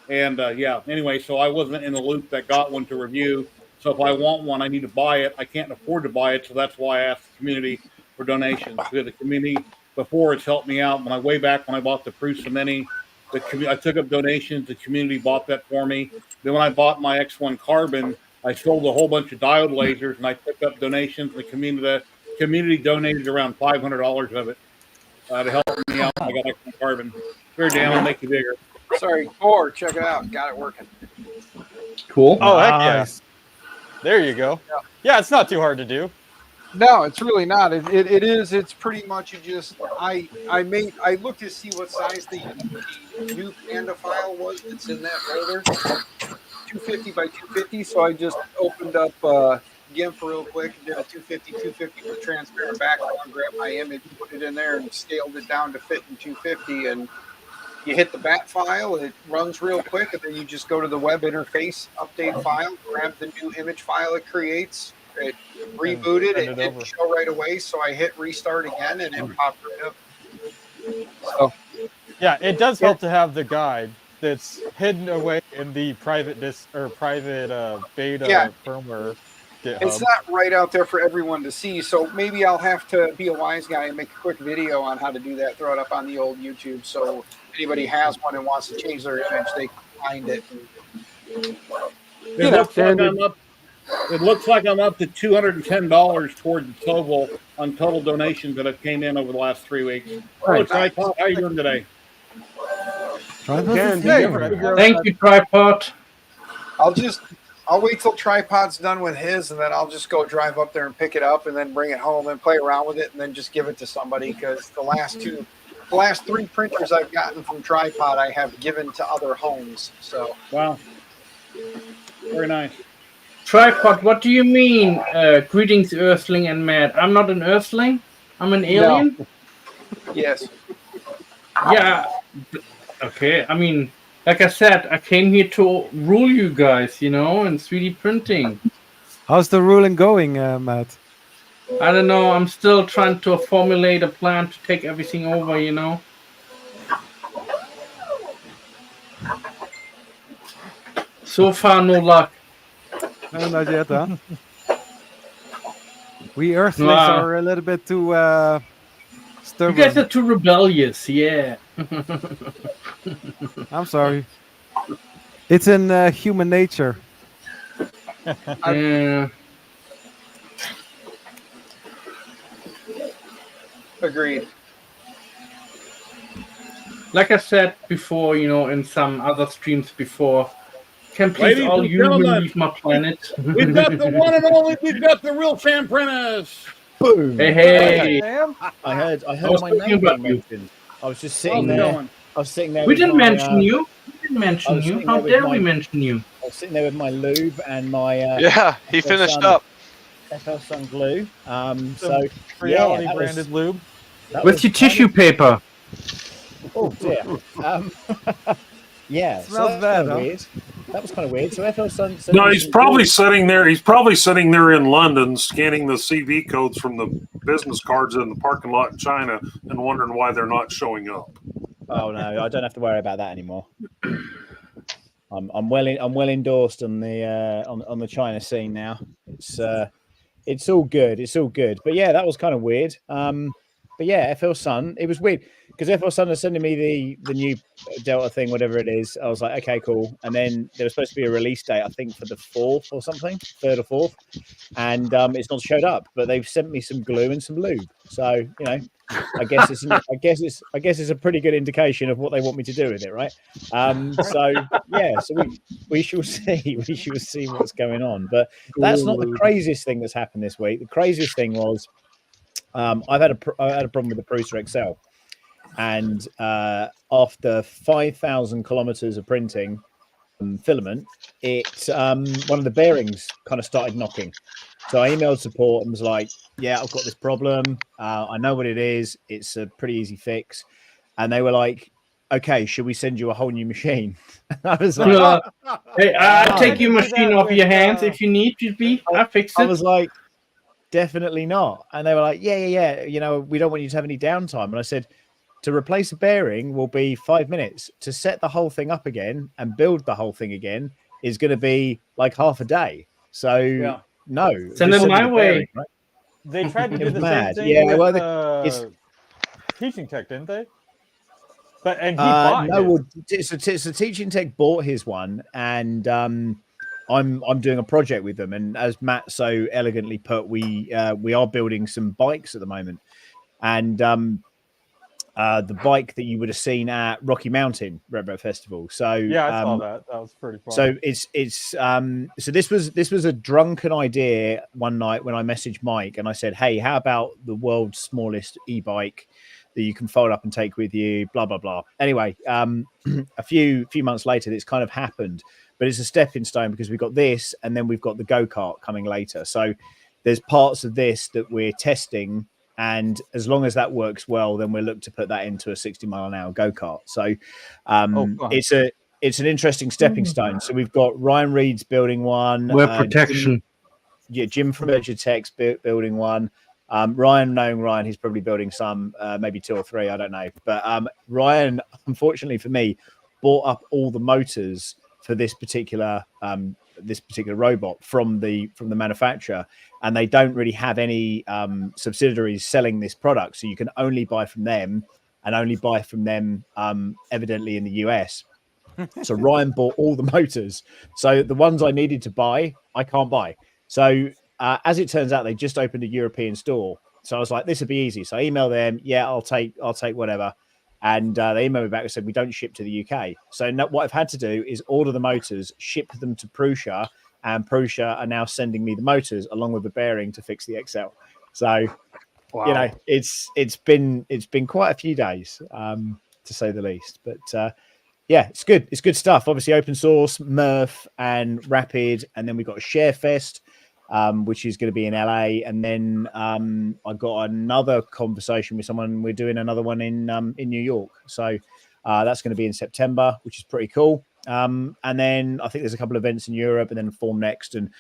and anyway, so I wasn't in the loop that got one to review. So if I want one, I need to buy it. I can't afford to buy it, so that's why I asked the community for donations. Because the community before it's helped me out. Way back when I bought the Prusa Mini, I took up donations. The community bought that for me. Then when I bought my X1 Carbon, I sold a whole bunch of diode lasers, and I took up donations. The community donated around $500 of it to help me out. I got X1 Carbon. Here, Dan, I'll make you bigger. Sorry, Thor, check it out. Got it working. Cool. Oh, heck yes. There you go. Yeah, it's not too hard to do. No, it's really not. It is. It's pretty much I looked to see what size the new Panda file was that's in that folder. 250 by 250. So I just opened up GIMP real quick and did a 250 with transparent background. Grabbed my image, put it in there, and scaled it down to fit in 250. And you hit the bat file, it runs real quick, and then you just go to the web interface, update file, grab the new image file it creates. It rebooted, it didn't show right away, so I hit restart again, and it popped right up. So, yeah, it does help to have the guide that's hidden away in the private beta firmware GitHub. It's not right out there for everyone to see, so maybe I'll have to be a wise guy and make a quick video on how to do that, throw it up on the old YouTube, so if anybody has one and wants to change their image, they can find it. It looks like I'm up to $210 toward the total on total donations that have came in over the last 3 weeks. Hello, Tripod. How are you doing today? Thank you, Tripod. I'll wait till Tripod's done with his, and then I'll just go drive up there and pick it up, and then bring it home and play around with it, and then just give it to somebody. Because the last 3 printers I've gotten from Tripod, I have given to other homes. So wow, very nice. Tripod, what do you mean? Greetings, Earthling and Matt. I'm not an Earthling. I'm an alien. No. Yes. Yeah. Okay. I mean, like I said, I came here to rule you guys, in 3D printing. How's the ruling going, Matt? I don't know. I'm still trying to formulate a plan to take everything over, So far, no luck. No, not yet, huh? We Earthlings are a little bit too stubborn. You guys are too rebellious, yeah. I'm sorry. It's in human nature. Agreed. Like I said before, in some other streams before, can please Ladies all and human gentlemen, leave my planet? we've got the one and only. We've got the real Sam Prentice. Boom! Hey. I heard I was my thinking name about being you. mentioned. I was just How's sitting it there. going? I was sitting there We with didn't my. mention you. We didn't I mention was you. sitting How there with dare my. we mention you? I was sitting there with my lube and my. Yeah, he FL finished Sun, up. FL Sun glue. Some So yeah, reality that branded was. lube. That With was your kind tissue of, paper. oh dear. Yeah. So Smells that's bad, kind of huh? weird. That was kind of weird. So FL Sun sent No, me he's some probably glue. sitting there. He's probably sitting there in London, scanning the CV codes from the business cards in the parking lot in China, and wondering why they're not showing up. Oh no, I don't have to worry about that anymore. I'm well endorsed on the on the China scene now. It's all good. It's all good. But yeah, that was kind of weird. But yeah, FL Sun, it was weird because FL Sun is sending me the new Delta thing, whatever it is. I was like, okay, cool. And then there was supposed to be a release date, I think, for the 4th or something, 3rd or 4th, and it's not showed up. But they've sent me some glue and some lube. So I guess it's a pretty good indication of what they want me to do with it, right? So yeah, so we shall see. We shall see what's going on. But that's not the craziest thing that's happened this week. The craziest thing was I've had a problem with the Prusa XL, and after 5,000 kilometers of printing filament, one of the bearings kind of started knocking. So I emailed support and was like, "Yeah, I've got this problem. I know what it is. It's a pretty easy fix." And they were like, "Okay, should we send you a whole new machine?" I was like, "Hey, I'll take your do machine that off with, your hands if you need to be. I'll fix it." I was like, "Definitely not." And they were like, yeah. We don't want you to have any downtime. And I said, to replace a bearing will be 5 minutes. To set the whole thing up again and build the whole thing again is going to be like half a day. So no, send it my way. Bearing, right? They tried to do the mad. same thing Yeah, with it's Teaching Tech, didn't they? And he bought no, his. Well, so Teaching Tech bought his one, and I'm doing a project with them. And as Matt so elegantly put, we are building some bikes at the moment, and the bike that you would have seen at Rocky Mountain Retro Festival. So yeah, I saw that. That was pretty fun. So so this was a drunken idea one night when I messaged Mike and I said, "Hey, how about the world's smallest e-bike that you can fold up and take with you?" Blah blah blah. Anyway, a few months later, it's kind of happened, but it's a stepping stone because we've got this, and then we've got the go-kart coming later. So there's parts of this that we're testing. And as long as that works well, then we'll look to put that into a 60-mile-an-hour go-kart. So it's an interesting stepping stone. So we've got Ryan Reed's building one. Wear protection. Jim from Edutech's building one. Ryan, knowing Ryan, he's probably building some, maybe 2 or 3, I don't know. But Ryan, unfortunately for me, bought up all the motors for this particular robot from the manufacturer, and they don't really have any subsidiaries selling this product, so you can only buy from them, and only buy from them evidently in the US. So Ryan bought all the motors, so the ones I needed to buy I can't buy. So as it turns out, they just opened a European store, so I was like, this would be easy. So I emailed them, I'll take whatever. And they emailed me back and said, we don't ship to the UK. So what I've had to do is order the motors, ship them to Prusa, and Prusa are now sending me the motors along with the bearing to fix the XL. So, wow. It's been quite a few days, to say the least. But yeah, it's good. It's good stuff. Obviously, open source, Murph, and Rapid, and then we've got a Share Fest, which is going to be in LA, and then I got another conversation with someone. We're doing another one in New York, so that's going to be in September, which is pretty cool. And then I think there's a couple of events in Europe, and then Form Next, and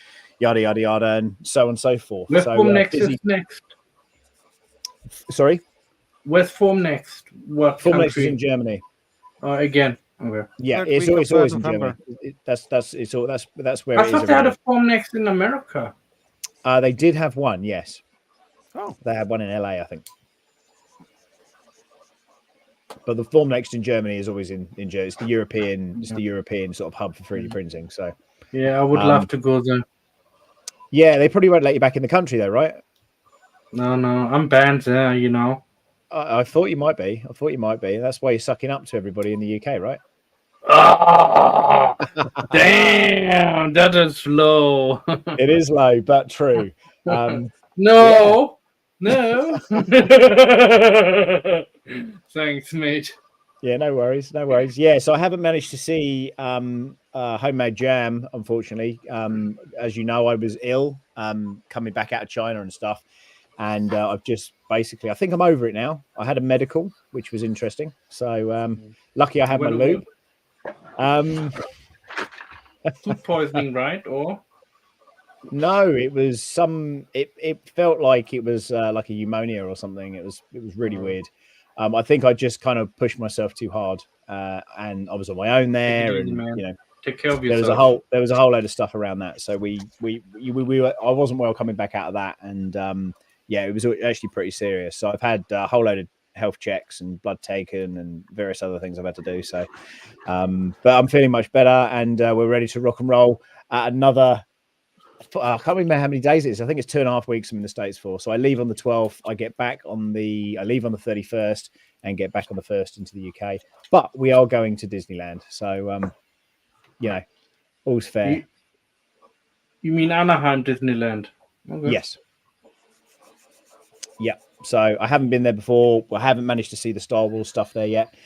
yada yada yada, and so on and so forth. Where's so Form Next is next? Sorry, where's Form Next? What Form country? Next is in Germany. Again. Okay. Yeah, it's always in Germany. That's where I thought they had a Form Next in America. They did have one, yes. Oh, they had one in LA, I think. But the Formnext in Germany is always in Germany. It's the European sort of hub for 3D printing. So Yeah, I would love to go there. Yeah, they probably won't let you back in the country though, right? No, I'm banned there, you know. I thought you might be. That's why you're sucking up to everybody in the UK, right? Oh, damn, that is low. It is low, but true. No. Thanks, mate. Yeah, no worries. Yeah, so I haven't managed to see Homemade Jam, unfortunately. As you know, I was ill coming back out of China and stuff. And I've just basically, I think I'm over it now. I had a medical, which was interesting. So lucky I had my lube. Food poisoning, right? Or no, it was it felt like it was like a pneumonia or something. It was really weird. I think I just kind of pushed myself too hard, and I was on my own there, easy, and man. Take care of there was a whole load of stuff around that. So we were, I wasn't well coming back out of that, and yeah, it was actually pretty serious. So I've had a whole load of health checks and blood taken and various other things I've had to do. So, but I'm feeling much better, and we're ready to rock and roll. Another, I can't remember how many days it is. I think it's 2.5 weeks I'm in the States for. So I leave on the 12th. I leave on the 31st and get back on the 1st into the UK. But we are going to Disneyland. So, you know, all's fair. You mean Anaheim Disneyland? Okay. Yes. Yeah. So I haven't been there before. I haven't managed to see the Star Wars stuff there yet.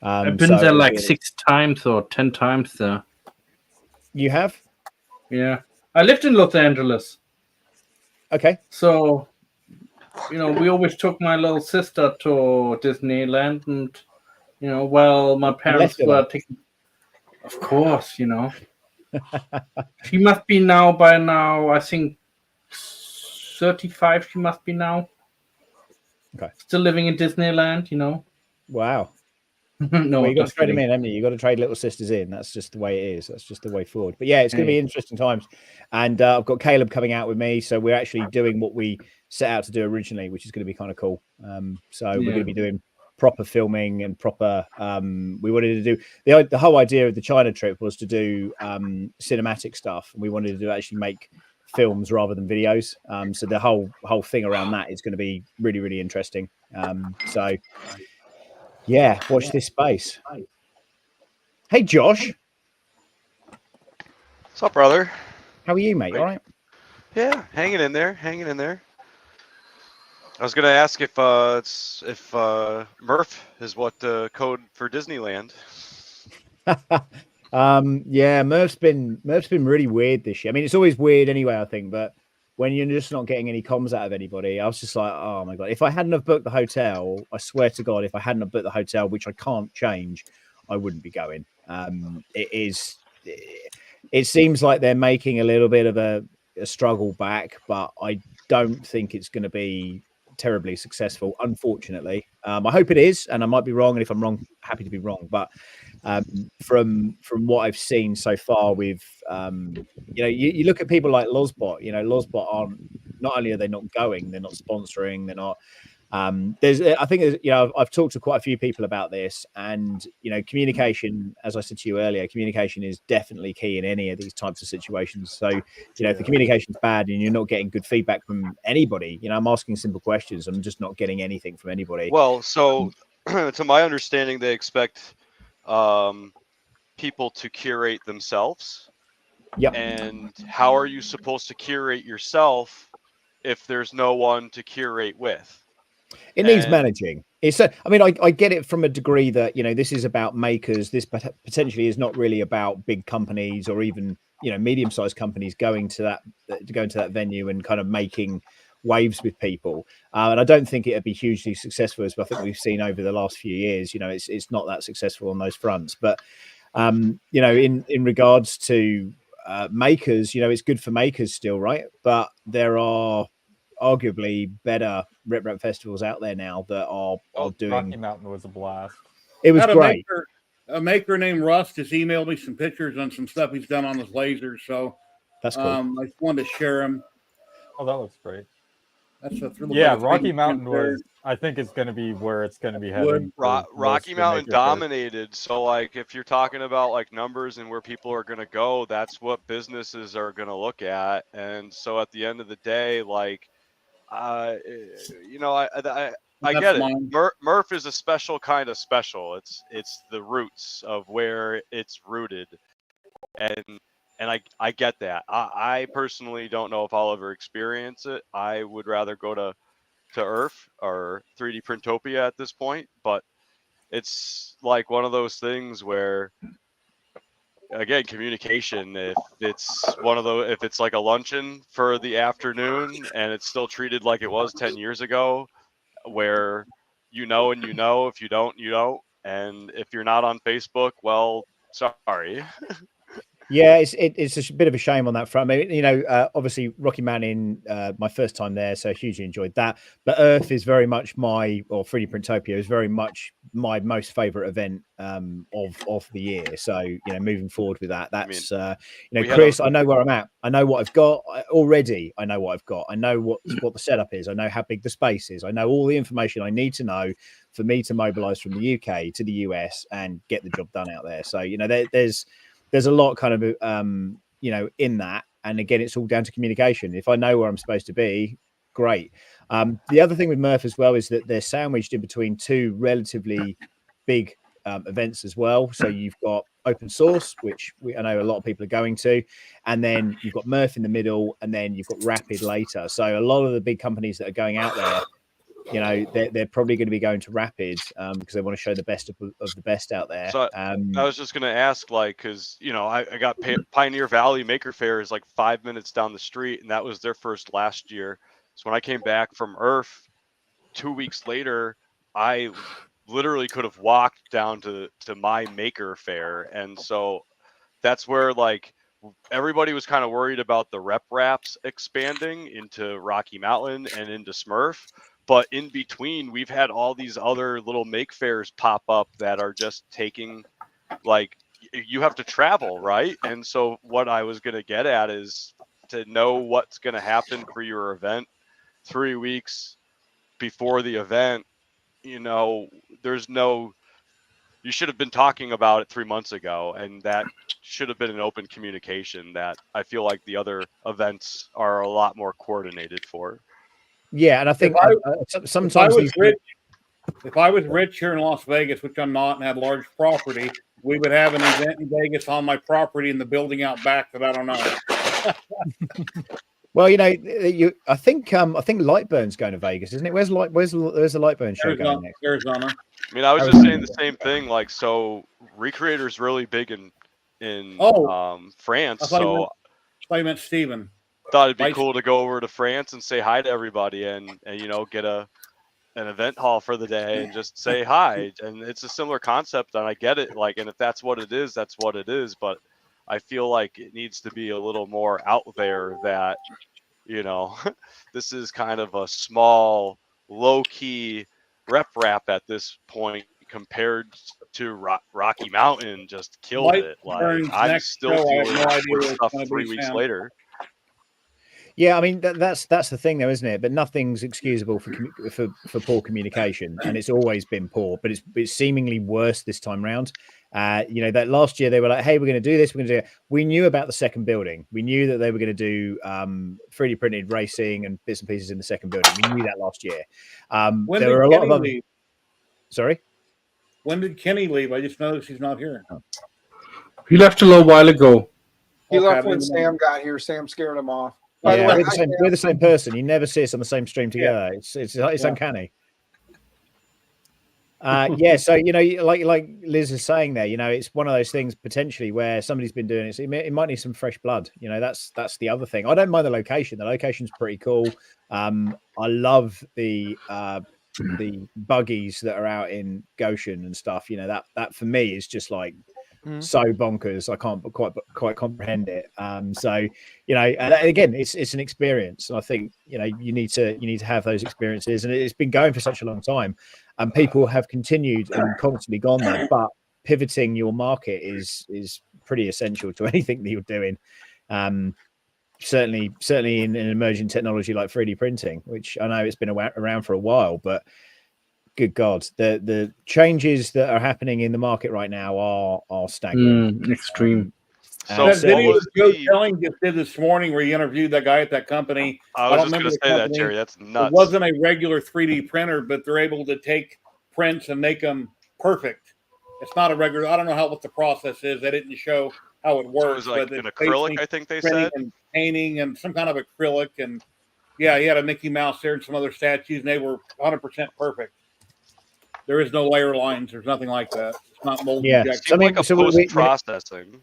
I've been there like 6 times or 10 times there. You have? Yeah. I lived in Los Angeles. Okay. So, you know, we always took my little sister to Disneyland, and, you know, while my parents were taking, of course, you know. She must be by now, I think 35 she must be now. Okay. Still living in Disneyland, you know. Wow. No, well, you got to trade them kidding. in, haven't you? You got to trade little sisters in. That's just the way it is. That's just the way forward. But yeah, it's going to be interesting times. And I've got Caleb coming out with me, so we're actually doing what we set out to do originally, which is going to be kind of cool. So we're going to be doing proper filming and proper. We wanted to do the whole idea of the China trip was to do cinematic stuff, and we wanted to actually make films rather than videos. So the whole thing around that is going to be really, really interesting. So. Yeah, watch this space. Hey, Josh. What's up, brother? How are you, mate? All right? Yeah, hanging in there. I was gonna ask if Murph is what the code for Disneyland. Yeah, Murph's been really weird this year. I mean, it's always weird anyway, I think, but when you're just not getting any comms out of anybody, I was just like, oh my God, if I hadn't have booked the hotel, I swear to God, if I hadn't have booked the hotel, which I can't change, I wouldn't be going. It seems like they're making a little bit of a struggle back, but I don't think it's going to be terribly successful, unfortunately. I hope it is, and I might be wrong, and if I'm wrong, happy to be wrong. But from what I've seen so far, with you know, you look at people like Lozbot. You know, Lozbot aren't, not only are they not going, they're not sponsoring, they're not. I think you know, I've talked to quite a few people about this, and you know, communication, as I said to you earlier, communication is definitely key in any of these types of situations. So, you know, if the communication's bad and you're not getting good feedback from anybody, you know, I'm asking simple questions, I'm just not getting anything from anybody. Well, so to my understanding, they expect people to curate themselves. Yep. And how are you supposed to curate yourself if there's no one to curate with? It needs managing. I mean, I get it from a degree that, you know, this is about makers. This potentially is not really about big companies or even, you know, medium-sized companies going to that venue and kind of making waves with people. And I don't think it'd be hugely successful, as I think we've seen over the last few years. You know, it's not that successful on those fronts. But you know, in regards to makers, you know, it's good for makers still, right? But there are arguably better rep festivals out there now that are doing. Rocky Mountain was a blast. It was great. A maker named Russ just emailed me some pictures on some stuff he's done on his lasers. So that's cool. I just wanted to share them. Oh, that looks great. That's a Yeah, Rocky Mountain was. I think it's going to be where it's going to be heading. Rocky Mountain dominated. So, like, if you're talking about like numbers and where people are going to go, that's what businesses are going to look at. And so, at the end of the day, like, you know, I get it. Murph is a special kind of special. It's the roots of where it's rooted, and I get that. I personally don't know if I'll ever experience it. I would rather go to Earth or 3D Printopia at this point, but it's like one of those things where, again, communication. If it's like a luncheon for the afternoon and it's still treated like it was 10 years ago, where you know and you know, if you don't, you don't, and if you're not on Facebook, well, sorry. Yeah, it's a bit of a shame on that front. I mean, you know, obviously Rocky Mountain, my first time there, so hugely enjoyed that. But Earth is very much 3D Printopia is very much my most favorite event of the year. So, you know, moving forward with that, that's you know, Chris, I know where I'm at. I know what I've got already. I know what I've got. I know what the setup is. I know how big the space is. I know all the information I need to know for me to mobilize from the UK to the US and get the job done out there. So, you know, there's a lot kind of, you know, in that. And again, it's all down to communication. If I know where I'm supposed to be, great. The other thing with Murph as well is that they're sandwiched in between two relatively big events as well. So you've got open source, which I know a lot of people are going to, and then you've got Murph in the middle, and then you've got Rapid later. So a lot of the big companies that are going out there, you know, they're probably going to be going to Rapid because they want to show the best of the best out there. So I was just going to ask, like, because, you know, I got Pioneer Valley Maker Faire is like 5 minutes down the street, and that was their first last year. So when I came back from Earth 2 weeks later, I literally could have walked down to my Maker Faire. And so that's where, like, everybody was kind of worried about the rep wraps expanding into Rocky Mountain and into Smurf. But in between, we've had all these other little make fairs pop up that are just taking, like, you have to travel, right? And so what I was going to get at is to know what's going to happen for your event 3 weeks before the event. You know, you should have been talking about it 3 months ago, and that should have been an open communication that I feel like the other events are a lot more coordinated for. Yeah, and I think sometimes if I was rich here in Las Vegas, which I'm not, and had large property, we would have an event in Vegas on my property in the building out back that I don't know. Well, you know, I think Lightburn's going to Vegas, isn't it? Where's the Lightburn show going next? Arizona. I mean, I was just saying the same thing. Like, so Recreator's really big in France. So I meant Steven. Thought it'd be cool to go over to France and say hi to everybody, and you know, get an event hall for the day and just say hi. And it's a similar concept, and I get it. Like, and if that's what it is, that's what it is. But I feel like it needs to be a little more out there that, you know, this is kind of a small, low-key rep wrap at this point compared to Rocky Mountain just killed it. Like, I'm still doing more stuff 3 weeks later. Yeah, I mean that's the thing, though, isn't it? But nothing's excusable for poor communication, and it's always been poor. But it's seemingly worse this time round. You know, that last year they were like, "Hey, we're going to do this. We're going to do it." We knew about the second building. We knew that they were going to do 3D printed racing and bits and pieces in the second building. We knew that last year. When there were a lot of other. Leave? Sorry. When did Kenny leave? I just noticed he's not here. He left a little while ago. He left when Sam got here. Sam scared him off. Yeah, we're the same person. You never see us on the same stream together. Yeah. It's uncanny. Yeah, so you know, like Liz is saying there, you know, it's one of those things potentially where somebody's been doing it. So it might need some fresh blood. You know, that's the other thing. I don't mind the location. The location's pretty cool. I love the buggies that are out in Goshen and stuff. You know, that for me is just like so bonkers. I can't quite comprehend it. So, you know, and again, it's an experience. And I think, you know, you need to have those experiences, and it's been going for such a long time, and people have continued and constantly gone there. But pivoting your market is pretty essential to anything that you're doing. certainly in an emerging technology like 3D printing, which I know it's been around for a while, but good God, the changes that are happening in the market right now are staggering. Extreme. So that video was Joe the- Telling just did this morning where he interviewed that guy at that company. I was don't just remember going to the say that, company. Jerry. That's It nuts. wasn't a regular 3D printer, but they're able to take prints and make them perfect. It's not a regular. I don't know what the process is. They didn't show how it So it works, was like but an it's acrylic, basically I think they printing said. and painting and some kind of acrylic. And yeah, he had a Mickey Mouse there and some other statues, and they were 100% perfect. There is no layer lines. There's nothing like that. It's not mold injection. Seemed like a post-processing.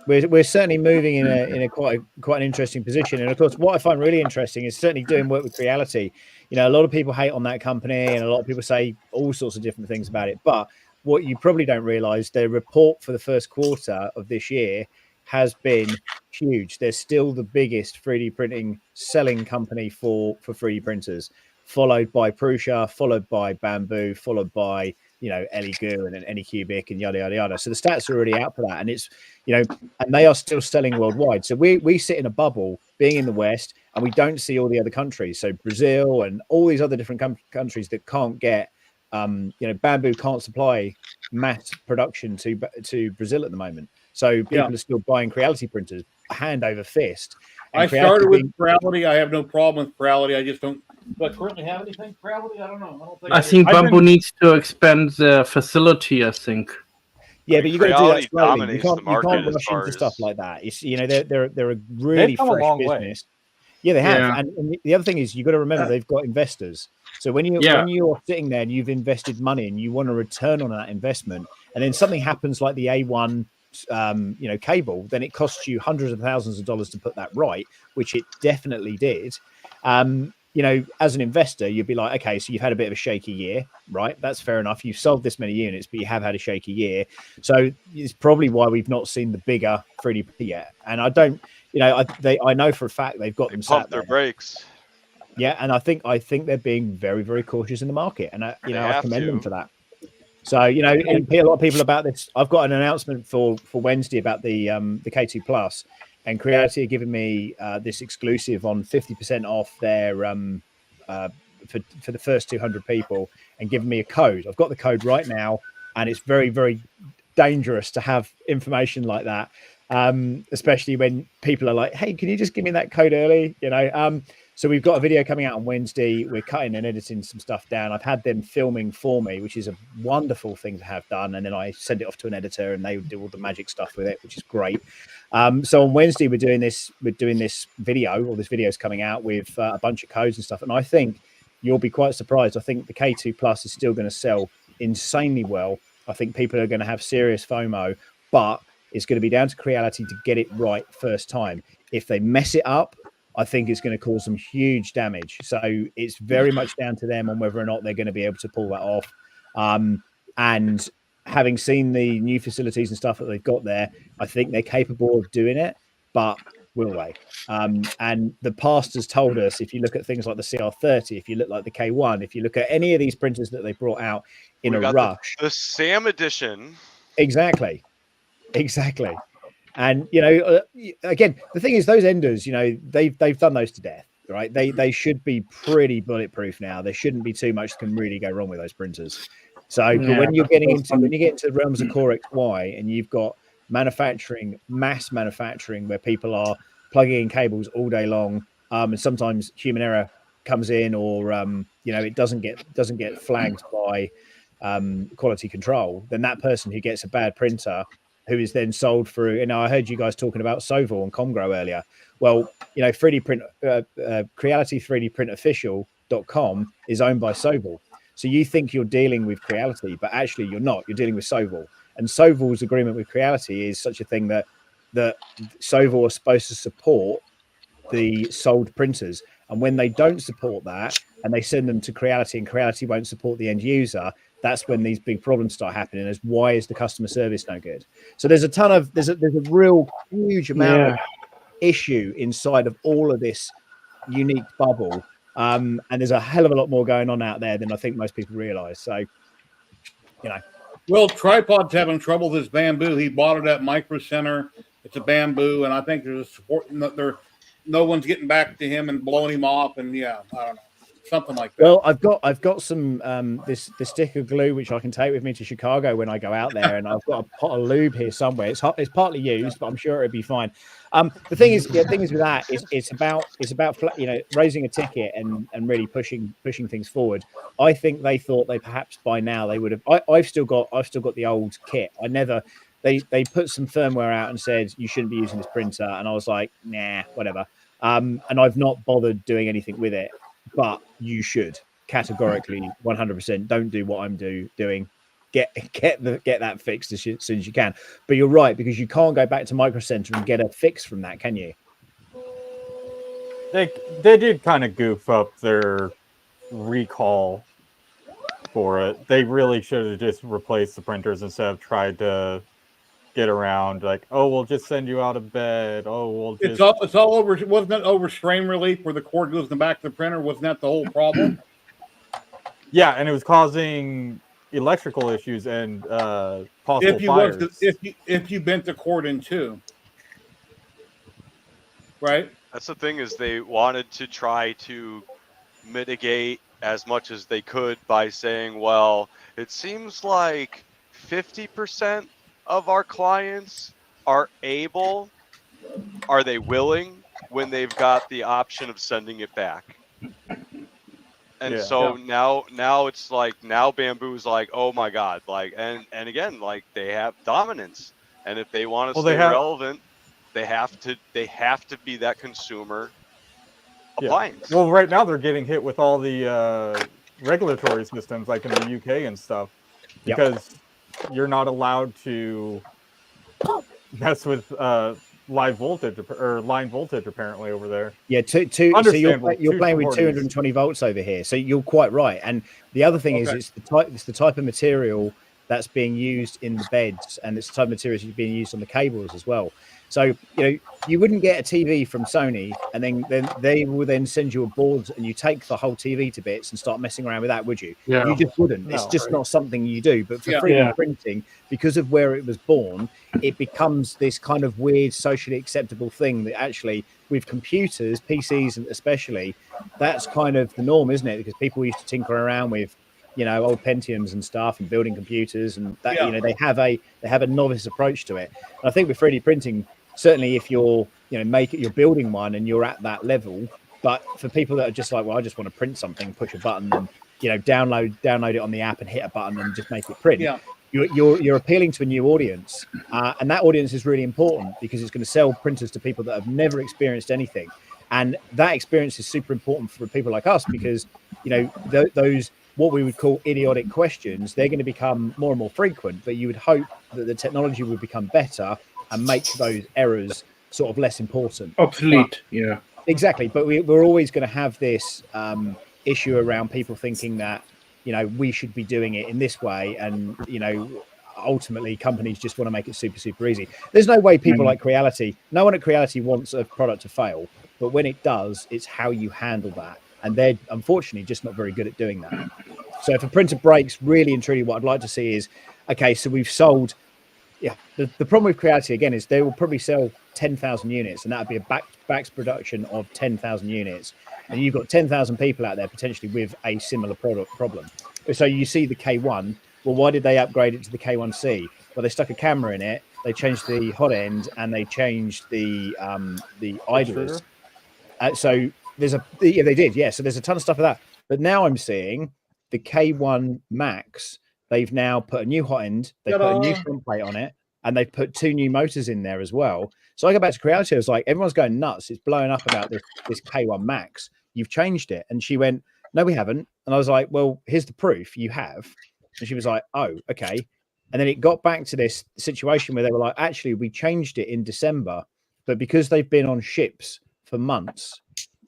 We're certainly moving in a quite an interesting position. And of course, what I find really interesting is certainly doing work with Creality. You know, a lot of people hate on that company, and a lot of people say all sorts of different things about it. But what you probably don't realize, their report for the first quarter of this year has been huge. They're still the biggest 3D printing selling company for 3D printers, followed by Prusa, followed by Bamboo, followed by Elegoo and Anycubic and yada yada yada. So the stats are already out for that, and it's and they are still selling worldwide. So we sit in a bubble, being in the West, and we don't see all the other countries. So Brazil and all these other different countries that can't get, Bamboo can't supply mass production to Brazil at the moment. So people are still buying Creality printers hand over fist. And I started with Creality. I have no problem with Creality. I just don't. Do I currently have anything Creality? I don't know. I don't think I think Bamboo needs to expand the facility. I think. Yeah, but you got to do that Creality slowly. You dominates can't, the you market can't as rush far into as- stuff like that. It's they're a really come a fresh long way. business. Yeah, they have. Yeah. And the other thing is you got to remember they've got investors. So when you're sitting there and you've invested money and you want a return on that investment, and then something happens like the A1 cable, then it costs you hundreds of thousands of dollars to put that right, which it definitely did. As an investor, you'd be like, okay, so you've had a bit of a shaky year, right? That's fair enough. You've sold this many units, but you have had a shaky year. So it's probably why we've not seen the bigger 3D yet. And I don't, I know for a fact they've got them sat Pump their there. brakes. Yeah, and I think they're being very, very cautious in the market, and I have commend them to. for that. So and a lot of people about this. I've got an announcement for Wednesday about the K2 Plus, and Creality are giving me this exclusive on 50% off their for the first 200 people, and giving me a code. I've got the code right now, and it's very, very dangerous to have information like that, especially when people are like, "Hey, can you just give me that code early?" So we've got a video coming out on Wednesday. We're cutting and editing some stuff down. I've had them filming for me, which is a wonderful thing to have done. And then I send it off to an editor, and they do all the magic stuff with it, which is great. So on Wednesday we're doing this video, or this video is coming out with a bunch of codes and stuff. And I think you'll be quite surprised. I think the K2 Plus is still going to sell insanely well. I think people are going to have serious FOMO, but it's going to be down to Creality to get it right first time. If they mess it up, I think it's going to cause some huge damage. So it's very much down to them on whether or not they're going to be able to pull that off. And having seen the new facilities and stuff that they've got there, I think they're capable of doing it, but will they? And the past has told us, if you look at things like the CR30, if you look like the K1, if you look at any of these printers that they brought out in a rush. The Sam edition. Exactly. And again, the thing is, those enders, they've done those to death, right? They should be pretty bulletproof now. There shouldn't be too much that can really go wrong with those printers. So, but when you get into the realms of Core XY, and you've got mass manufacturing, where people are plugging in cables all day long, and sometimes human error comes in, or it doesn't get flagged by quality control, then that person who gets a bad printer, who is then sold through, I heard you guys talking about Soval and Comgrow earlier. Well, 3D print, Creality 3D print official.com is owned by Soval. So you think you're dealing with Creality, but actually you're not. You're dealing with Soval. And Soval's agreement with Creality is such a thing that Soval are supposed to support the sold printers. And when they don't support that, and they send them to Creality, and Creality won't support the end user, that's when these big problems start happening. As why is the customer service no good? So there's a real huge amount of issue inside of all of this unique bubble, and there's a hell of a lot more going on out there than I think most people realize. So, Well, Tripod's having trouble with his Bamboo. He bought it at Micro Center. It's a Bamboo, and I think there's a support. They're no one's getting back to him and blowing him off, and I don't know, something like that. Well, I've got some this sticker glue which I can take with me to Chicago when I go out there, and I've got a pot of lube here somewhere. It's partly used, but I'm sure it'll be fine. The thing is with that is it's about raising a ticket and really pushing things forward. I think they thought they perhaps by now they would have. I've still got the old kit. They put some firmware out and said you shouldn't be using this printer, and I was like, nah, whatever. And I've not bothered doing anything with it. But you should categorically 100% don't do what I'm doing. Get that fixed as soon as you can. But you're right, because you can't go back to Micro Center and get a fix from that, can you? They did kind of goof up their recall for it. They really should have just replaced the printers instead of tried to get around like, oh, we'll just send you out of bed. Oh, we'll just... It's all over. Wasn't it over strain relief where the cord goes in the back of the printer? Wasn't that the whole problem? Yeah, and it was causing electrical issues and possible fires. If you bent the cord in two, right? That's the thing, is they wanted to try to mitigate as much as they could by saying, well, it seems like 50% of our clients are they willing when they've got the option of sending it back. And now it's like, now Bamboo's like, oh my God, like, and again, like, they have dominance, and if they want to stay relevant, they have to be that consumer appliance. Well, right now they're getting hit with all the regulatory systems, like in the UK and stuff, because you're not allowed to mess with live voltage or line voltage apparently over there. Yeah, so you're playing with 220 volts over here. So you're quite right. And the other thing is it's the type of material that's being used in the beds, and it's the type of materials that's being used on the cables as well. So, you wouldn't get a TV from Sony and then they will then send you a board and you take the whole TV to bits and start messing around with that, would you? Yeah. You just wouldn't. It's just not something you do. But for 3D printing, because of where it was born, it becomes this kind of weird socially acceptable thing that actually with computers, PCs especially, that's kind of the norm, isn't it? Because people used to tinker around with old Pentiums and stuff and building computers, and that they have a novice approach to it. And I think with 3D printing, certainly if you're you're building one and you're at that level, but for people that are just like, well, I just want to print something, push a button and download it on the app and hit a button and just make it print. You're appealing to a new audience, and that audience is really important because it's going to sell printers to people that have never experienced anything, and that experience is super important for people like us because those what we would call idiotic questions, they're going to become more and more frequent, but you would hope that the technology would become better and make those errors sort of less important. Obsolete, Exactly. But we're always going to have this issue around people thinking that, we should be doing it in this way. And, ultimately companies just want to make it super, super easy. There's no way people like Creality, no one at Creality wants a product to fail. But when it does, it's how you handle that. And they're unfortunately just not very good at doing that. So if a printer breaks, really and truly what I'd like to see is, okay, so we've sold, the problem with Creality again is they will probably sell 10,000 units, and that would be a back's production of 10,000 units. And you've got 10,000 people out there potentially with a similar problem. So you see the K1, well, why did they upgrade it to the K1C? Well, they stuck a camera in it, they changed the hot end, and they changed the idlers. So they did. So there's a ton of stuff of that. But now I'm seeing the K1 Max. They've now put a new hot end. They put a new front plate on it, and they've put 2 new motors in there as well. So I go back to Creality. I was like, everyone's going nuts. It's blowing up about this K1 Max. You've changed it. And she went, no, we haven't. And I was like, well, here's the proof. You have. And she was like, oh, okay. And then it got back to this situation where they were like, actually, we changed it in December, but because they've been on ships for months,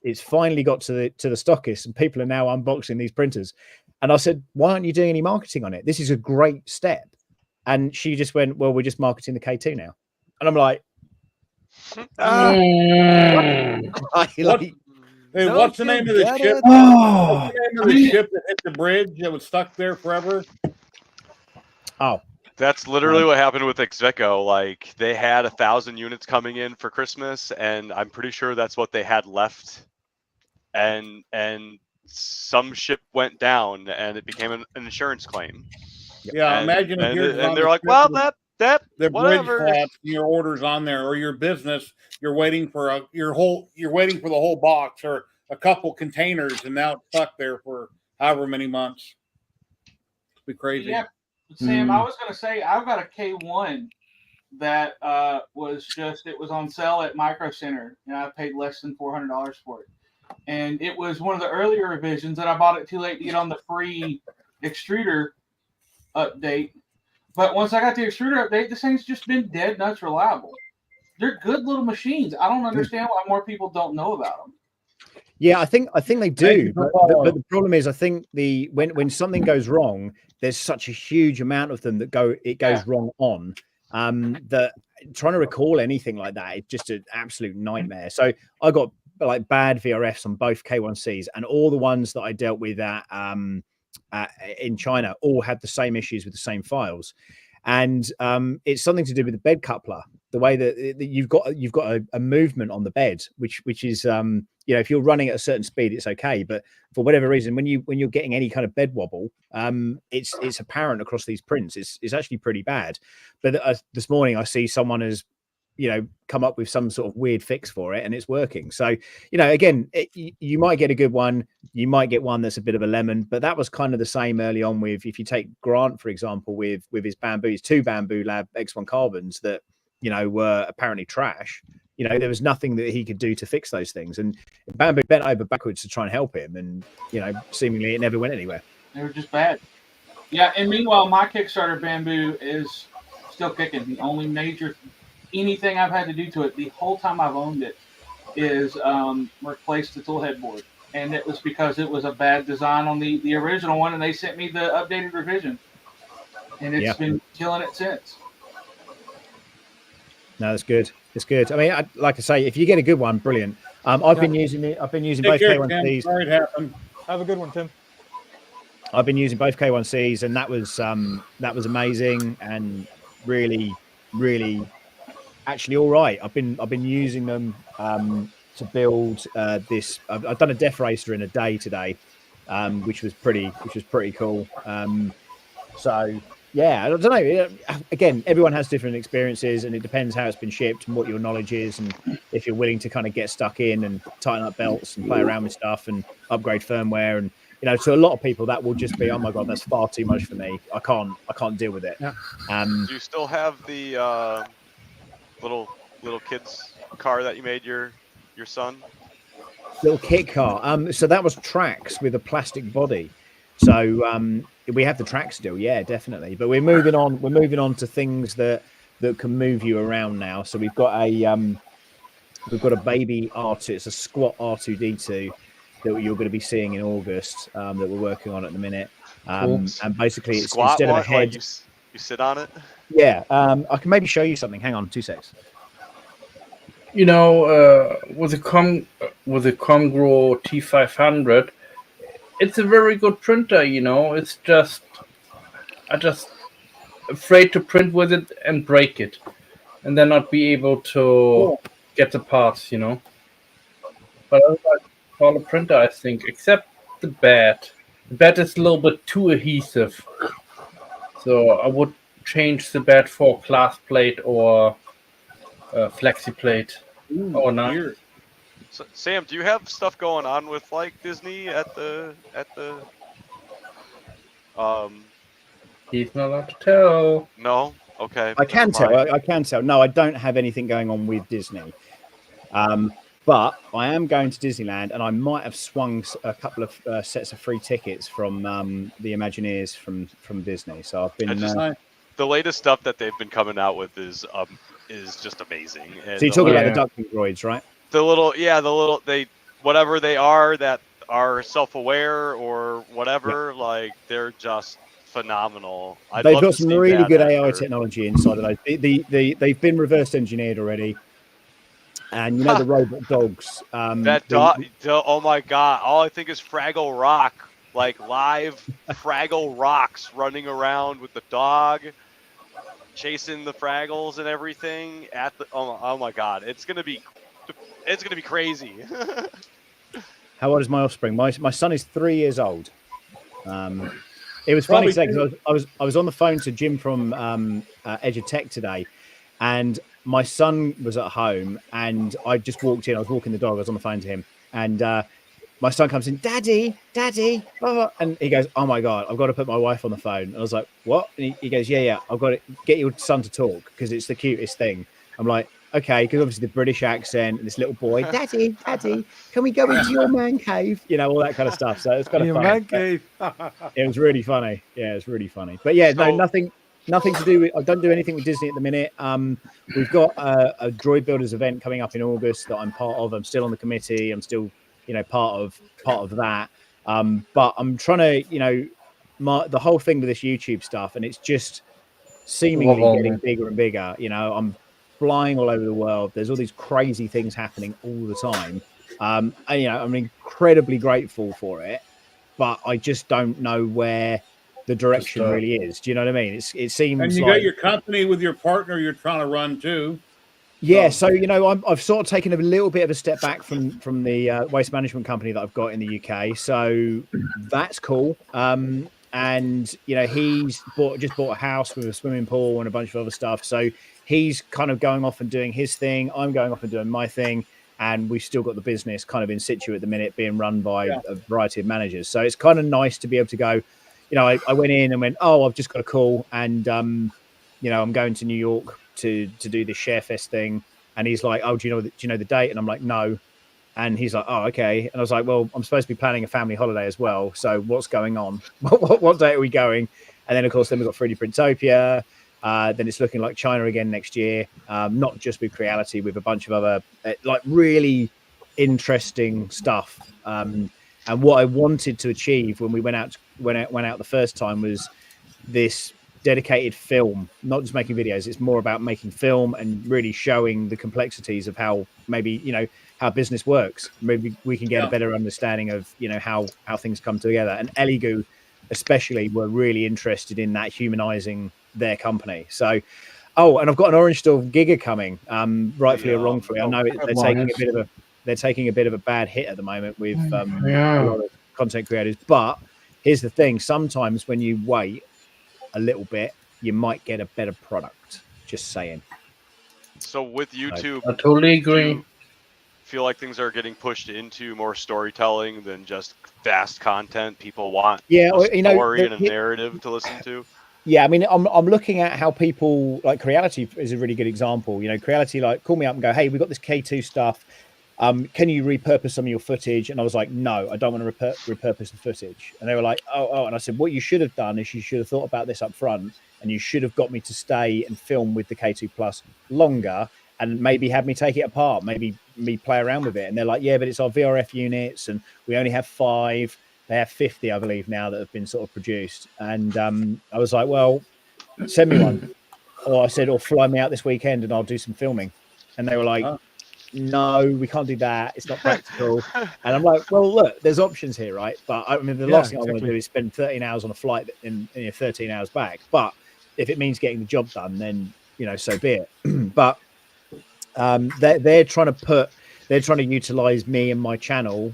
it's finally got to the stockists, and people are now unboxing these printers. And I said, why aren't you doing any marketing on it? This is a great step. And she just went, well, we're just marketing the K2 now. And I'm like, what's the name of the ship? What's the name of the ship that hit the bridge that was stuck there forever? Oh, That's literally what happened with Exvico. Like they had 1,000 units coming in for Christmas, and I'm pretty sure that's what they had left. And some ship went down, and it became an insurance claim. Yeah, imagine if yours is on they're the like, ship well, with that the bridge whatever. slots, your orders on there, or your business, you're waiting for you're waiting for the whole box or a couple containers, and now it's stuck there for however many months. It'd be crazy. Yeah, Sam, I was gonna say I've got a K1 that it was on sale at Micro Center, and I paid less than $400 for it. And it was one of the earlier revisions, and I bought it too late to get on the free extruder update. But once I got the extruder update, this thing's just been dead nuts reliable. They're good little machines. I don't understand why more people don't know about them. Yeah, I think they do, but the problem is, I think when something goes wrong, there's such a huge amount of them that goes wrong on that trying to recall anything like that is just an absolute nightmare. So I got like bad VRFs on both K1Cs, and all the ones that I dealt with in China all had the same issues with the same files, and it's something to do with the bed coupler, the way that you've got a movement on the bed, which is if you're running at a certain speed, it's okay, but for whatever reason, when you're getting any kind of bed wobble, it's apparent across these prints. It's actually pretty bad. But this morning I see someone has come up with some sort of weird fix for it, and it's working. So again, you might get a good one, you might get one that's a bit of a lemon, but that was kind of the same early on with, if you take Grant for example, with his two Bamboo Lab X1 carbons that were apparently trash. There was nothing that he could do to fix those things, and Bamboo bent over backwards to try and help him, and seemingly it never went anywhere. They were just bad. Yeah, and meanwhile, my Kickstarter Bamboo is still kicking. The only major anything I've had to do to it the whole time I've owned it is replace the tool headboard, and it was because it was a bad design on the original one, and they sent me the updated revision, and it's been killing it since. No, that's good. It's good. I mean, like I say, if you get a good one, brilliant. I've been using both K1Cs. Sorry it happened. Have a good one, Tim. I've been using both K1Cs, and that was amazing and really, really actually all right. I've been using them to build this. I've done a def racer in a day today, which was pretty cool. So yeah, I don't know. Again, everyone has different experiences, and it depends how it's been shipped and what your knowledge is, and if you're willing to kind of get stuck in and tighten up belts and play around with stuff and upgrade firmware. And to a lot of people, that will just be, oh my god, that's far too much for me. I can't deal with it. Do you still have the little kid's car that you made your son? Little kit car. So that was tracks with a plastic body. So we have the track still, yeah, definitely. But we're moving on. We're moving on to things that can move you around now. So we've got a baby R2. It's a squat R2D2 that you're going to be seeing in August. That we're working on at the minute. And basically, it's squat instead of a head, like you sit on it. Yeah, I can maybe show you something. Hang on, 2 secs. With the Congro T500, it's a very good printer. It's just I just afraid to print with it and break it, and then not be able to get the parts. But I like all the printer, I think, except the bed. The bed is a little bit too adhesive, so I would change the bed for glass plate or flexi plate. Or not. So, Sam, do you have stuff going on with like Disney at the He's not allowed to tell. No? Okay. I can tell. No, I don't have anything going on with Disney. But I am going to Disneyland, and I might have swung a couple of sets of free tickets from the Imagineers from Disney. So I've been. The latest stuff that they've been coming out with is just amazing. And so you're talking about the ducking droids, right? Whatever they are that are self-aware or whatever, like they're just phenomenal. They've got some really good AI technology inside of those. They've been reverse engineered already. And the robot dogs. That dog, oh my god! All I think is Fraggle Rock, like live Fraggle Rocks running around with the dog. chasing the Fraggles and everything at the. Oh my God, it's gonna be crazy. How old is my offspring? My son is 3 years old. It was funny today because I was on the phone to Jim from Edge of Tech today, and my son was at home, and I just walked in. I was walking the dog. I was on the phone to him, and my son comes in, Daddy, Daddy, blah, blah, and he goes, "Oh my God, I've got to put my wife on the phone." And I was like, "What?" And he goes, "Yeah, I've got to get your son to talk because it's the cutest thing." I'm like, "Okay," because obviously the British accent and this little boy, Daddy, Daddy, can we go into your man cave? You know, all that kind of stuff. So it's kind of Your funny. man cave. It was really funny. Yeah, it's really funny. But yeah, no, nothing to do with. I don't do anything with Disney at the minute. We've got a Droid Builders event coming up in August that I'm part of. I'm still on the committee. I'm still, part of that. But I'm trying to, the whole thing with this YouTube stuff, and it's just seemingly getting bigger and bigger. I'm flying all over the world. There's all these crazy things happening all the time. And, I'm incredibly grateful for it, but I just don't know where the direction really is. Do you know what I mean? It seems and you like got your company with your partner you're trying to run too. yeah. So I've sort of taken a little bit of a step back from the waste management company that I've got in the UK. So that's cool. And he's just bought a house with a swimming pool and a bunch of other stuff. So he's kind of going off and doing his thing. I'm going off and doing my thing. And we've still got the business kind of in situ at the minute, being run by a variety of managers. So it's kind of nice to be able to go, I went in and went, oh, I've just got a call, and I'm going to New York to do the ShareFest thing. And he's like, oh, do you know the date? And I'm like, no. And he's like, oh, okay. And I was like, well, I'm supposed to be planning a family holiday as well. So what's going on? What date are we going? And then, of course, we've got 3D Printopia. Then it's looking like China again next year, not just with Creality, with a bunch of other really interesting stuff. And what I wanted to achieve when we went out the first time was this dedicated film, not just making videos. It's more about making film and really showing the complexities of how maybe how business works. Maybe we can get a better understanding of how things come together. And Eligoo especially were really interested in that, humanizing their company. So and I've got an Orange Store Giga coming, rightfully or wrongfully. I know they're taking a bit of a bad hit at the moment with a lot of content creators. But here's the thing: sometimes when you wait a little bit, you might get a better product. Just saying. So with YouTube, I totally agree. Do you feel like things are getting pushed into more storytelling than just fast content? People want a story and a narrative to listen to. Yeah, I mean, I'm looking at how people like Creality is a really good example. Creality call me up and go, hey, we've got this K2 stuff. Can you repurpose some of your footage? And I was like, no, I don't want to repurpose the footage. And they were like, oh. And I said, what you should have done is you should have thought about this up front, and you should have got me to stay and film with the K2 Plus longer, and maybe have me take it apart, maybe me play around with it. And they're like, yeah, but it's our VRF units, and we only have 5. They have 50, I believe, now that have been sort of produced. And I was like, well, send me one. Or I said, or fly me out this weekend and I'll do some filming. And they were like, no, we can't do that. It's not practical. And I'm like, well, look, there's options here, right? But I mean, the last thing I want to do is spend 13 hours on a flight and 13 hours back. But if it means getting the job done, then, so be it. But they're trying to utilize me and my channel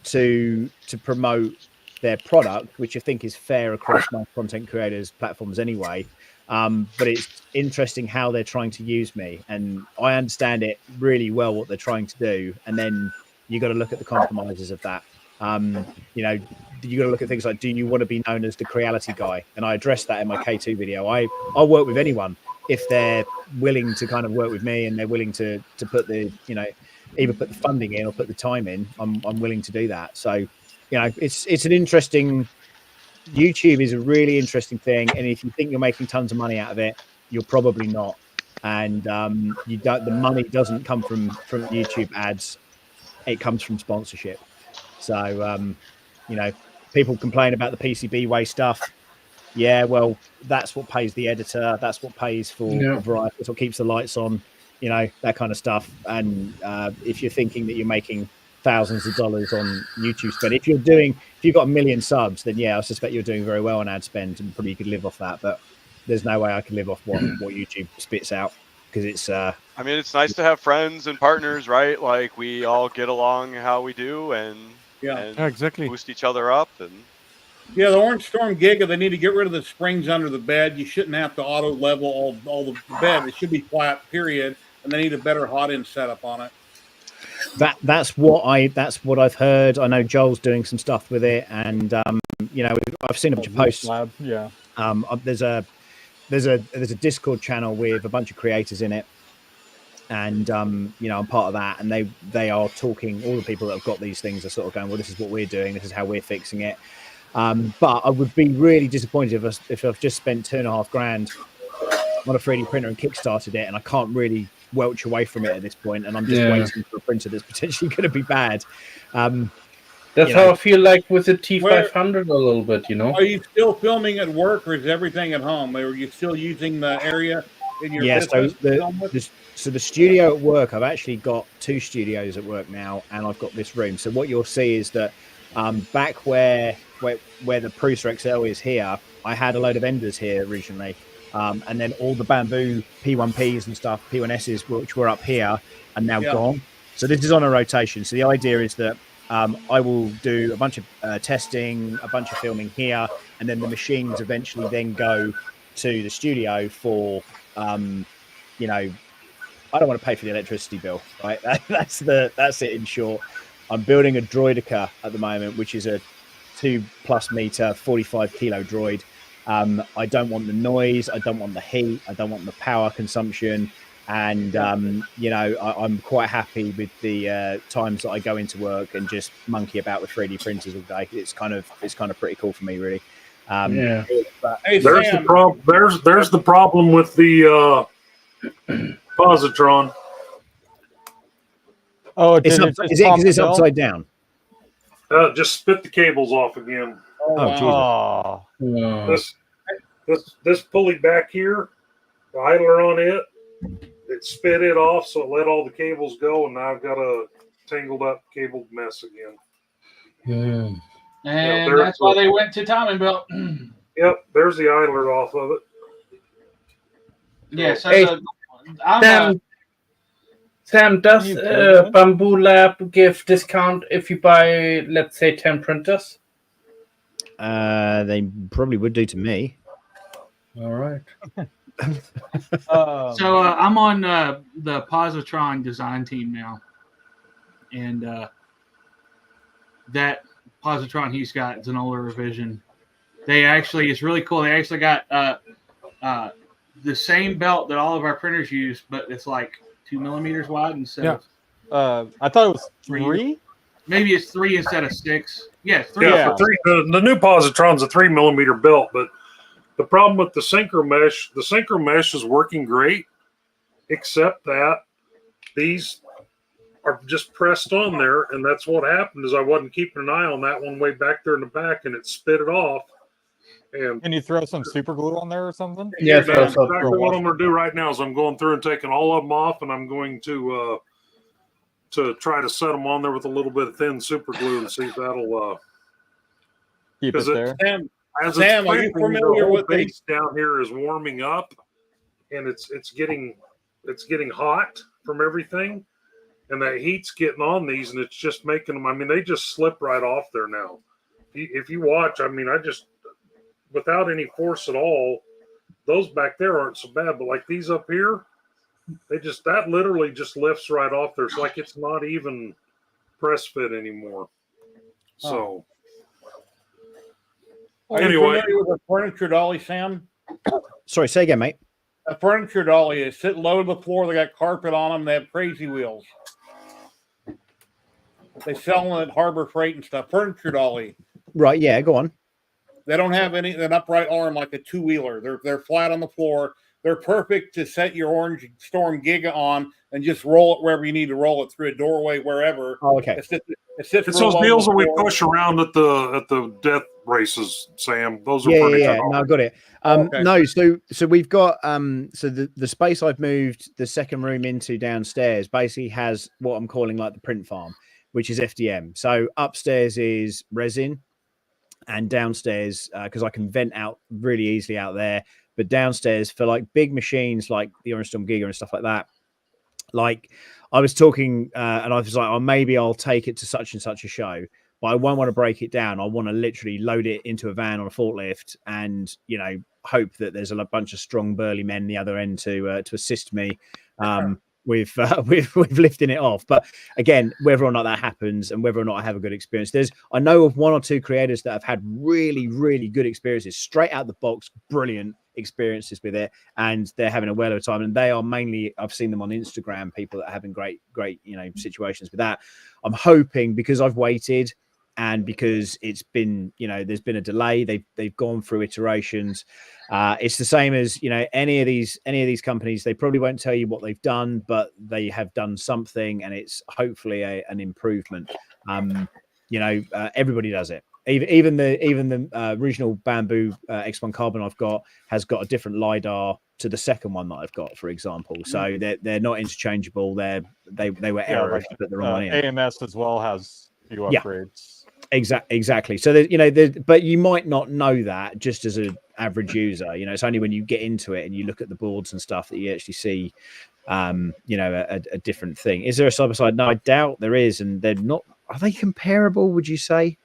to promote their product, which I think is fair across my content creators platforms anyway. But it's interesting how they're trying to use me, and I understand it really well what they're trying to do. And then you got to look at the compromises of that. You got to look at things like, do you want to be known as the Creality guy? And I addressed that in my K2 video. I'll work with anyone if they're willing to kind of work with me, and they're willing to put the either put the funding in or put the time in. I'm willing to do that. So it's an interesting. YouTube is a really interesting thing, and if you think you're making tons of money out of it, you're probably not. And the money doesn't come from YouTube ads; it comes from sponsorship. So people complain about the PCB way stuff. Yeah, well, that's what pays the editor. That's what pays for a variety. That's what keeps the lights on. That kind of stuff. And if you're thinking that you're making thousands of dollars on YouTube spend, if you've got 1 million subs, then yeah, I suspect you're doing very well on ad spend, and probably you could live off that. But there's no way I can live off what YouTube spits out, because it's I mean, it's nice to have friends and partners, right? Like we all get along how we do, and exactly, boost each other up. And yeah, the Orange Storm Giga, they need to get rid of the springs under the bed. You shouldn't have to auto level all the bed. It should be flat, period. And they need a better hot end setup on it. that's what I've heard. I know Joel's doing some stuff with it, and you know, I've seen a bunch of posts. Yeah. There's a Discord channel with a bunch of creators in it, and you know, I'm part of that, and they are talking. All the people that have got these things are sort of going, well, this is what we're doing, this is how we're fixing it. But I would be really disappointed if I've just spent $2.5 grand on a 3D printer and kickstarted it, and I can't really welch away from it at this point, and I'm just waiting for a printer that's potentially going to be bad. That's how I feel like with the T500 a little bit, you know. Are you still filming at work, or is everything at home? Are you still using the area in your business? So the studio at work, I've actually got 2 studios at work now, and I've got this room. So what you'll see is that back where the Prusa XL is here, I had a load of Enders here originally. And then all the bamboo P1Ps and stuff, P1Ss, which were up here, are now gone. So this is on a rotation. So the idea is that I will do a bunch of testing, a bunch of filming here, and then the machines eventually then go to the studio for, you know, I don't want to pay for the electricity bill, right? That's it in short. I'm building a Droidica at the moment, which is a 2+ meter, 45 kilo droid. I don't want the noise, I don't want the heat, I don't want the power consumption, and you know, I'm quite happy with the times that I go into work and just monkey about with 3D printers all day. It's kind of pretty cool for me, really. But, hey, there's the problem with the positron. Oh, is it because it's upside down? Just spit the cables off again. Oh, Jesus. This pulley back here, the idler on it, it spit it off, so it let all the cables go, and now I've got a tangled up cabled mess again. And that's why they went to timing belt. Yep, there's the idler off of it. Yeah, so hey, Sam, does Bamboo Lab give discount if you buy, let's say, 10 printers? They probably would do to me. All right. So I'm on the Positron design team now, and that Positron he's got is an older revision. It's really cool. They actually got the same belt that all of our printers use, but it's like 2 millimeters wide instead of. I thought it was 3. Maybe it's 3 instead of 6. Yeah, 3. Yeah, for 3. The new Positron's a 3 millimeter belt, but the problem with the synchro mesh is working great, except that these are just pressed on there, and that's what happened. Is I wasn't keeping an eye on that one way back there in the back, and it spit it off. And can you throw some super glue on there or something? Yeah, that's exactly what I'm going to do right now. Is I'm going through and taking all of them off, and I'm going to try to set them on there with a little bit of thin super glue and see if that'll keep it there. Sam, are you familiar with the base down here is warming up, and it's getting hot from everything, and that heat's getting on these, and it's just making them. I mean, they just slip right off there now. If you watch, I mean, I just without any force at all, those back there aren't so bad, but like these up here, that literally just lifts right off there. It's like it's not even press fit anymore. So. Are you familiar with a furniture dolly, Sam? Sorry, say again, mate. A furniture dolly is sitting low to the floor. They got carpet on them. They have crazy wheels. They sell them at Harbor Freight and stuff. Furniture dolly. Right, yeah, go on. They don't have an upright arm like a 2-wheeler. They're flat on the floor. They're perfect to set your Orange Storm Giga on and just roll it wherever you need to roll it, through a doorway, wherever. Oh, okay. It's those wheels that we push around at the death races, Sam. Those are yeah. No, I got it. Okay. No, so we've got so the space I've moved the second room into downstairs basically has what I'm calling like the print farm, which is FDM. So upstairs is resin, and downstairs, because I can vent out really easily out there. But downstairs for like big machines like the Orange Storm Giga and stuff like that, like I was talking and I was like, oh, maybe I'll take it to such and such a show, but I won't want to break it down. I want to literally load it into a van on a forklift and, you know, hope that there's a bunch of strong burly men the other end to assist me with lifting it off. But again, whether or not that happens and whether or not I have a good experience, I know of 1 or 2 creators that have had really, really good experiences straight out the box, brilliant experiences with it, and they're having a whale of a time. And they are mainly, I've seen them on Instagram, people that are having great, you know, situations with that. I'm hoping, because I've waited and because it's been, you know, there's been a delay, they've gone through iterations. It's the same as, you know, any of these companies, they probably won't tell you what they've done, but they have done something, and it's hopefully an improvement. You know, everybody does it. Even the original Bamboo X1 Carbon I've got has got a different LiDAR to the second one that I've got, for example. So they're not interchangeable. They were errors to put the wrong one in. AMS as well has few upgrades. Exactly. So you know, but you might not know that just as an average user. You know, it's only when you get into it and you look at the boards and stuff that you actually see, you know, a different thing. Is there a side by side? No, I doubt there is, and they're not. Are they comparable? Would you say?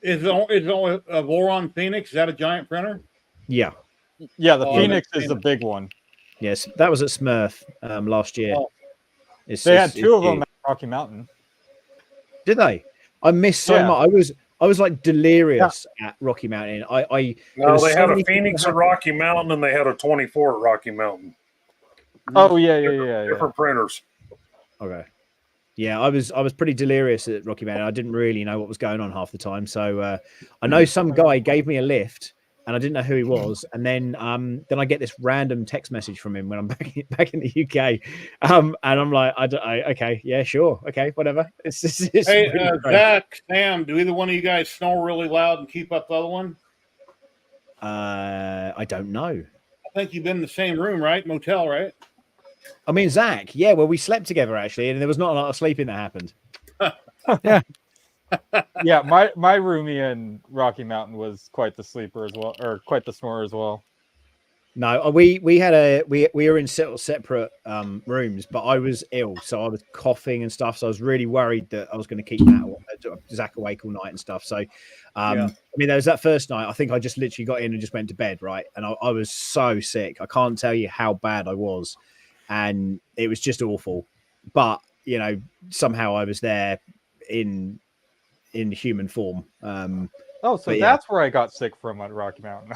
Is it a Voron Phoenix? Is that a giant printer? Yeah. Yeah, the Phoenix is the big one. Yes, that was at Smurf last year. They had 2 of them at Rocky Mountain. Did they? I missed so much. I was like delirious at Rocky Mountain. No, they had a Phoenix at Rocky Mountain, and they had a 24 at Rocky Mountain. Oh yeah. Different printers. Okay. Yeah, I was pretty delirious at Rocky Mountain. I didn't really know what was going on half the time. So I know some guy gave me a lift, and I didn't know who he was. And then I get this random text message from him when I'm back in the UK, and I'm like, okay, yeah, sure, okay, whatever. It's hey, really Zach, Sam, do either one of you guys snore really loud and keep up the other one? I don't know. I think you've been in the same room, right? Motel, right? I mean, Zach, yeah, well, we slept together actually, and there was not a lot of sleeping that happened. Yeah, my roomie in Rocky Mountain was quite the sleeper as well, or quite the snorer as well. No, we were in separate rooms, but I was ill, so I was coughing and stuff. So I was really worried that I was going to keep Zach awake all night and stuff. So, I mean, there was that first night. I think I just literally got in and just went to bed, right? And I was so sick. I can't tell you how bad I was, and it was just awful. But you know, somehow I was there in human form. So that's where I got sick from at Rocky Mountain.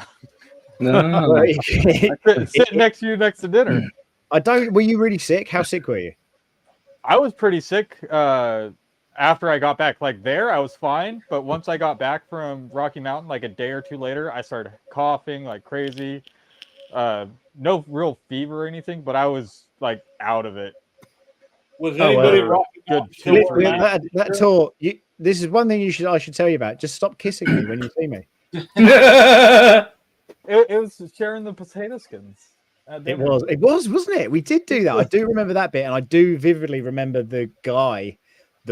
No. Sit next to you next to dinner. Were you really sick? How sick were you? I was pretty sick after I got back. Like there, I was fine, but once I got back from Rocky Mountain, like a day or 2 later, I started coughing like crazy. No real fever or anything, but I was like out of it. Was anybody that tour? This is one thing I should tell you about. Just stop kissing me when you see me. It was sharing the potato skins. It was, wasn't it? We did do that. I do remember that bit, and I do vividly remember the guy.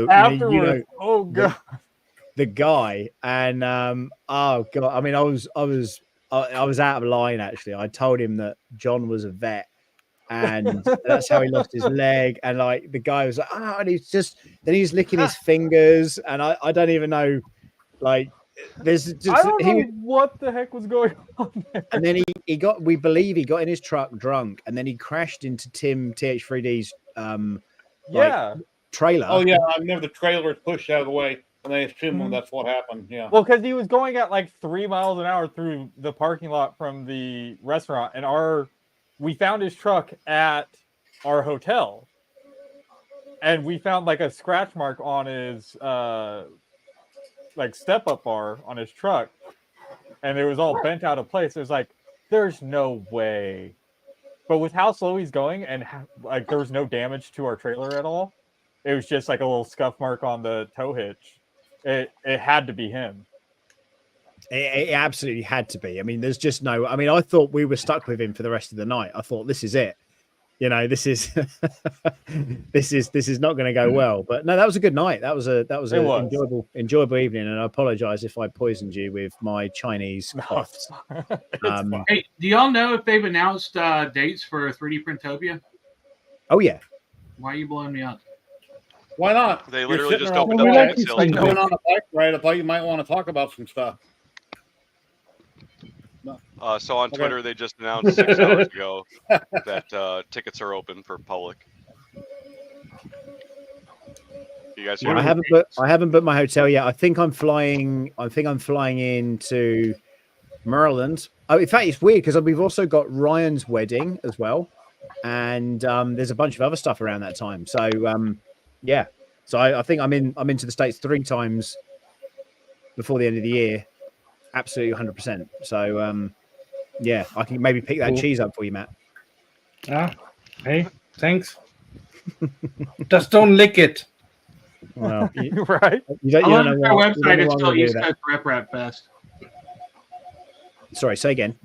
Afterwards, oh god, the guy, and oh god. I mean, I was out of line actually. I told him that John was a vet, and that's how he lost his leg. And like the guy was like, and he's licking his fingers, and I don't even know, like. There's just, I don't know what the heck was going on there. And then we believe he got in his truck drunk, and then he crashed into Tim TH3D's trailer. Oh yeah, I remember the trailer was pushed out of the way, and they assumed that's what happened. Yeah. Well, because he was going at like 3 miles an hour through the parking lot from the restaurant, and we found his truck at our hotel, and we found like a scratch mark on his like step-up bar on his truck, and it was all bent out of place. It was like, there's no way. But with how slow he's going, and like there was no damage to our trailer at all, it was just like a little scuff mark on the tow hitch. It had to be him. It absolutely had to be. I mean, there's just no. I mean, I thought we were stuck with him for the rest of the night. I thought this is it. you know, this is this is not going to go well. But no, that was a good night. That was an enjoyable evening. And I apologize if I poisoned you with my Chinese coughs. Hey, do y'all know if they've announced dates for 3D Printopia? Oh yeah. Why are you blowing me up? Why not? They You're literally sitting just around opened the up bike, ticket sales. going on a bike ride. I thought you might want to talk about some stuff. So on Okay. Twitter, they just announced 6 hours ago that tickets are open for public. You guys hear I me? haven't booked my hotel yet. I think I'm flying into Maryland. Oh, in fact, it's weird because we've also got Ryan's wedding as well, and there's a bunch of other stuff around that time. So yeah, so I think I'm into the States 3 times before the end of the year, absolutely 100%. So yeah, I can maybe pick that Cool. cheese up for you, Matt. Ah, hey, thanks. Just don't lick it. Well, right. You don't I love know that their what, you don't website know is what I'm still gonna do with East that. Coast Rep Rap Fest. Sorry, say again.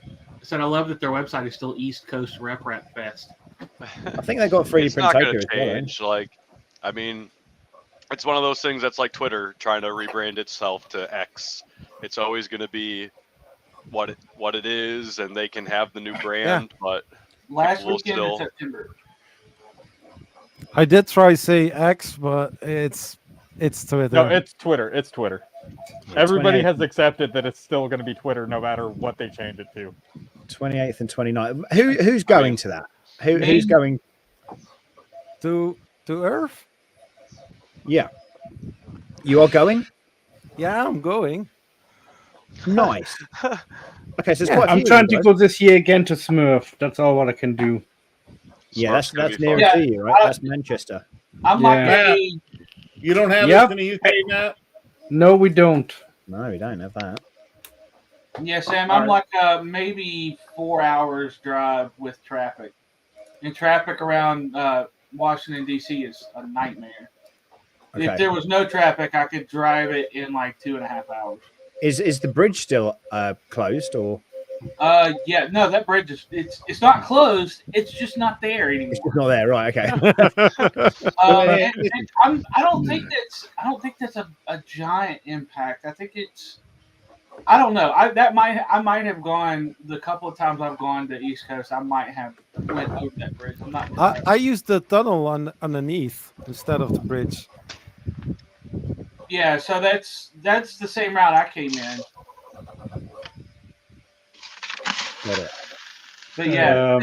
I said I love that their website is still East Coast Rep Rap Fest. I think they got 3D It's not going Printopia to as well. change. Like, I mean, it's one of those things that's like Twitter trying to rebrand itself to X. It's always going to be what it is, and they can have the new brand, but Last people will weekend in still. September. I did try say X, but it's Twitter. No, it's Twitter. It's Twitter. Everybody 28th. has accepted that it's still going to be Twitter no matter what they change it to. 28th and 29th. Who's going to that? Who's going to Earth? Yeah. You are going? Yeah, I'm going. Nice. Okay, so it's Yeah, quite a I'm few trying of to you go this year again to Smurf. That's all what I can do. Yeah, Smurf's gonna that's be nearer fun. to you, right? That's Manchester. I'm Yeah. like You don't have Yep. this in the UK, Matt? No, we don't. No, we don't have that. Yeah, Sam, I'm like maybe 4 hours drive with traffic. And traffic around Washington, D.C. is a nightmare. Okay. If there was no traffic, I could drive it in like 2.5 hours. Is the bridge still closed or? Yeah, no, that bridge is it's not closed. It's just not there anymore. It's just not there, right? Okay. I don't think that's a giant impact. I think it's. I don't know. I might have gone the couple of times I've gone to East Coast. I might have went over that bridge. I'm not. I used the tunnel underneath instead of the bridge. Yeah, so that's the same route I came in. Got it. But yeah,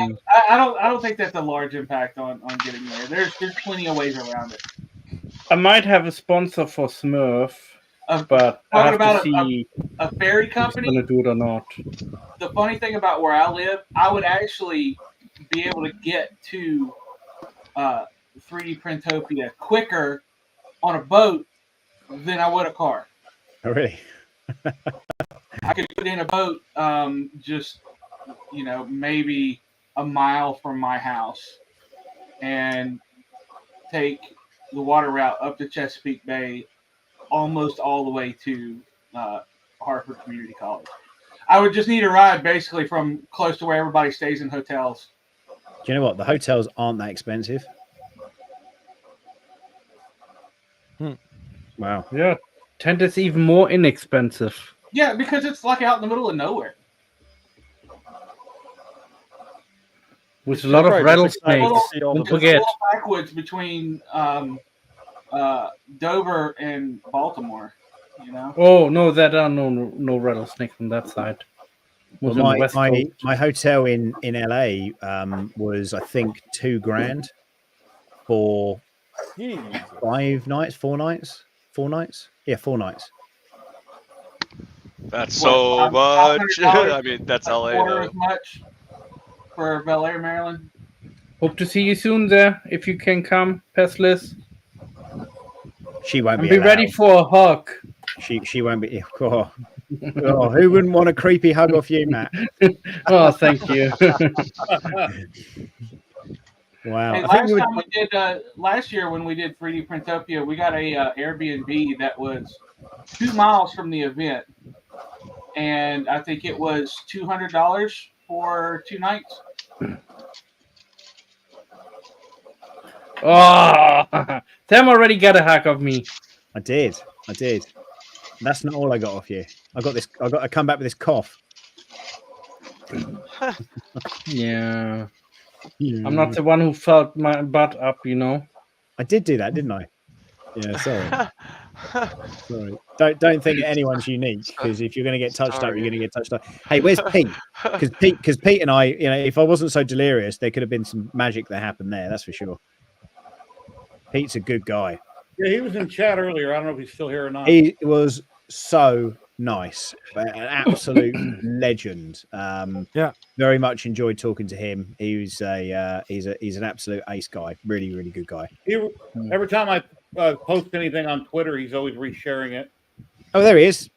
I don't think that's a large impact on getting there. There's plenty of ways around it. I might have a sponsor for Smurf, but I Talking have about to see a ferry if company. he's gonna do it or not. The funny thing about where I live, I would actually be able to get to 3D Printopia quicker on a boat than I would a car. Oh, really? I could put in a boat just, maybe a mile from my house and take the water route up to Chesapeake Bay almost all the way to Hartford Community College. I would just need a ride basically from close to where everybody stays in hotels. Do you know what? The hotels aren't that expensive. Wow. Yeah, tent is even more inexpensive. Yeah, because it's like out in the middle of nowhere. With a lot of rattlesnakes. Don't forget. A little backwoods between Dover and Baltimore. Oh no, there are no rattlesnakes on that side. Well, Was on the West Coast. my hotel in LA was I think $2,000 for 5 nights, 4 nights, 4 nights. Yeah, 4 nights. That's so much. I mean, that's LA Quarter though. as much for Bel Air, Maryland. Hope to see you soon there if you can come, Pestless. She won't And be be ready allowed. for a hug. She won't be. Oh, who wouldn't want a creepy hug off you, Matt? Oh, thank you. Wow. Hey, last year when we did 3D Printopia, we got a Airbnb that was 2 miles from the event, and I think it was $200 for 2 nights. Oh, Sam already got a hack of me. I did. That's not all I got off you. I got to come back with this cough. Yeah. I'm not the one who felt my butt up, you know. I did do that, didn't I? Yeah, sorry. Sorry. Don't think anyone's unique, because if you're going to get touched up, you're going to get touched up. Hey, where's Pete? Because Pete and I, if I wasn't so delirious, there could have been some magic that happened there. That's for sure. Pete's a good guy. Yeah, he was in chat earlier. I don't know if he's still here or not. He was so nice, an absolute legend. Yeah, very much enjoyed talking to him. He was he's an absolute ace guy. Really, really good guy. Every time I post anything on Twitter, he's always resharing it. Oh, there he is.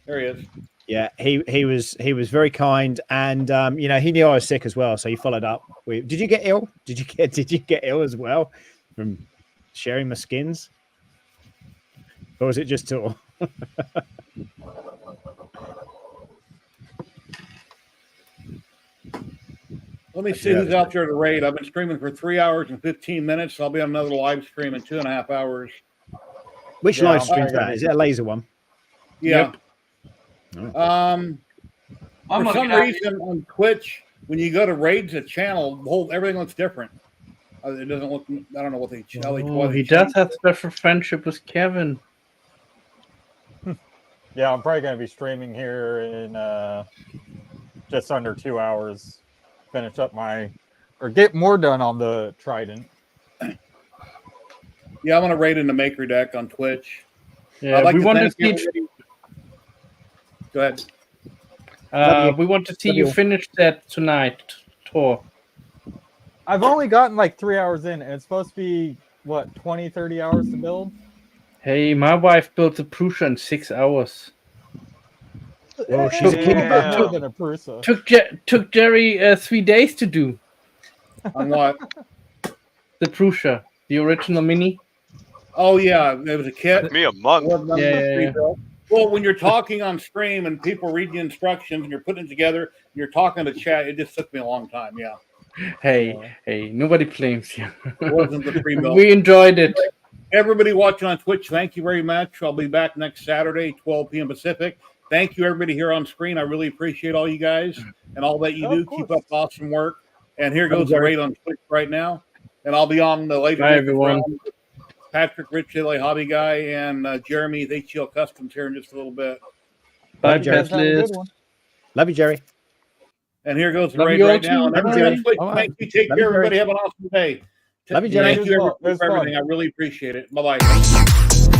There he is. Yeah, he was very kind, and he knew I was sick as well, so he followed up. Did you get ill? Did you get ill as well from sharing my skins, or was it just tour? Let me see who's out there to raid. I've been streaming for 3 hours and 15 minutes. I'll be on another live stream in 2.5 hours. Which live stream is that? Is it a laser one? Yeah. Yep. For some reason on Twitch, when you go to raid the channel, everything looks different. It doesn't look. I don't know what they. He does have special friendship with Kevin. Yeah, I'm probably going to be streaming here in just under 2 hours. Finish up get more done on the Trident. Yeah, I'm going to raid in the Maker deck on Twitch. Yeah, we want to see. Go ahead. We want to see you finish that tonight, Tor. I've only gotten like 3 hours in, and it's supposed to be, 20-30 hours to build? Hey, my wife built a Prusa in 6 hours. Well, she's better than a Prusa. Took Jerry 3 days to do. On what? The Prusa, the original mini. Oh yeah, it was a kit. Took me a month. Yeah. Well, when you're talking on stream and people read the instructions and you're putting it together, you're talking to chat. It just took me a long time. Yeah. Hey, nobody blames you. It wasn't the pre-built. We enjoyed it. Everybody watching on Twitch, thank you very much. I'll be back next Saturday, 12 p.m. Pacific. Thank you, everybody here on screen. I really appreciate all you guys and all that you do. Keep up awesome work. And here goes the raid on Twitch right now. And I'll be on the later. Bye, everyone. Patrick, Rich, LA Hobby Guy, and Jeremy, with HGL Customs here in just a little bit. Bye, Pathliz. Love you, Jerry. And here goes the Love raid you all right now. too. And everybody on Twitch, Bye. thank you. Take Love care, you, Jerry. everybody. Have an awesome day. Love you, Jerry. Thank you, everybody, for everything. I really appreciate it. Bye-bye.